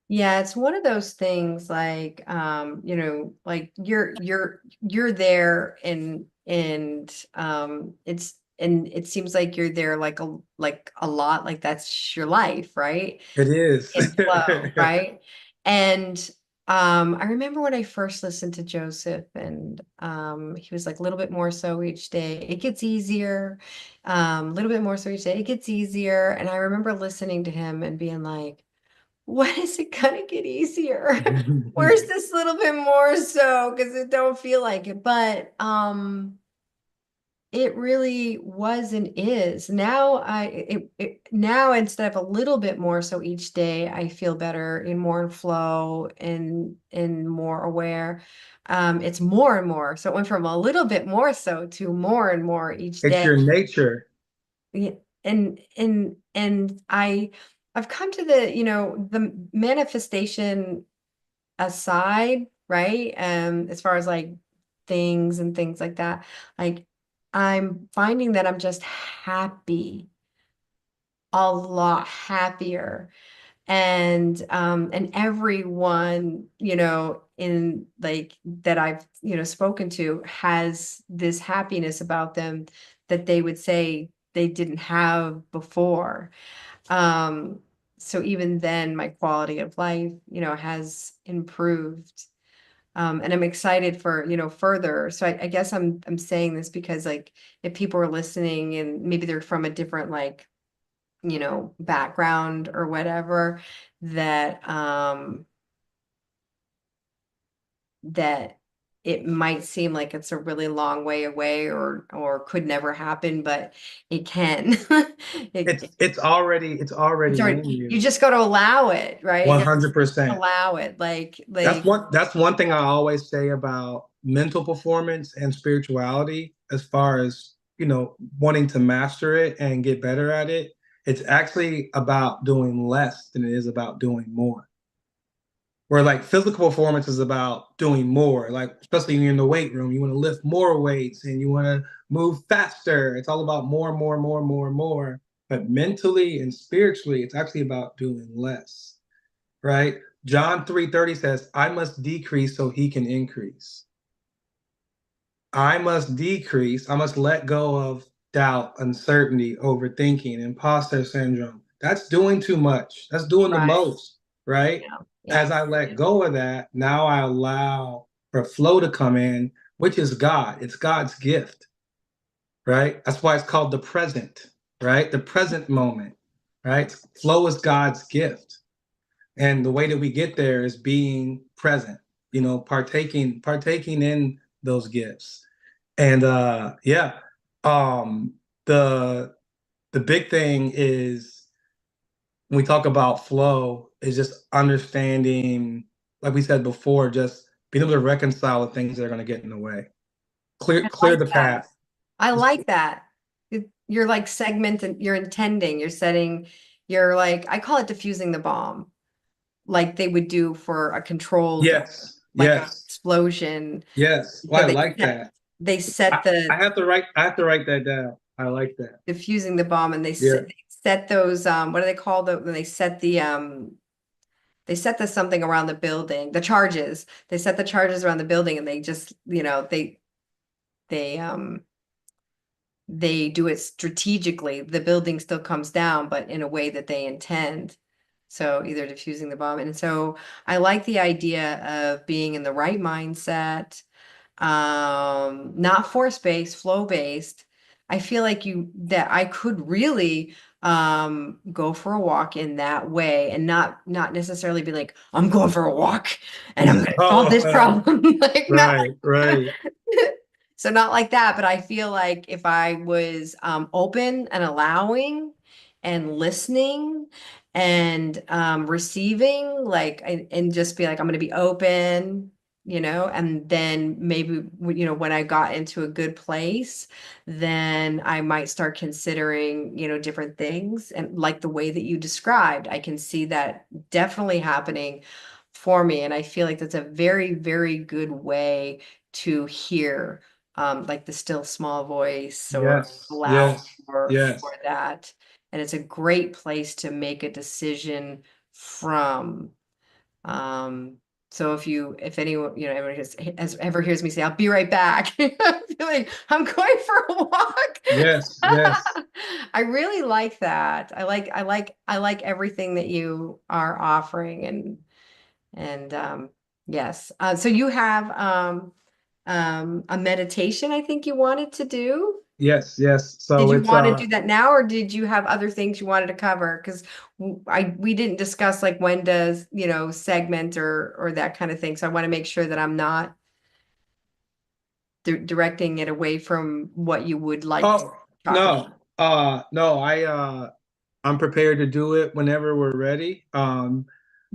Yeah, it's one of those things like like you're there and it seems like you're there like a lot, like that's your life, right? It is. In flow, right? And I remember when I first listened to Joseph, and he was like a little bit more so each day. It gets easier. A little bit more so each day. It gets easier. And I remember listening to him and being like, when is it gonna get easier? Where's this little bit more so? Because it don't feel like it. But it really was and is. Now now instead of a little bit more so each day, I feel better and more in flow and more aware. It's more and more. So it went from a little bit more so to more and more each It's day. your nature. Yeah, and I've come to the manifestation aside, right? As far as like things and things like that, like I'm finding that I'm just happy, a lot happier. And everyone, in like that I've, spoken to has this happiness about them that they would say they didn't have before. Um, so even then my quality of life, has improved. And I'm excited for, further. So I guess I'm saying this because like if people are listening and maybe they're from a different like, background or whatever, that that it might seem like it's a really long way away or could never happen, but it can. It's already in You you. just got to allow it, right? You gotta 100%. allow it. That's one thing I always say about mental performance and spirituality, as far as, wanting to master it and get better at it. It's actually about doing less than it is about doing more. Where like physical performance is about doing more, like especially when you're in the weight room, you want to lift more weights and you want to move faster. It's all about more, more, more, more, more. But mentally and spiritually, it's actually about doing less, right? John 3:30 says, I must decrease so he can increase. I must decrease. I must let go of doubt, uncertainty, overthinking, imposter syndrome. That's doing too much. That's doing the Right. most, right? Yeah. As Yeah. I let go of that, now I allow for flow to come in, which is God. It's God's gift, right? That's why it's called the present, right? The present moment, right? Flow is God's gift. And the way that we get there is being present, partaking in those gifts. And yeah, um, the the big thing is when we talk about flow is just understanding, like we said before, just being able to reconcile the things that are going to get in the way. Clear I clear like the that. path. I Just, like that. You're like you're intending, you're setting, you're like, I call it diffusing the bomb, like they would do for a controlled, yes, like a yes, explosion. yes. So Well, I like that. they set the I have to write that down. I like that. diffusing the bomb and Yeah. they set those, what do they call when they set the something around the building, the charges. They set the charges around the building and they just, they they do it strategically. The building still comes down, but in a way that they intend. So either diffusing the bomb. And so I like the idea of being in the right mindset, not force-based, flow-based. I feel like that I could really go for a walk in that way and not necessarily be like, I'm going for a walk and I'm gonna solve this Oh, problem. Like not right, right. so not like that, but I feel like if I was open and allowing and listening and receiving, like, and just be like, I'm going to be open, and then maybe, when I got into a good place, then I might start considering, different things. And like the way that you described, I can see that definitely happening for me. And I feel like that's a very, very good way to hear like the still small voice or Yes, allow yes, for yes. that. And it's a great place to make a decision from. Um, so if anyone, everyone has ever hears me say, I'll be right back, I'm feeling I'm going for a walk. Yes, yes. I really like that. I like everything that you are offering and yes. So you have a meditation I think you wanted to do. Yes, yes. Did So you it's want to do that now, or did you have other things you wanted to cover? Because we didn't discuss like when does, segment or that kind of thing. So I want to make sure that I'm not directing it away from what you would like to oh talk about. no. No, I'm prepared to do it whenever we're ready. But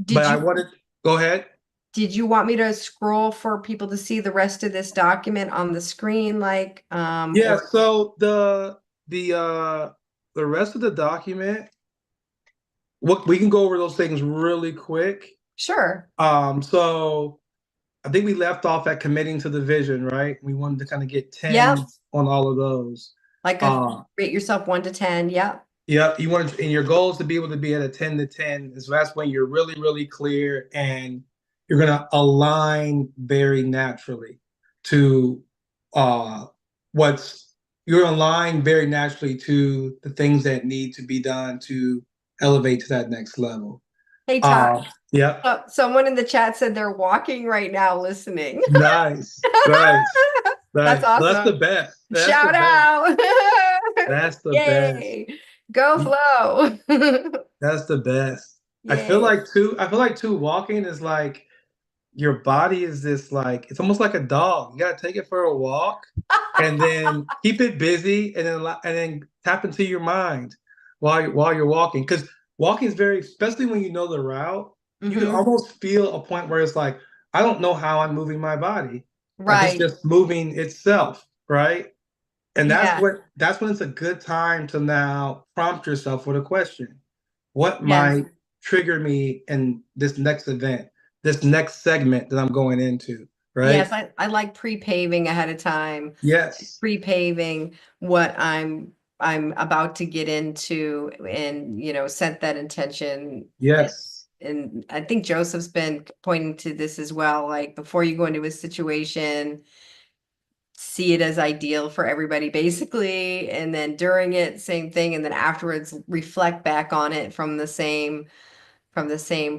Did I you wanted go ahead. did you want me to scroll for people to see the rest of this document on the screen, like, Yeah, or so the rest of the document, what we can go over those things really quick. sure. So I think we left off at committing to the vision, right? We wanted to kind of get Yep. 10 on all of those. Like a Uh, rate yourself 1 to 10. Yep. yeah, you want to, and your goal is to be able to be at a 10 to 10. So that's when you're really, really clear and you're gonna align very naturally to uh what's you're aligned very naturally to the things that need to be done to elevate to that next level. Hey, Todd. Uh yeah, Someone in the chat said they're walking right now listening. nice, nice, That's nice. That's the awesome. best. That's the Shout best. out. That's the best. Yay. Go flow. That's the best. Yay. I feel like too walking is like your body is this like it's almost like a dog. You gotta take it for a walk and then keep it busy and then tap into your mind while you're walking. Because walking is very, especially when you know the route, you can Hmm. almost feel a point where it's like, I don't know how I'm moving my body. Like it's Right. just moving itself, right? And Yeah. that's when it's a good time to now prompt yourself with a question. What Yes. might trigger me in this next event, this next segment that I'm going into, Yes. right? I like pre-paving ahead of time, Yes, pre-paving what I'm about to get into, and set that intention. yes, And I think Joseph's been pointing to this as well, like before you go into a situation, see it as ideal for everybody basically, and then during it same thing, and then afterwards reflect back on it from the same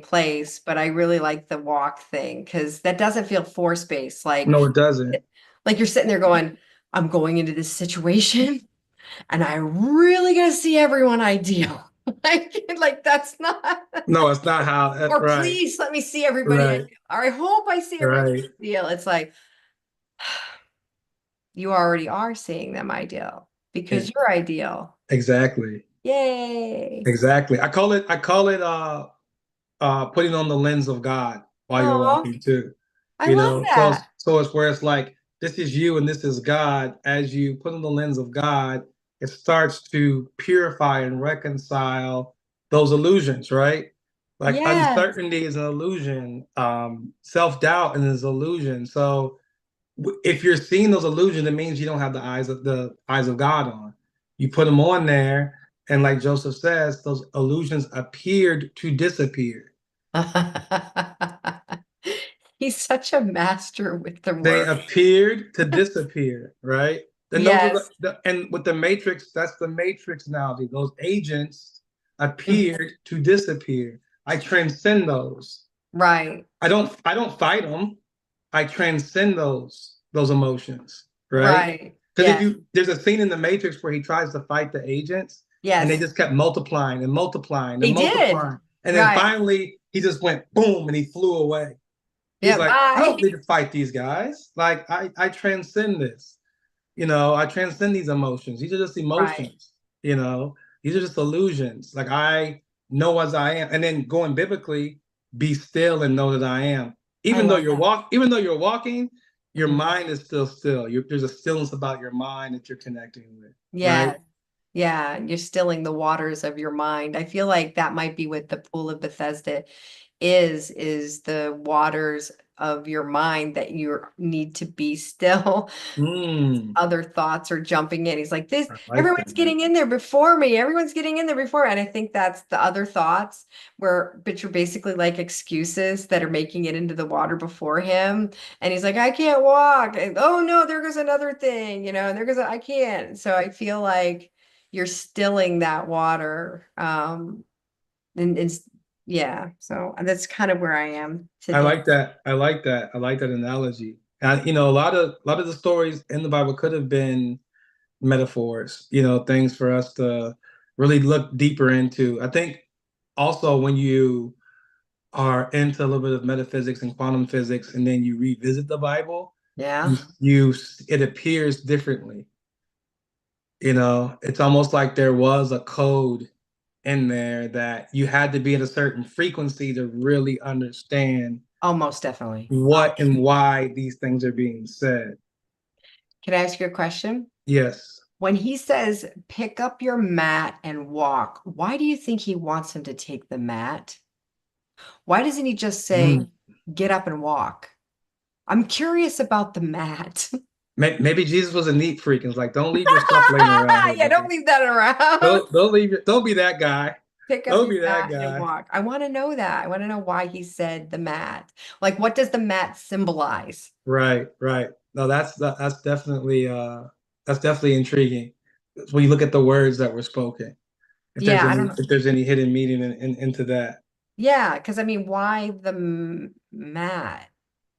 place. But I really like the walk thing because that doesn't feel force based, no, it doesn't. like you're sitting there going, I'm going into this situation and I really gotta see everyone ideal. Like that's not, No, it's not how, or right, please let me see everybody right, ideal, or I hope I see everybody right. ideal. It's like you already are seeing them ideal because Yeah, you're ideal. exactly, Yay. exactly. I call it putting on the lens of God while you're Oh, walking too. I love that. So it's where it's like this is you and this is God. As you put on the lens of God, it starts to purify and reconcile those illusions, right? Like Yes. uncertainty is an illusion, self-doubt is an illusion. So if you're seeing those illusions, it means you don't have the eyes of God on. You put them on there, and like Joseph says, those illusions appeared to disappear. He's such a master with the They word. appeared to disappear, right? And those are Yes. and with the Matrix, that's the Matrix analogy. Those agents appeared to disappear. I transcend those. Right. I don't fight them. I transcend those emotions, right? Right. Because if Yes. you there's a scene in the Matrix where he tries to fight the agents and they Yes. just kept multiplying and multiplying and He did. multiplying. And then Right. finally he just went boom and he flew away. He's Yeah. like, I Bye. don't need to fight these guys. Like I transcend this. I transcend these emotions. These are just Right. emotions, These are just illusions. Like I know as I am. And then going biblically, be still and know that I am. I love that. Even though you're walking, your Mhm. mind is still still. There's a stillness about your mind that you're connecting with, right? Yeah. Yeah. You're stilling the waters of your mind. I feel like that might be what the pool of Bethesda is the waters of your mind that you need to be still. Mm, Other thoughts are jumping in. He's like, this, I like everyone's that. getting in there before me. Everyone's getting in there before me. And I think that's the other thoughts but you're basically like excuses that are making it into the water before him. And he's like, I can't walk. And, oh no, there goes another thing, and there goes, I can't. So I feel like you're stilling that water. And it's, yeah. So that's kind of where I am I today. like that. I like that. I like that analogy. And a lot of the stories in the Bible could have been metaphors, things for us to really look deeper into. I think also when you are into a little bit of metaphysics and quantum physics, and then you revisit the Bible, Yeah. you it appears differently. It's almost like there was a code in there that you had to be at a certain frequency to really understand Oh, most definitely. what and why these things are being said. Can I ask you a question? Yes. When he says, pick up your mat and walk, why do you think he wants him to take the mat? Why doesn't he just say, Mm. get up and walk? I'm curious about the mat. Maybe Jesus was a neat freak and was like, don't leave your stuff laying around here, Yeah, don't buddy. leave that around. Don't be that guy. Pick up Don't your be that mat and guy. walk. I want to know that. I want to know why he said the mat. Like, what does the mat symbolize? Right, right. No, that's definitely intriguing. When you look at the words that were spoken, if there's Yeah, I any don't know. if there's any hidden meaning into that. Yeah, because I mean, why the mat?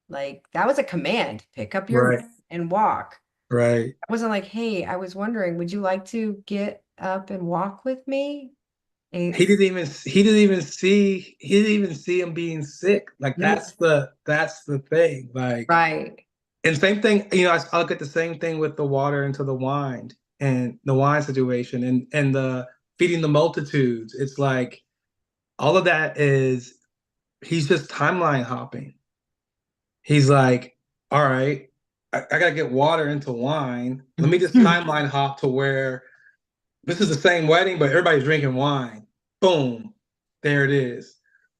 Like, that was a command. Pick up your Right, mat and walk. right. I wasn't like, hey, I was wondering, would you like to get up and walk with me? He It's didn't even see him being sick. Like nope. that's the thing. Like, Right. and same thing, I look at the same thing with the water into the wine and the wine situation and the feeding the multitudes. It's like all of that is he's just timeline hopping. He's like, all right, I gotta get water into wine. Let me just timeline hop to where this is the same wedding, but everybody's drinking wine. Boom, there it is.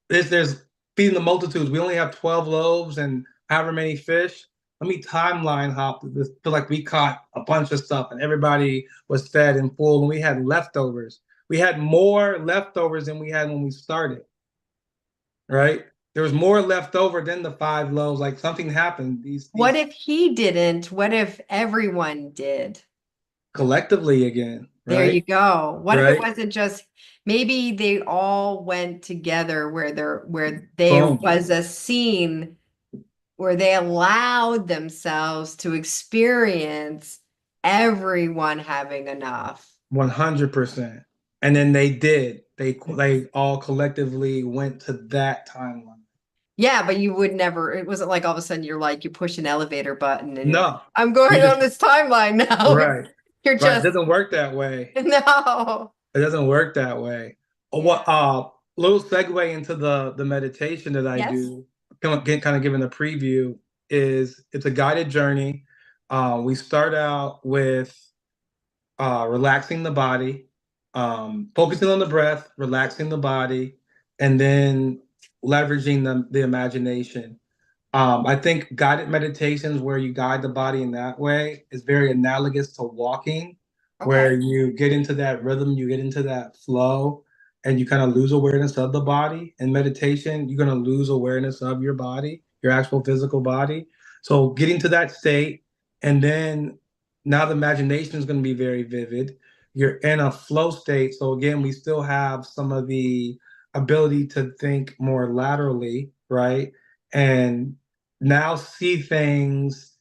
There's feeding the multitudes. We only have 12 loaves and however many fish. Let me timeline hop to this. Feel like we caught a bunch of stuff and everybody was fed and full, and we had leftovers. We had more leftovers than we had when we started, right? There was more left over than the 5 loaves. Like something happened. These What these if he didn't? What if everyone did? collectively again, There you right? go. What if it Right? wasn't just maybe they all went together where there Boom. was a scene where they allowed themselves to experience everyone having enough. 100%. And then they did. They all collectively went to that timeline. Yeah, but you would never, it wasn't like all of a sudden you're like, you push an elevator button and you're like, No, I'm you going on just this timeline now. right, You're right. It just, doesn't work that way. no. It doesn't work that way. Yeah. What little segue into the meditation that I Yes. do, kind of giving a preview is it's a guided journey. We start out with relaxing the body, focusing on the breath, relaxing the body, and then leveraging the imagination. I think guided meditations where you guide the body in that way is very analogous to walking, where Okay. you get into that rhythm, you get into that flow, and you kind of lose awareness of the body. In meditation, you're going to lose awareness of your body, your actual physical body. So getting to that state, and then now the imagination is going to be very vivid. You're in a flow state. So again, we still have some of the ability to think more laterally, right? And now see things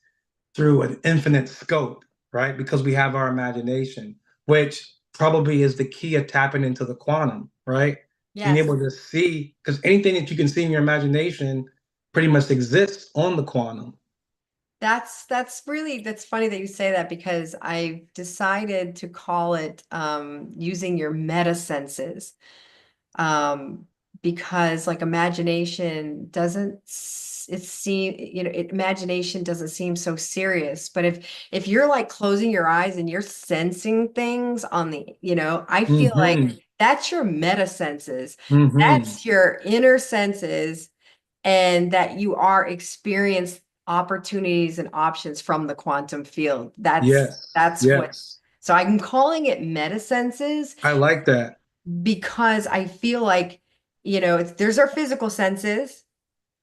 through an infinite scope, right? Because we have our imagination, which probably is the key of tapping into the quantum, right? Being Yes. able to see, because anything that you can see in your imagination pretty much exists on the quantum. That's funny that you say that because I decided to call it using your meta senses. Um, because like imagination doesn't it seem, imagination doesn't seem so serious. But if you're like closing your eyes and you're sensing things on the, I feel Mm-hmm. like that's your meta senses. Mm-hmm. That's your inner senses and that you are experience opportunities and options from the quantum field. That's Yes. that's what Yes. so I'm calling it meta senses I like that. because I feel like, there's our physical senses,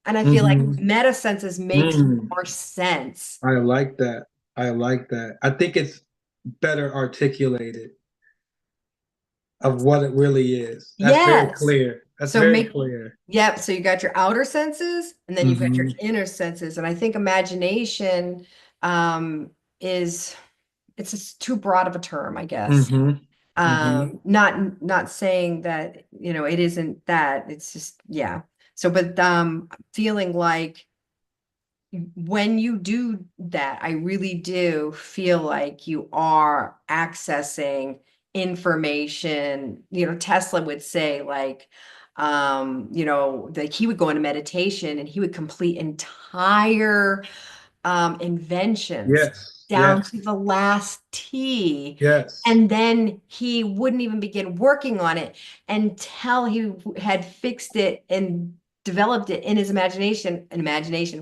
and I feel like Mm-hmm. meta senses makes Mm. more sense. I like that. I like that. I think it's better articulated of what it really is. That's very Yes. clear. That's So very make, clear. yep. So you got your outer senses and then you've got your Mm-hmm. inner senses. And I think imagination um, is, it's just too broad of a term, I guess. Mm-hmm. Mm-hmm. Not saying that, it isn't that. It's just, yeah. So, but feeling like when you do that, I really do feel like you are accessing information. Tesla would say like, like he would go into meditation and he would complete entire inventions Yes. down Yes. to the last T. Yes. And then he wouldn't even begin working on it until he had fixed it and developed it in his imagination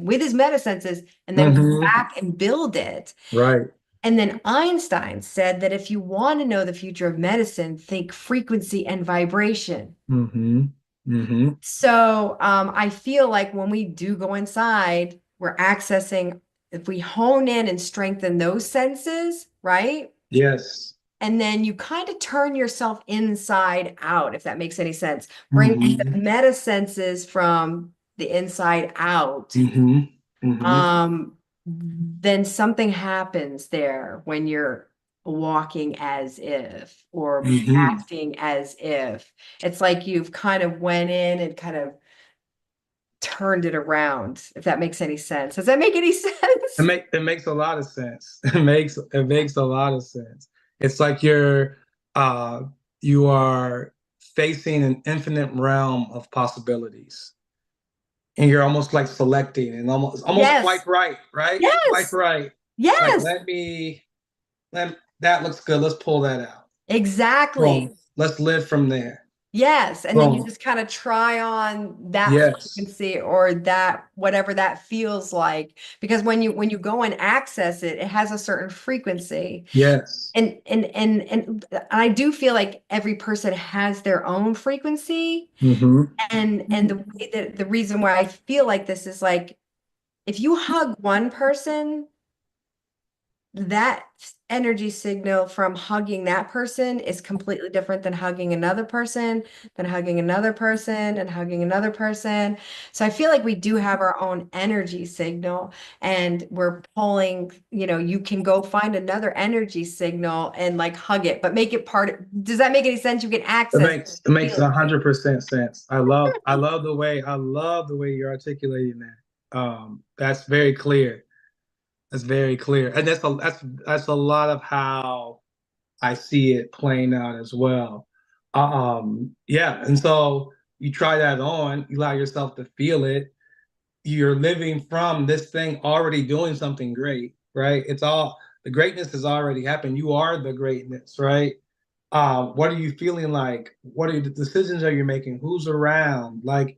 with his meta senses, and then go Mm-hmm. back and build it. Right. And then Einstein said that if you want to know the future of medicine, think frequency and vibration. Mm-hmm. Mm-hmm. So I feel like when we do go inside, we're accessing, if we hone in and strengthen those senses, right? Yes. And then you kind of turn yourself inside out, if that makes any sense. Bring in the Mm-hmm. meta senses from the inside out. Mm-hmm. Mm-hmm. Then something happens there when you're walking as if or Mm-hmm. acting as if. It's like you've kind of went in and kind of turned it around, if that makes any sense. Does that make any sense? It makes a lot of sense. It makes a lot of sense. It's like uh you are facing an infinite realm of possibilities. And you're almost like selecting and almost Yes. swipe right, right? Swipe Yes. right. Like Yes. let that looks good. Let's pull that out. Exactly. Boom. Let's live from there. Yes. And then you Boom. just kind of try on that Yes. frequency or that whatever that feels like. Because when you go and access it, it has a certain frequency. Yes. And I do feel like every person has their own frequency. Mm-hmm. And the reason why I feel like this is like if you hug one person, that energy signal from hugging that person is completely different than hugging another person, than hugging another person, and hugging another person. So I feel like we do have our own energy signal, and we're pulling, you can go find another energy signal and like hug it, but make it does that make any sense? You can access It makes feeling. 100% sense. I love the way you're articulating that. That's very clear. That's very clear, and that's a lot of how I see it playing out as well. Yeah, and so you try that on, you allow yourself to feel it. You're living from this thing already doing something great, right? The greatness has already happened. You are the greatness, right? What are you feeling like? What are the decisions are you making? Who's around? Like,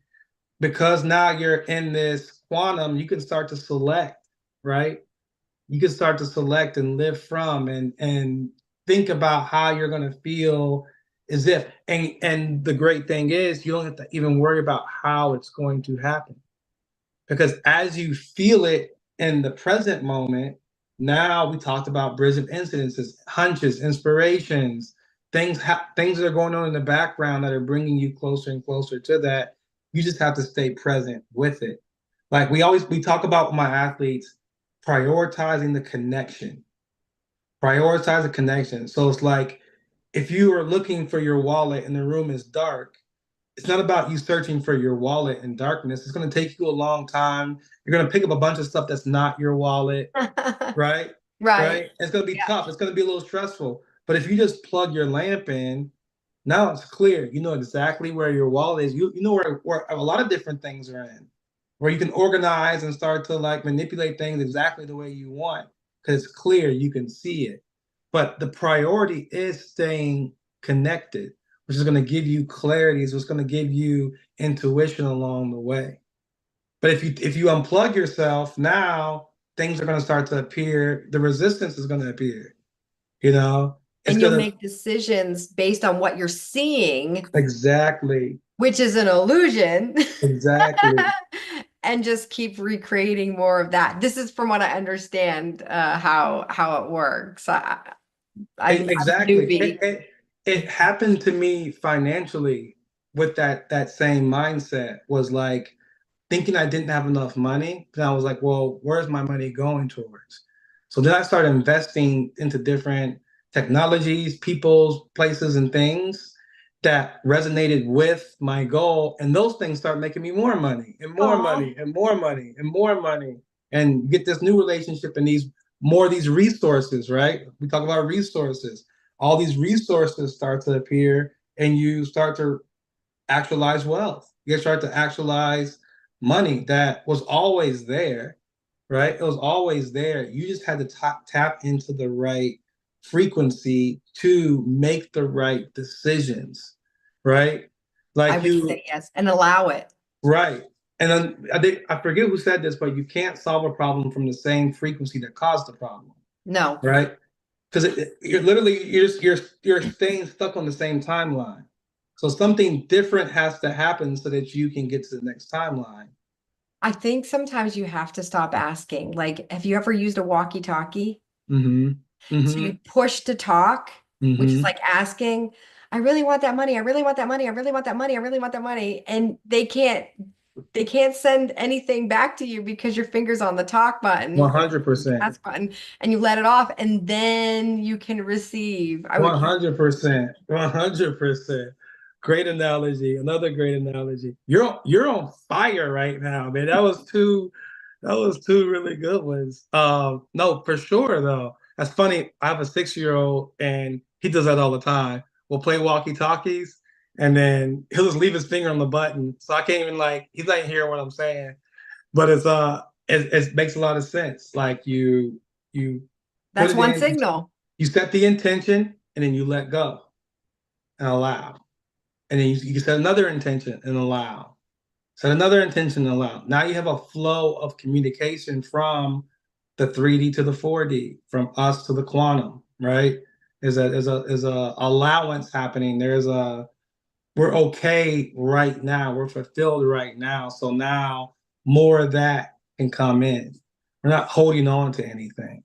because now you're in this quantum, you can start to select, right? You can start to select and live from and think about how you're going to feel as if and the great thing is you don't have to even worry about how it's going to happen because as you feel it in the present moment, now we talked about bridge of incidences, hunches, inspirations, things that are going on in the background that are bringing you closer and closer to that. You just have to stay present with it. Like we talk about with my athletes prioritizing the connection. Prioritize the connection. So it's like if you are looking for your wallet and the room is dark, it's not about you searching for your wallet in darkness. It's going to take you a long time. You're going to pick up a bunch of stuff that's not your wallet, right? Right. Right? It's going to be Yeah. tough. It's going to be a little stressful. But if you just plug your lamp in, now it's clear. You know exactly where your wallet is. You know where a lot of different things are in, where you can organize and start to like manipulate things exactly the way you want because it's clear. You can see it. But the priority is staying connected, which is going to give you clarity, is what's going to give you intuition along the way. But if you unplug yourself, now things are going to start to appear. The resistance is going to appear. You know, it's And you'll going to make decisions based on what you're seeing, exactly, which is an illusion. exactly, And just keep recreating more of that. This is from what I understand, how it works. I'm a exactly. newbie. It happened to me financially with that same mindset was like thinking I didn't have enough money. And I was like, well, where's my money going towards? So then I started investing into different technologies, people's places, and things that resonated with my goal. And those things start making me more money and more Oh, money and more money and more money and get this new relationship and these resources, right? We talk about resources. All these resources start to appear and you start to actualize wealth. You start to actualize money that was always there, right? It was always there. You just had to tap into the right frequency to make the right decisions, right? I Like would you, say yes and allow it. right. And then I forget who said this, but you can't solve a problem from the same frequency that caused the problem, No, right? Because you're literally you're staying stuck on the same timeline. So something different has to happen so that you can get to the next timeline. I think sometimes you have to stop asking. Like, have you ever used a walkie-talkie? Mm-hmm. So you Mm-hmm. push to talk, which is Mm-hmm. like asking, I really want that money. I really want that money. I really want that money. I really want that money. And they can't send anything back to you because your finger's on the talk button, 100%. ask button, and you let it off, and then you can receive. I would, 100%. 100%. Great analogy. Another great analogy. You're on fire right now, man. That was two really good ones. No, for sure though. That's funny. I have a 6-year-old and he does that all the time. We'll play walkie-talkies and then he'll just leave his finger on the button. So I can't even like he's not hearing what I'm saying. But it makes a lot of sense. Like you put that's it one in, signal. you set the intention and then you let go and allow. And then you set another intention and allow. Set another intention and allow. Now you have a flow of communication from the 3D to the 4D, from us to the quantum, right? There's a allowance happening. We're okay right now. We're fulfilled right now. So now more of that can come in. We're not holding on to anything.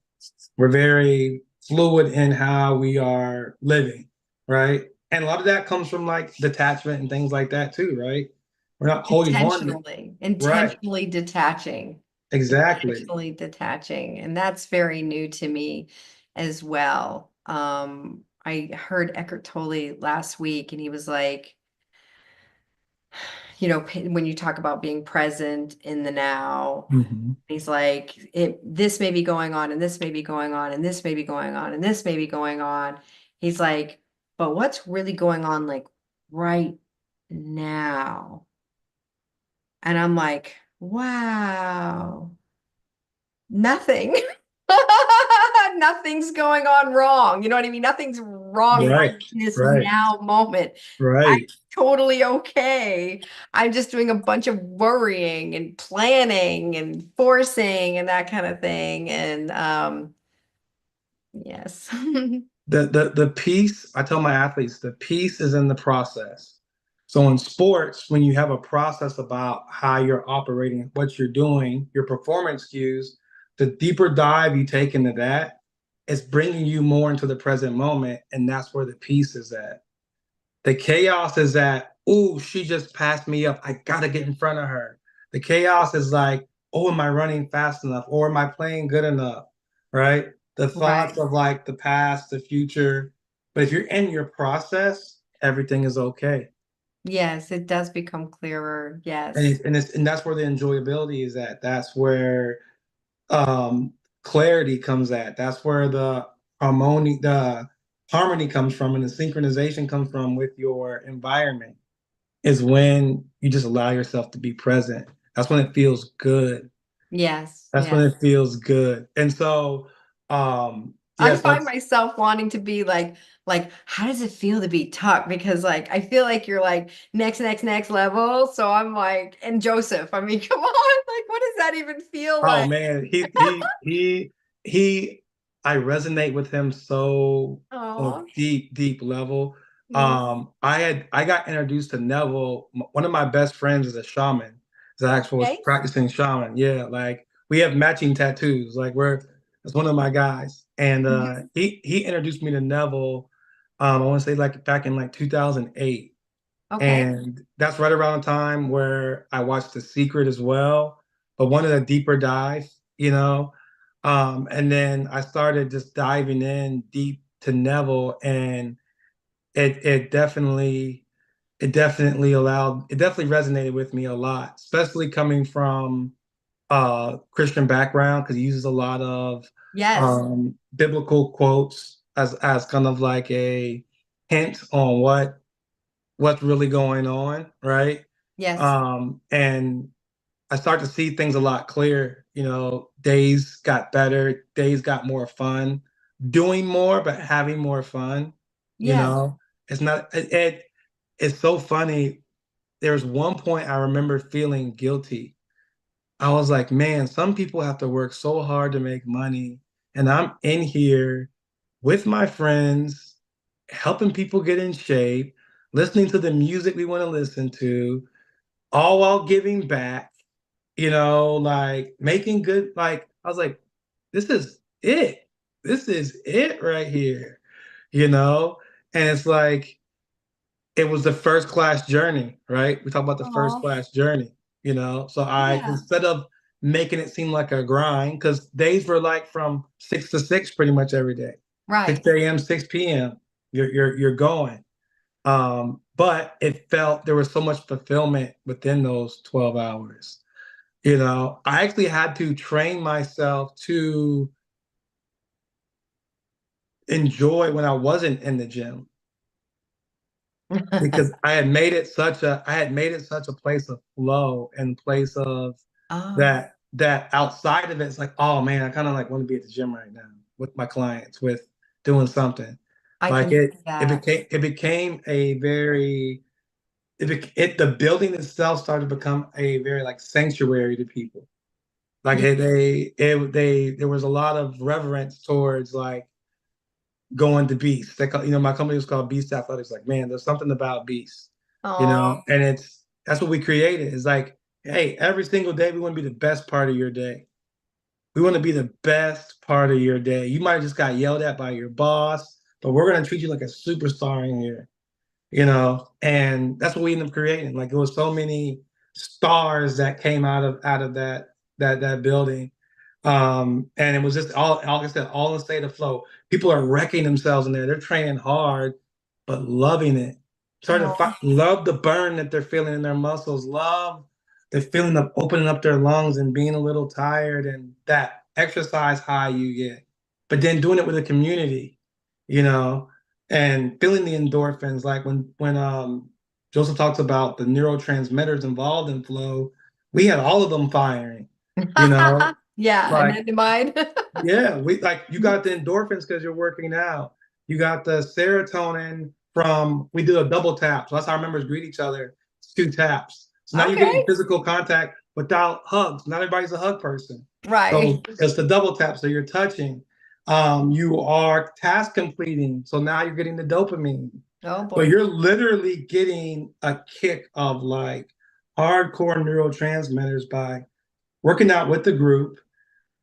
We're very fluid in how we are living, right? And a lot of that comes from like detachment and things like that too, right? We're not holding on to, Intentionally, right? intentionally detaching, Exactly. intentionally detaching. And that's very new to me as well. I heard Eckhart Tolle last week, and he was like, when you talk about being present in the now, Mm-hmm. he's like, this may be going on, and this may be going on, and this may be going on, and this may be going on. He's like, but what's really going on like right now? And I'm like, wow, nothing. Nothing's going on wrong. You know what I mean? Nothing's wrong right Right. in this Right. now moment. I'm Right. totally okay. I'm just doing a bunch of worrying and planning and forcing and that kind of thing. And yes. The peace, I tell my athletes, the peace is in the process. So in sports, when you have a process about how you're operating, what you're doing, your performance cues, the deeper dive you take into that, it's bringing you more into the present moment, and that's where the peace is at. The chaos is that, oh, she just passed me up. I gotta get in front of her. The chaos is like, oh, am I running fast enough? Or am I playing good enough? Right? The thoughts Right. of like the past, the future. But if you're in your process, everything is okay. Yes, it does become clearer. And Yes. and that's where the enjoyability is at. That's where um clarity comes at. That's where the harmony comes from and the synchronization comes from with your environment is when you just allow yourself to be present. That's when it feels good. Yes. That's when Yes. it feels good. And so, I yes, find that's myself wanting to be like, how does it feel to be tucked? Because like I feel like you're like next level. So I'm like, and Joseph, I mean, come on, like what does that even feel oh like? man, he I resonate with him so on a Oh, deep, deep level. yes. I got introduced to Neville. One of my best friends is a shaman. Is an actual Okay. practicing shaman. Yeah, like we have matching tattoos. Like that's one of my guys. And he introduced me to Neville. I want to say like back in like 2008. Okay. And that's right around the time where I watched The Secret as well, but one of the deeper dives, and then I started just diving in deep to Neville, and it definitely it definitely resonated with me a lot, especially coming from Christian background because he uses a lot of Yes. biblical quotes as kind of like a hint on what's really going on, right? Yes. And I start to see things a lot clearer. Days got better, days got more fun, doing more, but having more fun. You Yes. know, it's not it's so funny. There's one point I remember feeling guilty. I was like, man, some people have to work so hard to make money, and I'm in here with my friends, helping people get in shape, listening to the music we want to listen to, all while giving back, like making good. Like, I was like, this is it. This is it right here, you know? And it's like, it was the first class journey, right? We talk about the first Oh, class journey, So yeah. instead of making it seem like a grind, because days were like from 6 to 6 pretty much every day, Right. 6 a.m., 6 p.m. You're going. But it felt there was so much fulfillment within those 12 hours. I actually had to train myself to enjoy when I wasn't in the gym because I had made it such a place of flow and place of Oh, that outside of it, it's like, oh man, I kind of like want to be at the gym right now with my clients, with doing something. I Like can see that. it became a very the building itself started to become a very like sanctuary to people. Like Yeah. there was a lot of reverence towards like going to Beast. My company was called Beast Athletics. Like, man, there's something about Beast, Oh, and that's what we created. It's like, hey, every single day we want to be the best part of your day. We want to be the best part of your day. You might have just got yelled at by your boss, but we're gonna treat you like a superstar in here. And that's what we ended up creating. Like, there was so many stars that came out of that building. And it was just like I said, all in state of flow. People are wrecking themselves in there. They're training hard, but loving it. oh, Love the burn that they're feeling in their muscles, love the feeling of opening up their lungs and being a little tired and that exercise high you get. But then doing it with a community, you know, and feeling the endorphins, like when Joseph talks about the neurotransmitters involved in flow, we had all of them firing, you know, yeah. And like then mine. yeah, we like you got the endorphins because you're working out. You got the serotonin from we do a double tap. So that's how our members greet each other. It's 2 taps. So now you're getting Okay. physical contact without hugs. Not everybody's a hug person. Right. So it's the double tap. So you're touching. You are task completing. So now you're getting the dopamine. Oh So boy. you're literally getting a kick of like hardcore neurotransmitters by working out with the group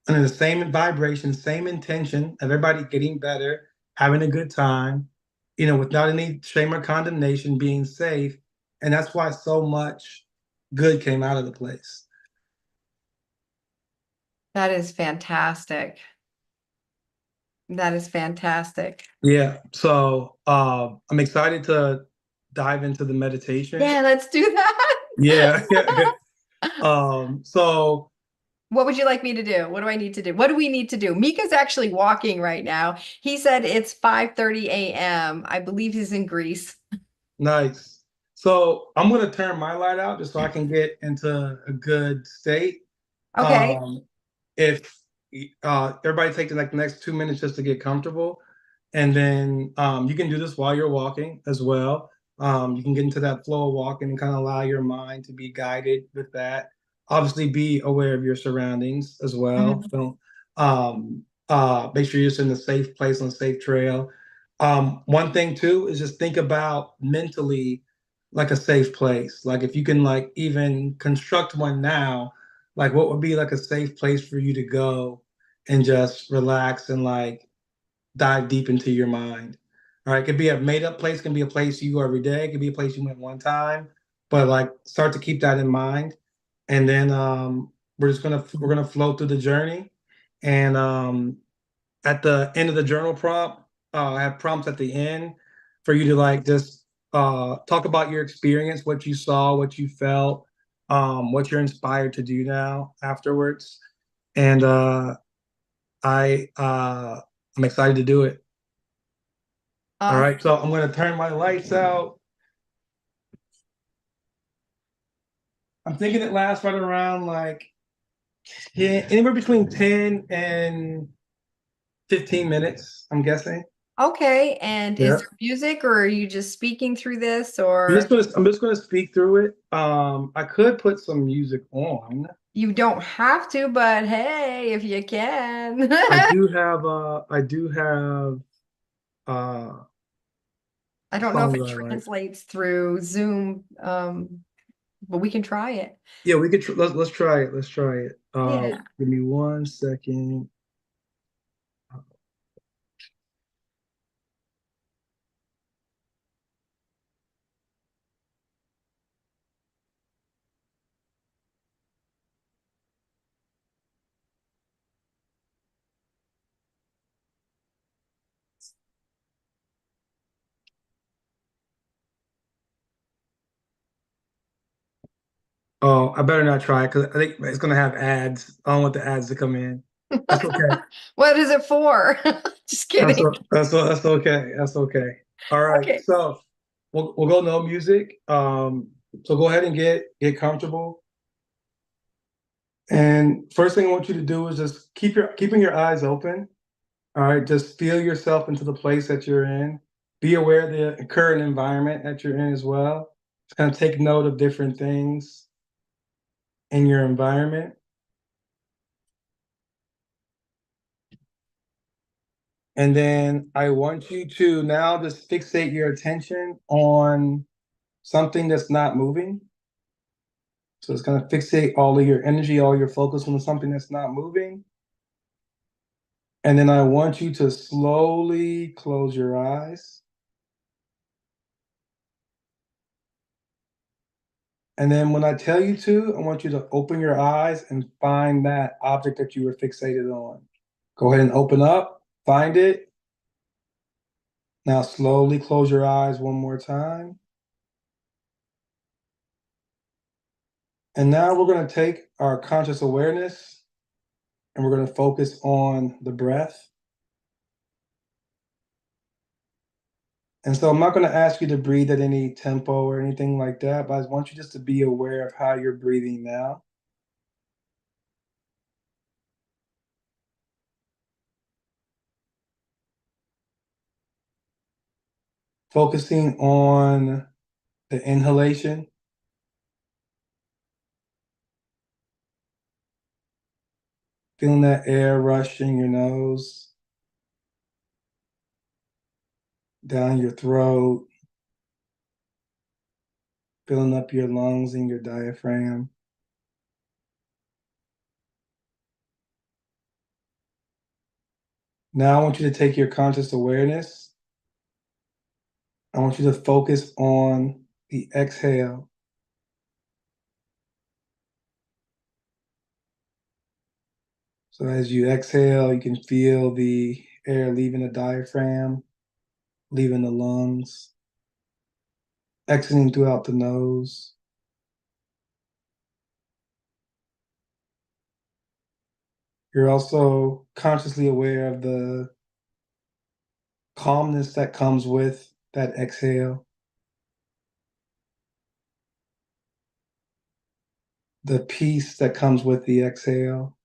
under the same vibration, same intention of everybody getting better, having a good time, without any shame or condemnation, being safe. And that's why so much good came out of the place. That is fantastic. That is fantastic. Yeah. So I'm excited to dive into the meditation. Yeah, let's do that. Yeah. So What would you like me to do? What do I need to do? What do we need to do? Mika's actually walking right now. He said it's 5:30 a.m. I believe he's in Greece. nice. So I'm gonna turn my light out just so I can get into a good state. Okay. Um, if everybody take like the next 2 minutes just to get comfortable, and then you can do this while you're walking as well. You can get into that flow of walking and kind of allow your mind to be guided with that. Obviously, be aware of your surroundings as well. Mhm. Don't make sure you're just in a safe place on a safe trail. One thing too is just think about mentally like a safe place. Like if you can like even construct one now, like what would be like a safe place for you to go and just relax and like dive deep into your mind. All right, it could be a made up place, it can be a place you go every day, it could be a place you went one time, but like start to keep that in mind. And then we're gonna flow through the journey. And at the end of the journal prompt, I have prompts at the end for you to like just talk about your experience, what you saw, what you felt, what you're inspired to do now afterwards. And I'm excited to do it. All Awesome. right, so I'm gonna turn my lights out. I'm thinking it lasts right around like anywhere between 10 and 15 minutes, I'm guessing. Okay, and is Yeah. there music or are you just speaking through this I'm just or gonna I'm just gonna speak through it. I could put some music on. you don't have to, but hey, if you can. I do have I don't know if songs it I like. translates through Zoom, but we can try it. Yeah, we could let's try it. Let's try it. Yeah. Give me 1 second. Oh, I better not try it because I think it's gonna have ads. I don't want the ads to come in. That's okay. What is it for? Just That's kidding. that's okay. That's okay. All right. Okay. So we'll go no music. So go ahead and get comfortable. And first thing I want you to do is just keeping your eyes open. All right. Just feel yourself into the place that you're in. Be aware of the current environment that you're in as well. Just kind of take note of different things in your environment. And then I want you to now just fixate your attention on something that's not moving. So it's going to fixate all of your energy, all your focus on something that's not moving. And then I want you to slowly close your eyes. And then when I tell you to, I want you to open your eyes and find that object that you were fixated on. Go ahead and open up, find it. Now slowly close your eyes one more time. And now we're going to take our conscious awareness and we're going to focus on the breath. And so I'm not going to ask you to breathe at any tempo or anything like that, but I want you just to be aware of how you're breathing now. Focusing on the inhalation, feeling that air rush in your nose, down your throat, filling up your lungs and your diaphragm. Now I want you to take your conscious awareness. I want you to focus on the exhale. So as you exhale, you can feel the air leaving the diaphragm, leaving the lungs, exiting throughout the nose. You're also consciously aware of the calmness that comes with that exhale, the peace that comes with the exhale.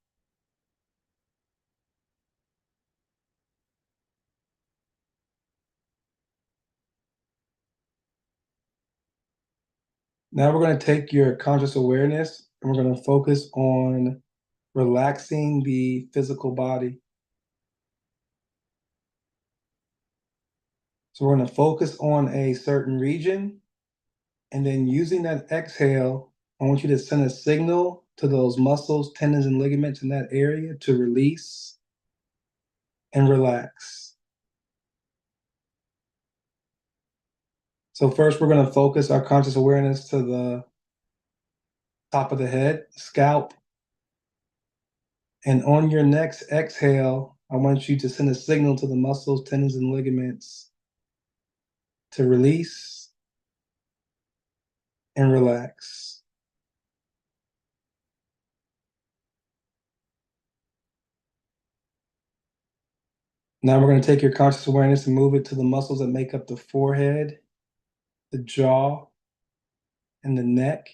Now we're going to take your conscious awareness and we're going to focus on relaxing the physical body. So we're going to focus on a certain region, and then using that exhale, I want you to send a signal to those muscles, tendons, and ligaments in that area to release and relax. So first, we're going to focus our conscious awareness to the top of the head, scalp. And on your next exhale, I want you to send a signal to the muscles, tendons, and ligaments to release and relax. Now we're going to take your conscious awareness and move it to the muscles that make up the forehead, the jaw, and the neck.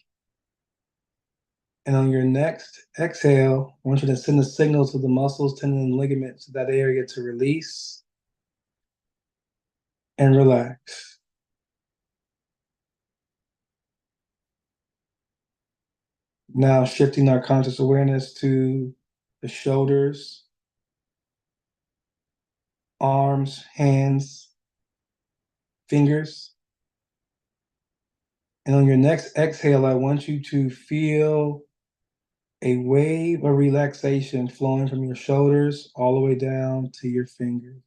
And on your next exhale, I want you to send a signal to the muscles, tendons, and ligaments of that area to release and relax. Now shifting our conscious awareness to the shoulders, arms, hands, fingers. And on your next exhale, I want you to feel a wave of relaxation flowing from your shoulders all the way down to your fingers.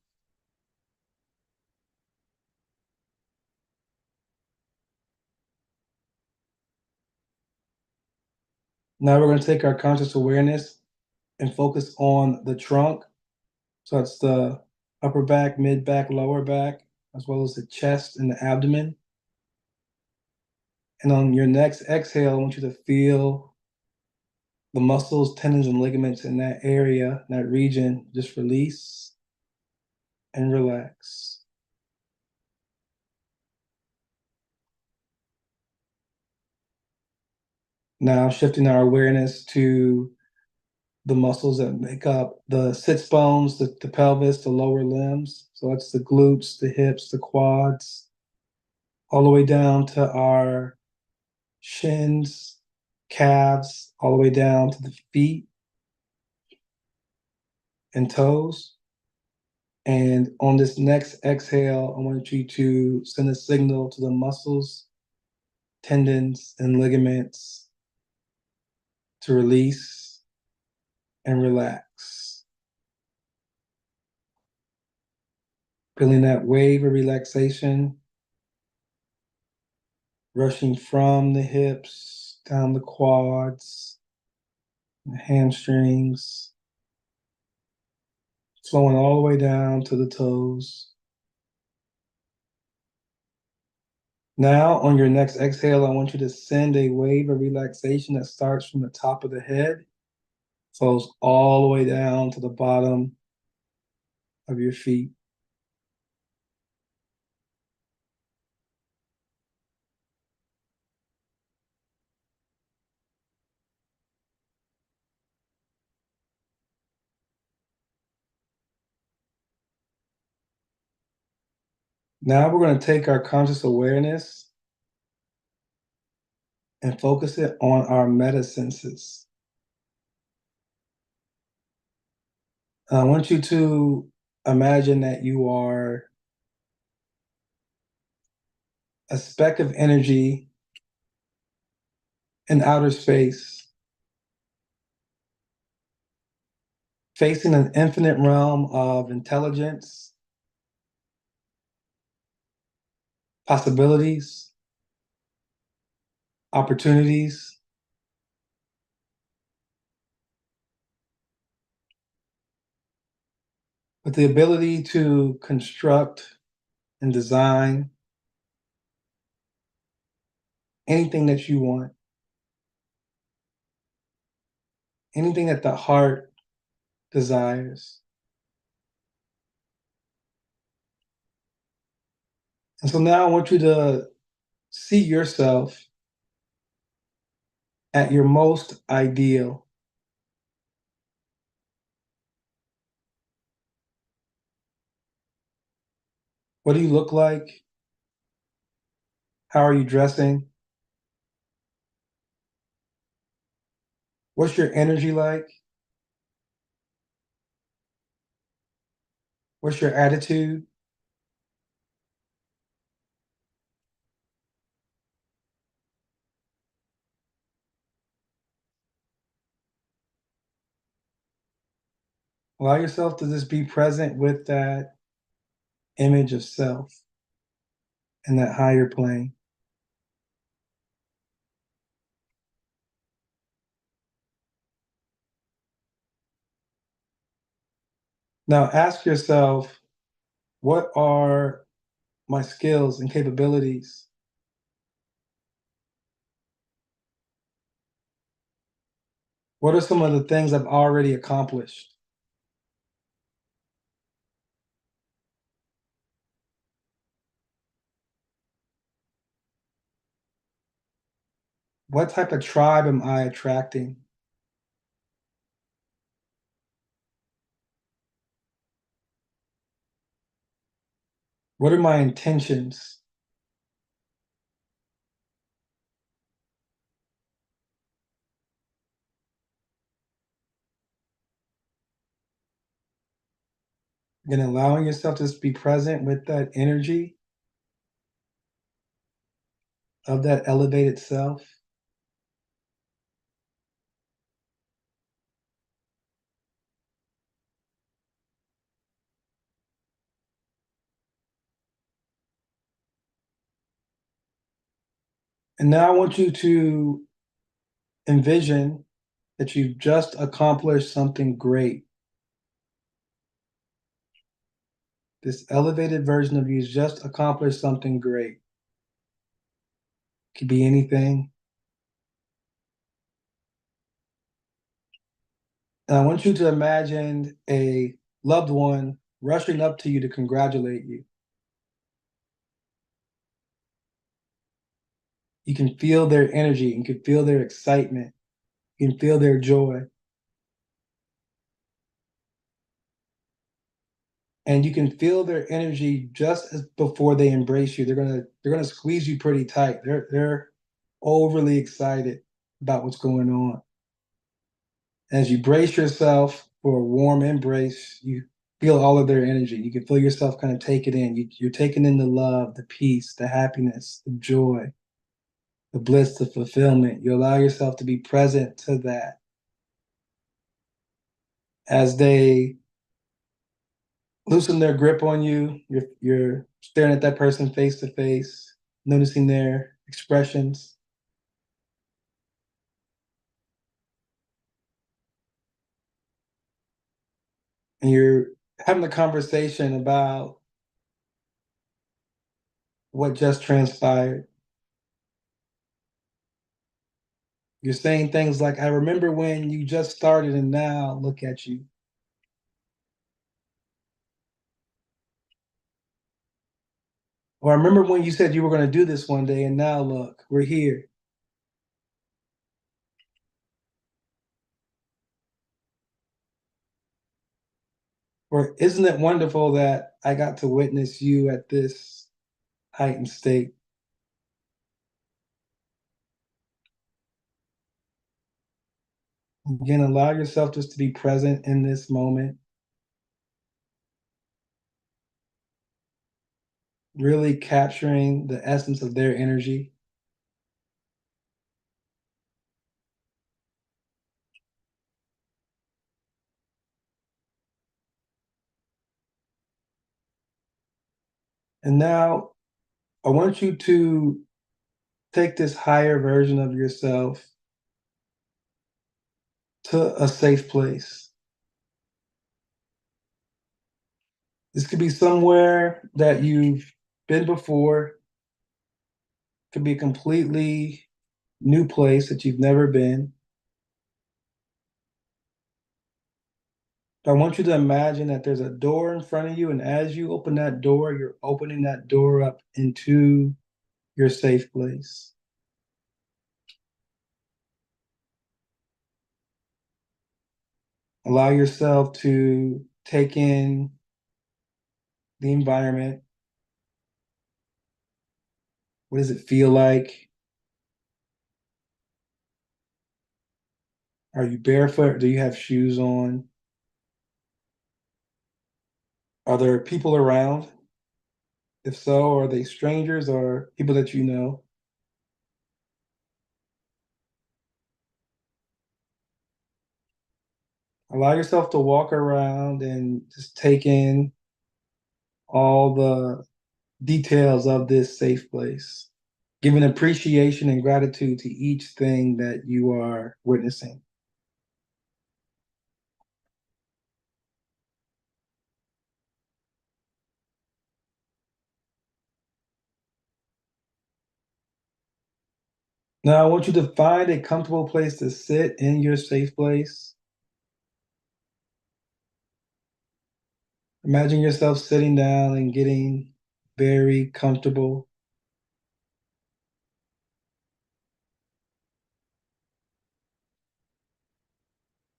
Now we're going to take our conscious awareness and focus on the trunk. So it's the upper back, mid back, lower back, as well as the chest and the abdomen. And on your next exhale, I want you to feel the muscles, tendons, and ligaments in that area, in that region, just release and relax. Now shifting our awareness to the muscles that make up the sits bones, the pelvis, the lower limbs. So that's the glutes, the hips, the quads, all the way down to our shins, calves, all the way down to the feet and toes. And on this next exhale, I want you to send a signal to the muscles, tendons, and ligaments to release and relax. Feeling that wave of relaxation rushing from the hips down the quads, the hamstrings, flowing all the way down to the toes. Now, on your next exhale, I want you to send a wave of relaxation that starts from the top of the head, flows all the way down to the bottom of your feet. Now we're going to take our conscious awareness and focus it on our meta senses. I want you to imagine that you are a speck of energy in outer space, facing an infinite realm of intelligence, possibilities, opportunities. With the ability to construct and design anything that you want, anything that the heart desires. And so now I want you to see yourself at your most ideal. What do you look like? How are you dressing? What's your energy like? What's your attitude? Allow yourself to just be present with that image of self in that higher plane. Now ask yourself, what are my skills and capabilities? What are some of the things I've already accomplished? What type of tribe am I attracting? What are my intentions? And allowing yourself to just be present with that energy of that elevated self. And now I want you to envision that you've just accomplished something great. This elevated version of you has just accomplished something great. Could be anything. And I want you to imagine a loved one rushing up to you to congratulate you. You can feel their energy, you can feel their excitement, you can feel their joy. And you can feel their energy just as before they embrace you. They're gonna squeeze you pretty tight. They're overly excited about what's going on. As you brace yourself for a warm embrace, you feel all of their energy. You can feel yourself kind of take it in. You're taking in the love, the peace, the happiness, the joy, the bliss, the fulfillment. You allow yourself to be present to that as they loosen their grip on you. You're staring at that person face to face, noticing their expressions. And you're having a conversation about what just transpired. You're saying things like, I remember when you just started and now look at you. Or I remember when you said you were going to do this one day and now look, we're here. Or isn't it wonderful that I got to witness you at this heightened state? Again, allow yourself just to be present in this moment. Really capturing the essence of their energy. And now I want you to take this higher version of yourself to a safe place. This could be somewhere that you've been before, could be a completely new place that you've never been. But I want you to imagine that there's a door in front of you, and as you open that door, you're opening that door up into your safe place. Allow yourself to take in the environment. What does it feel like? Are you barefoot? Do you have shoes on? Are there people around? If so, are they strangers or people that you know? Allow yourself to walk around and just take in all the details of this safe place, giving appreciation and gratitude to each thing that you are witnessing. Now, I want you to find a comfortable place to sit in your safe place. Imagine yourself sitting down and getting very comfortable.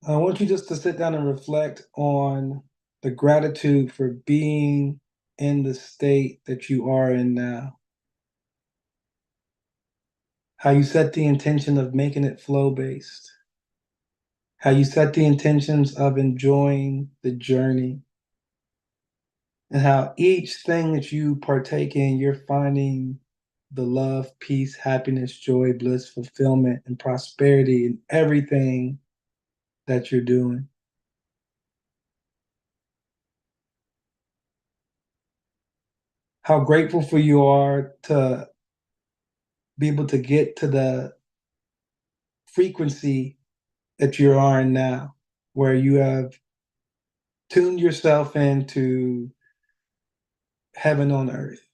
I want you just to sit down and reflect on the gratitude for being in the state that you are in now. How you set the intention of making it flow based. How you set the intentions of enjoying the journey. And how each thing that you partake in, you're finding the love, peace, happiness, joy, bliss, fulfillment, and prosperity in everything that you're doing. How grateful for you are to be able to get to the frequency that you are in now, where you have tuned yourself into heaven on earth.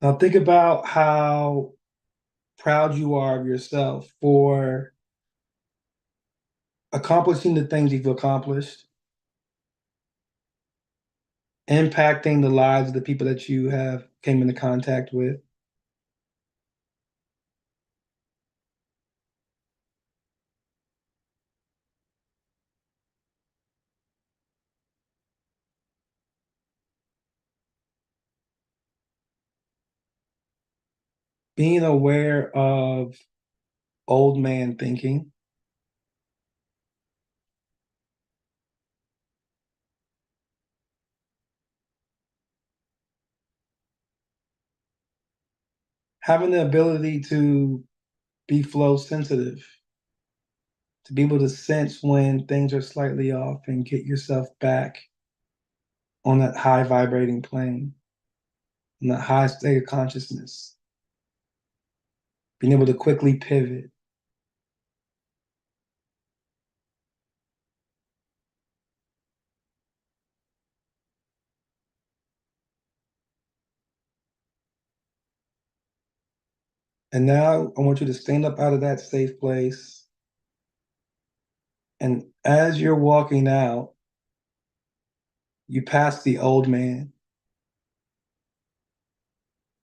Now think about how proud you are of yourself for accomplishing the things you've accomplished, impacting the lives of the people that you have came into contact with, being aware of old man thinking, having the ability to be flow sensitive, to be able to sense when things are slightly off and get yourself back on that high vibrating plane, in that high state of consciousness, being able to quickly pivot. And now I want you to stand up out of that safe place. And as you're walking out, you pass the old man.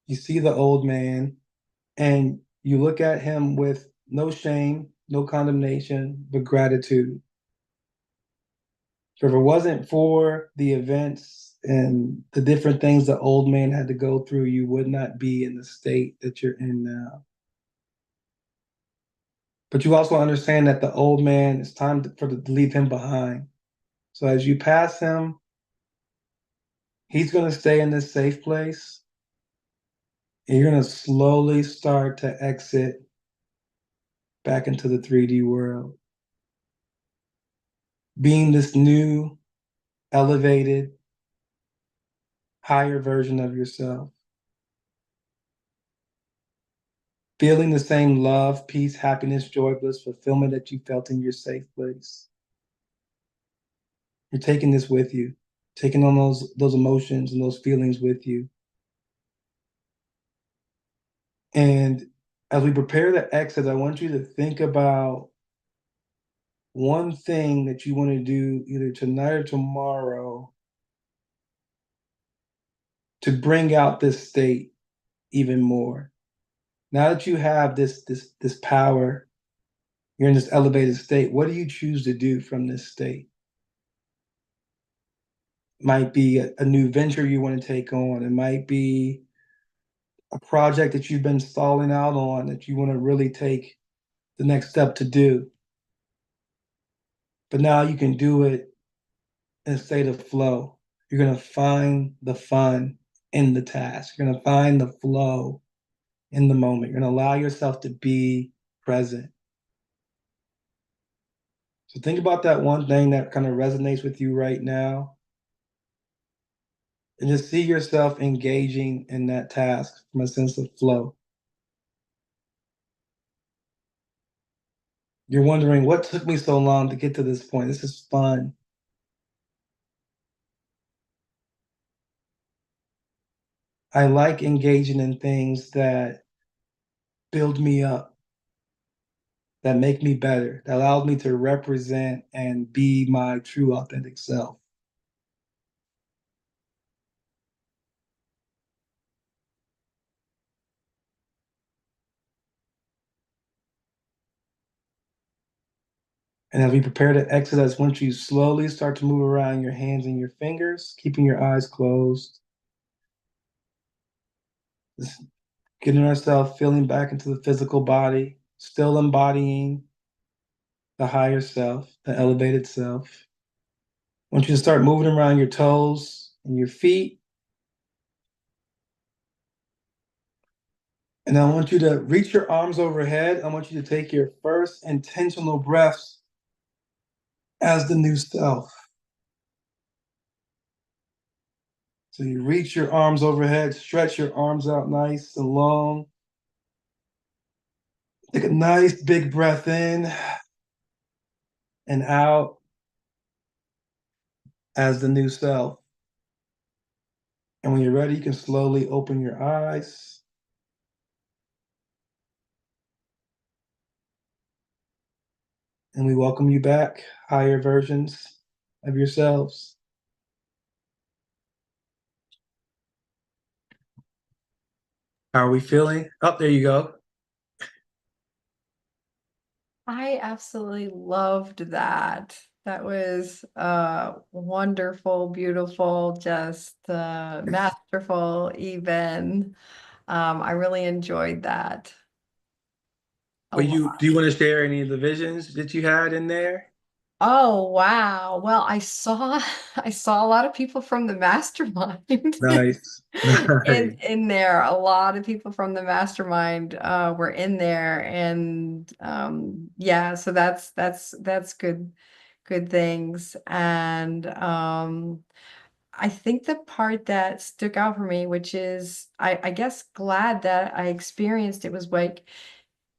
You see the old man, and you look at him with no shame, no condemnation, but gratitude. So if it wasn't for the events and the different things the old man had to go through, you would not be in the state that you're in now. But you also understand that the old man, it's time to leave him behind. So as you pass him, he's going to stay in this safe place, and you're going to slowly start to exit back into the 3D world, being this new, elevated, higher version of yourself, feeling the same love, peace, happiness, joy, bliss, fulfillment that you felt in your safe place. You're taking this with you, taking on those emotions and those feelings with you. And as we prepare to exit, I want you to think about one thing that you want to do either tonight or tomorrow to bring out this state even more. Now that you have this power, you're in this elevated state, what do you choose to do from this state? Might be a new venture you want to take on. It might be a project that you've been stalling out on that you want to really take the next step to do. But now you can do it in a state of flow. You're going to find the fun in the task. You're going to find the flow in the moment. You're going to allow yourself to be present. So think about that one thing that kind of resonates with you right now, and just see yourself engaging in that task from a sense of flow. You're wondering, what took me so long to get to this point? This is fun. I like engaging in things that build me up, that make me better, that allows me to represent and be my true authentic self. And as we prepare to exit, I just want you to slowly start to move around your hands and your fingers, keeping your eyes closed. Just getting ourselves feeling back into the physical body, still embodying the higher self, the elevated self. I want you to start moving around your toes and your feet. And I want you to reach your arms overhead. I want you to take your first intentional breaths as the new self. So you reach your arms overhead, stretch your arms out nice and long. Take a nice big breath in and out as the new self. And when you're ready, you can slowly open your eyes. And we welcome you back, higher versions of yourselves. How are we feeling? Oh, there you go. I absolutely loved that. That was wonderful, beautiful, just masterful, even. I really enjoyed that a Well, lot. do you want to share any of the visions that you had in there? Oh, wow. Well, I saw I saw a lot of people from the mastermind Nice. Nice. in there. A lot of people from the mastermind were in there, and yeah, so that's good things. And I think the part that stuck out for me, which is I guess glad that I experienced it, was like,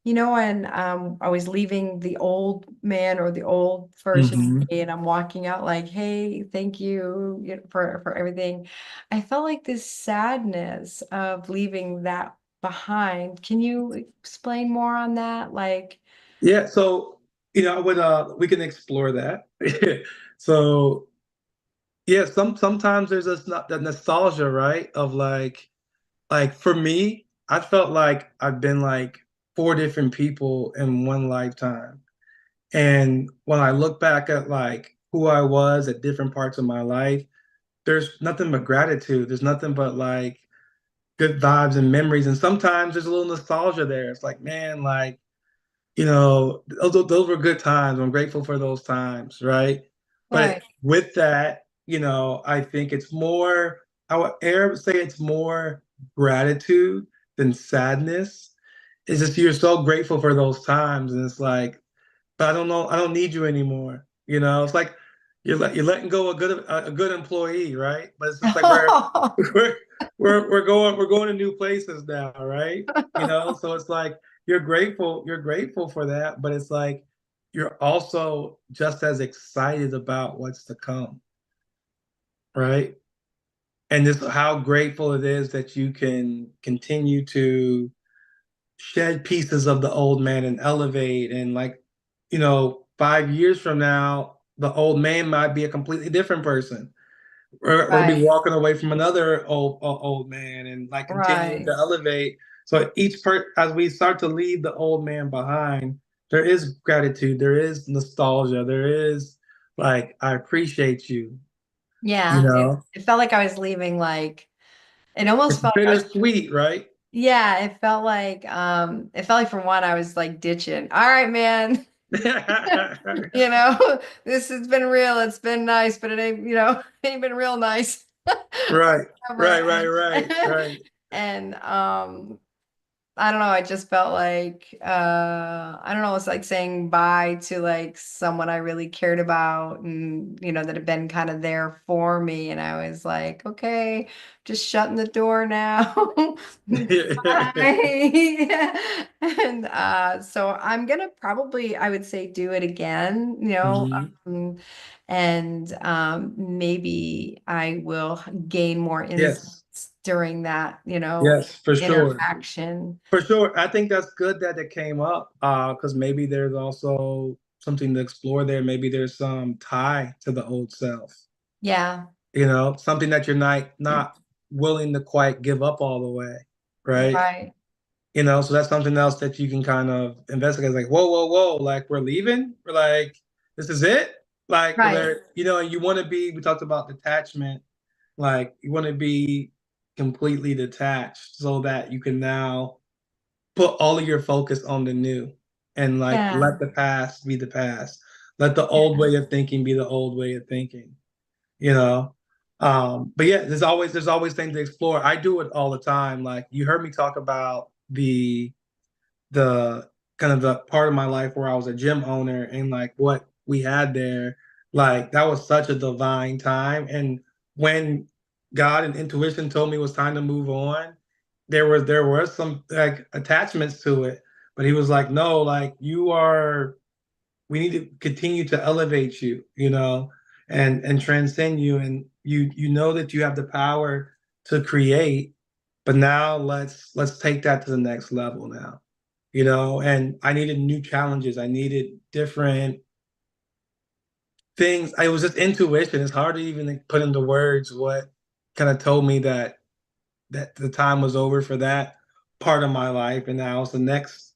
when I was leaving the old man or the old version of Hmm. me, and I'm walking out like, hey, thank you, for everything. I felt like this sadness of leaving that behind. Can you explain more on that? Like, Yeah, so I would we can explore that. So yeah, sometimes there's this not that nostalgia, right? Of like for me, I felt like I've been like four different people in one lifetime. And when I look back at like who I was at different parts of my life, there's nothing but gratitude. There's nothing but like good vibes and memories. And sometimes there's a little nostalgia there. It's like, man, like, those were good times. I'm grateful for those times, right? right, But with that, I think it's more, I would say it's more gratitude than sadness. It's just you're so grateful for those times. And it's like, but I don't know, I don't need you anymore. It's like you're letting go a good employee, right? But it's just like we're we're going to new places now, right? So it's like you're grateful for that, but it's like you're also just as excited about what's to come, right? And just how grateful it is that you can continue to shed pieces of the old man and elevate, and like 5 years from now the old man might be a completely different person, or be right, walking away from another old man, and like continuing to right. elevate. So as we start to leave the old man behind, there is gratitude, there is nostalgia, there is like, I appreciate you. you Yeah, it, know it felt like I was leaving, like, it almost it's felt like I was, bittersweet, right? yeah, it felt like for one, I was like ditching. All right, man. This has been real. It's been nice, but it ain't, ain't been real nice. Right. Whatever. Right. Right. Right. Right. And I don't know, I just felt like I don't know, it's like saying bye to like someone I really cared about and that had been kind of there for me. And I was like, okay, just shutting the door now. Bye. And so I'm gonna probably, I would say, do it again, Mhm. and maybe I will gain more Yes. insights during that, Yes, for sure. interaction. For sure. I think that's good that it came up because maybe there's also something to explore there. Maybe there's some tie to the old self, Yeah, something that you're not willing to quite give up all the way, right? right. So that's something else that you can kind of investigate. Like, whoa, whoa, whoa, like we're leaving? We're like, this is it? Like, Right. and you want to be, we talked about detachment, like you want to be completely detached so that you can now put all of your focus on the new and like Yeah. let the past be the past. Let the old Yeah. way of thinking be the old way of thinking, you know. But yeah, there's always things to explore. I do it all the time. Like you heard me talk about the kind of the part of my life where I was a gym owner and like what we had there, like that was such a divine time. And when God and intuition told me it was time to move on, there were some like attachments to it, but he was like, no, like we need to continue to elevate you, and transcend you, and you know that you have the power to create, but now let's take that to the next level now, and I needed new challenges. I needed different things. It was just intuition. It's hard to even put into words what kind of told me that the time was over for that part of my life, and now it's the next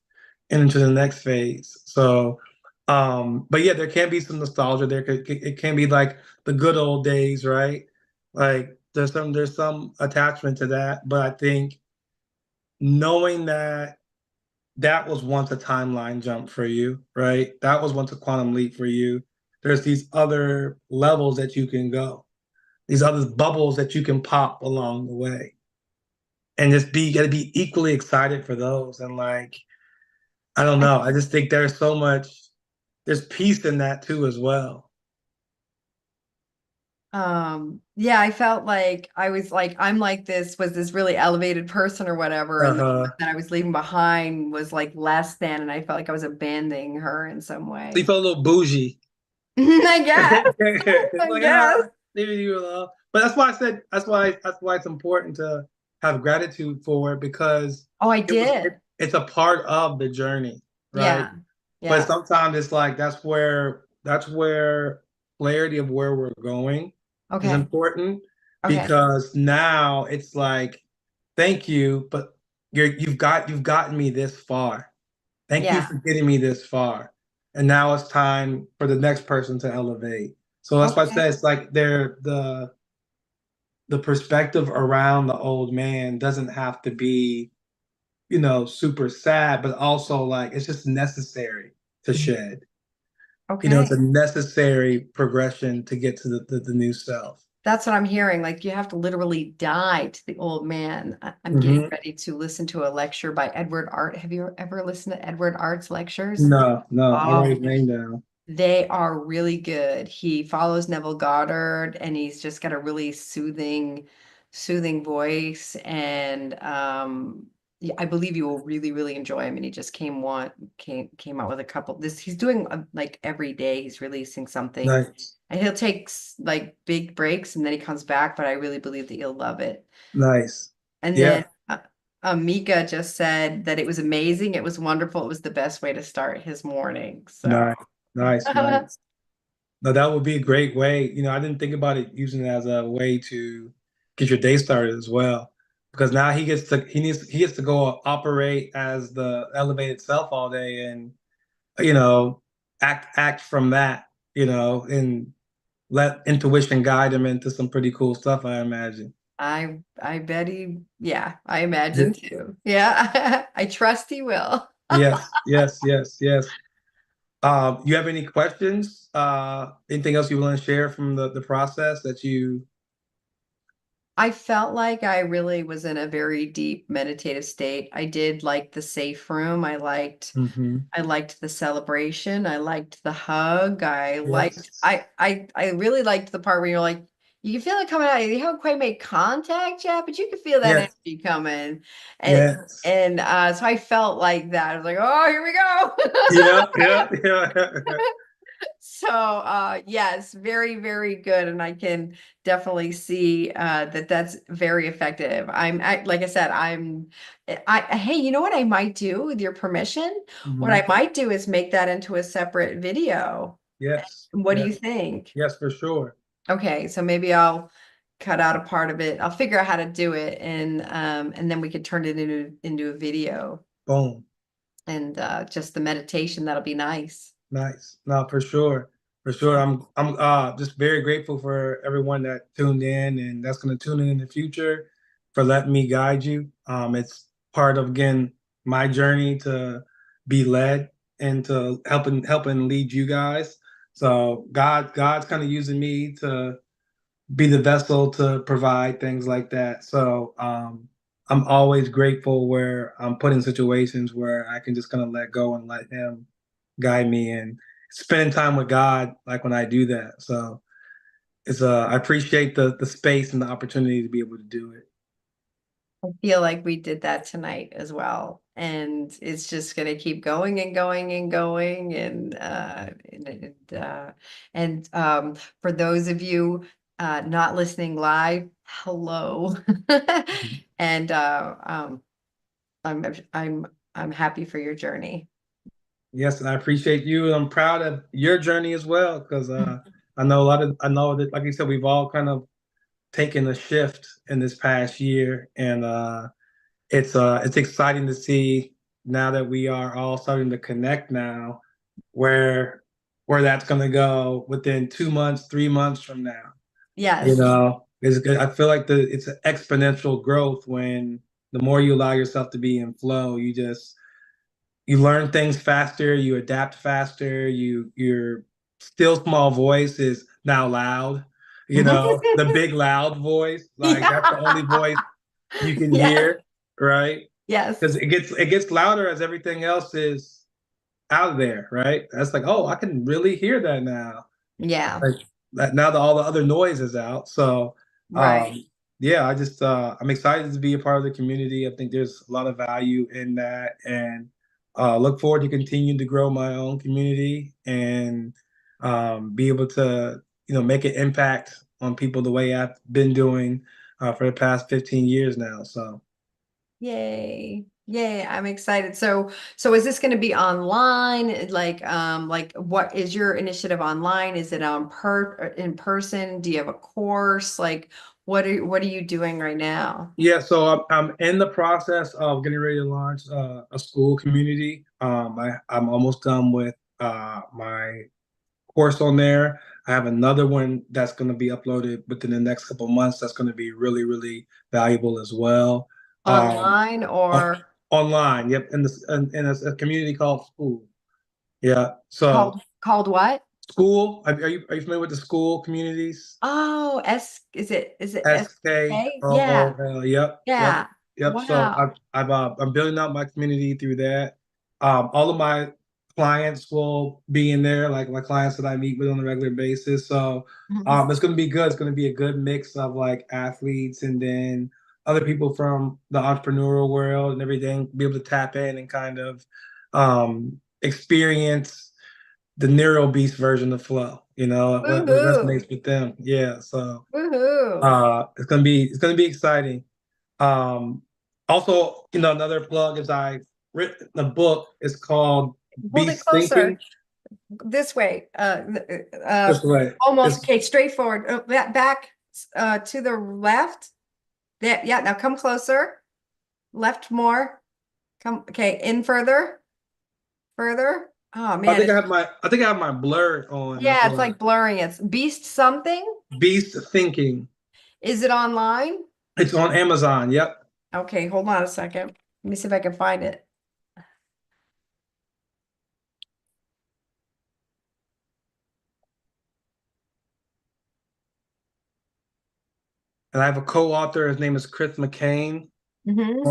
into the next phase. So, but yeah, there can be some nostalgia. It can be like the good old days, right? Like there's some attachment to that, but I think knowing that that was once a timeline jump for you, right? That was once a quantum leap for you. There's these other levels that you can go, these other bubbles that you can pop along the way, and just be got to be equally excited for those. And like, I don't know, I just think there's peace in that too as well. Yeah, I felt like I was like, I'm like was this really elevated person or whatever, and the Uh-huh. woman that I was leaving behind was like less than, and I felt like I was abandoning her in some So you way. felt a little bougie. I guess. It's I like, guess. leaving you alone. But that's why I said that's why it's important to have gratitude for it, because Oh, I it was did. it's a part of the journey, right? Yeah. But Yeah. sometimes it's like that's where clarity of where we're going is Okay. important, Okay. because now it's like, thank you, but you've gotten me this far. Thank you Yeah. for getting me this far. And now it's time for the next person to elevate. So that's why I Okay. say it's like the perspective around the old man doesn't have to be, super sad, but also like it's just necessary to shed. It's Okay. a necessary progression to get to the new self. That's what I'm hearing. Like you have to literally die to the old man. I'm getting Hmm. ready to listen to a lecture by Edward Art. Have you ever listened to Edward Art's lectures? No, no, I'll write Oh, his name down. they are really good. He follows Neville Goddard and he's just got a really soothing voice. And yeah, I believe you will really, really enjoy him. And he just came out with a couple. He's doing like every day he's releasing something. Nice, And he'll take like big breaks and then he comes back, but I really believe that you'll love it. nice. And then Yeah, Mika just said that it was amazing. It was wonderful. It was the best way to start his morning. So nice, nice, nice. No, that would be a great way. I didn't think about it using it as a way to get your day started as well. Because now he gets to go operate as the elevated self all day, and you know act from that, and let intuition guide him into some pretty cool stuff, I imagine. I bet yeah, I Yeah. imagine too. Yeah, I trust he will. Yes, yes, yes, yes. You have any questions? Anything else you want to share from the process that you I felt like I really was in a very deep meditative state. I did like the safe room. Hmm. I liked the celebration. I liked the hug. Yes. I really liked the part where you're like, you can feel it coming out. You haven't quite made contact yet, but you can feel that Yes. energy coming. And Yes. so I felt like that. I was like, oh, here we go. Yeah. Yeah. Yeah. So, yes, very, very good. And I can definitely see that that's very effective. Like I said, hey, you know what I might do with your permission? What I Hmm. might do is make that into a separate video. Yes. What do you Yes. think? Yes, for sure. Okay, so maybe I'll cut out a part of it. I'll figure out how to do it and then we could turn it into a video Boom. and just the meditation, that'll be nice. Nice. No, for sure. For sure. I'm just very grateful for everyone that tuned in and that's going to tune in the future for letting me guide you. It's part of again my journey to be led and to helping lead you guys. So God's kind of using me to be the vessel to provide things like that. So I'm always grateful where I'm put in situations where I can just kind of let go and let Him guide me and spending time with God, like when I do that. So it's I appreciate the space and the opportunity to be able to do it. I feel like we did that tonight as well. And it's just going to keep going and going and going. And for those of you not listening live, hello. Mhm. And I'm happy for your journey. Yes, and I appreciate you, and I'm proud of your journey as well because I know that like you said, we've all kind of taken a shift in this past year, and it's exciting to see now that we are all starting to connect now where that's going to go within 2 months, 3 months from now. You Yes. know, it's good. I feel like it's an exponential growth when the more you allow yourself to be in flow, you learn things faster, you adapt faster, your still small voice is now loud. You know, the big loud voice, like that's the only Yeah. voice you can Yes. hear, right? Yes. Because it gets louder as everything else is out there, right? That's like, oh, I can really hear that now. Yeah. Like that now that all the other noise is out. So Right. um yeah, I'm excited to be a part of the community. I think there's a lot of value in that and look forward to continuing to grow my own community and be able to, make an impact on people the way I've been doing for the past 15 years now. So Yay. Yay. I'm excited. So is this going to be online? Like what is your initiative online? Is it in person? Do you have a course? Like what are you doing right now? yeah, so I'm in the process of getting ready to launch a school community. I'm almost done with my course on there. I have another one that's going to be uploaded within the next couple of months. That's going to be really, really valuable as well. Um, Online on, or online, yep, in a community called School. Yeah, so called what? School. Are you familiar with the school communities? Oh, is it SK? Yeah. SKOOL. Yep, yep, Yeah. yep. So Wow. I'm building out my community through that. All of my clients will be in there, like my clients that I meet with on a regular basis. So Mhm. it's going to be good. It's going to be a good mix of like athletes and then other people from the entrepreneurial world and everything. Be able to tap in and kind of experience the neural beast version of flow. What Woohoo. resonates with them. Yeah. So Woohoo. it's gonna be exciting. Um, Also, another plug is I written a book. It's called Hold it Beast closer. Thinking. This way. This way. Almost. It's Okay, straightforward. Back to the left. There, yeah, now come closer. Left more. Come, okay, in further. Further. Oh man, I think I have my blur on. That's yeah, it's why. like blurring. It's Beast something. Beast Thinking. Is it online? It's on Amazon. Yep. Okay, hold on a second. Let me see if I can find it. and I have a co-author. His name is Chris McCain Hmm.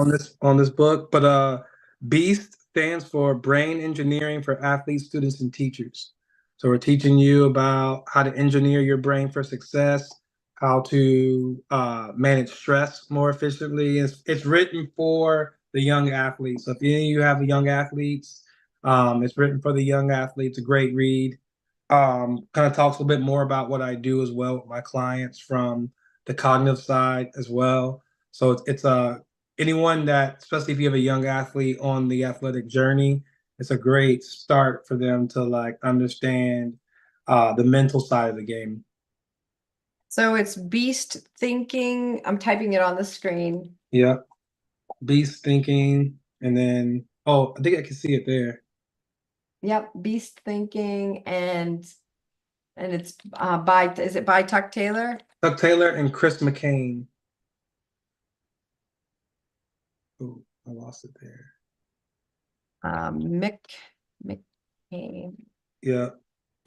on this book. But BEAST stands for Brain Engineering for Athletes, Students, and Teachers. So we're teaching you about how to engineer your brain for success, how to manage stress more efficiently. It's written for the young athletes. So if any of you have young athletes, it's written for the young athletes. A great read. Kind of talks a little bit more about what I do as well with my clients from the cognitive side as well. So it's a anyone that, especially if you have a young athlete on the athletic journey, it's a great start for them to like understand the mental side of the game. So it's beast thinking. I'm typing it on the screen. Yeah, beast thinking, and then I think I can see it there. Yep, beast thinking, and it's by is it by Tuck Taylor? Chuck Taylor and Chris McCain. Oh, I lost it there. Mick McCain. Yeah,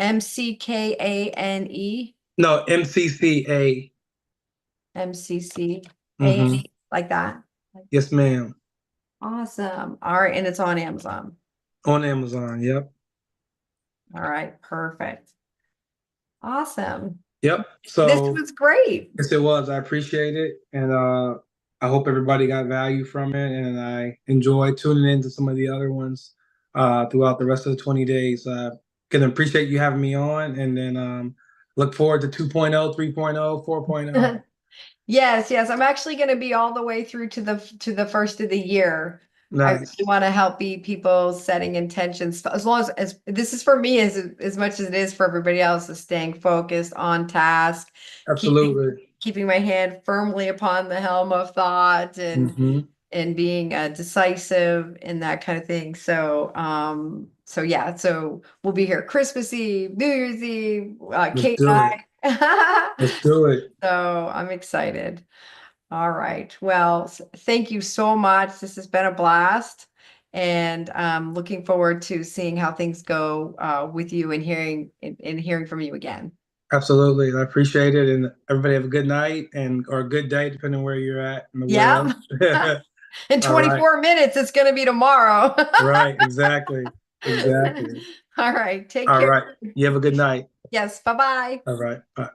MCKANE. no, MCCA. MCCANE, Mm-hmm. like that. Yes, ma'am. Awesome. All right, and it's on Amazon. On Amazon. Yep. All right, perfect. Awesome. Yep. This So was great. yes, it was. I appreciate it, and I hope everybody got value from it, and I enjoy tuning into some of the other ones throughout the rest of the 20 days. Can appreciate you having me on, and then look forward to 2.0, 3.0, 4.0. Yes, yes. I'm actually going to be all the way through to the first of the year. I really Nice. want to help be people setting intentions as long as this is for me as much as it is for everybody else, is staying focused on task, Absolutely. keeping my hand firmly upon the helm of thought, Hmm. and being decisive and that kind of thing. So so yeah, so we'll be here Christmas Eve, New Year's Eve, Let's Kate do it. and I. Let's do it. So I'm excited. All right. Well, thank you so much. This has been a blast. And looking forward to seeing how things go with you and hearing from you again. Absolutely. I appreciate it, and everybody have a good night and or a good day, depending on where you're at in the Yeah. world. In All right. 24 minutes, it's going to be tomorrow. Right. Exactly. Exactly. All right. Take All care. right. You have a good night. Yes. Bye-bye. All right. Bye.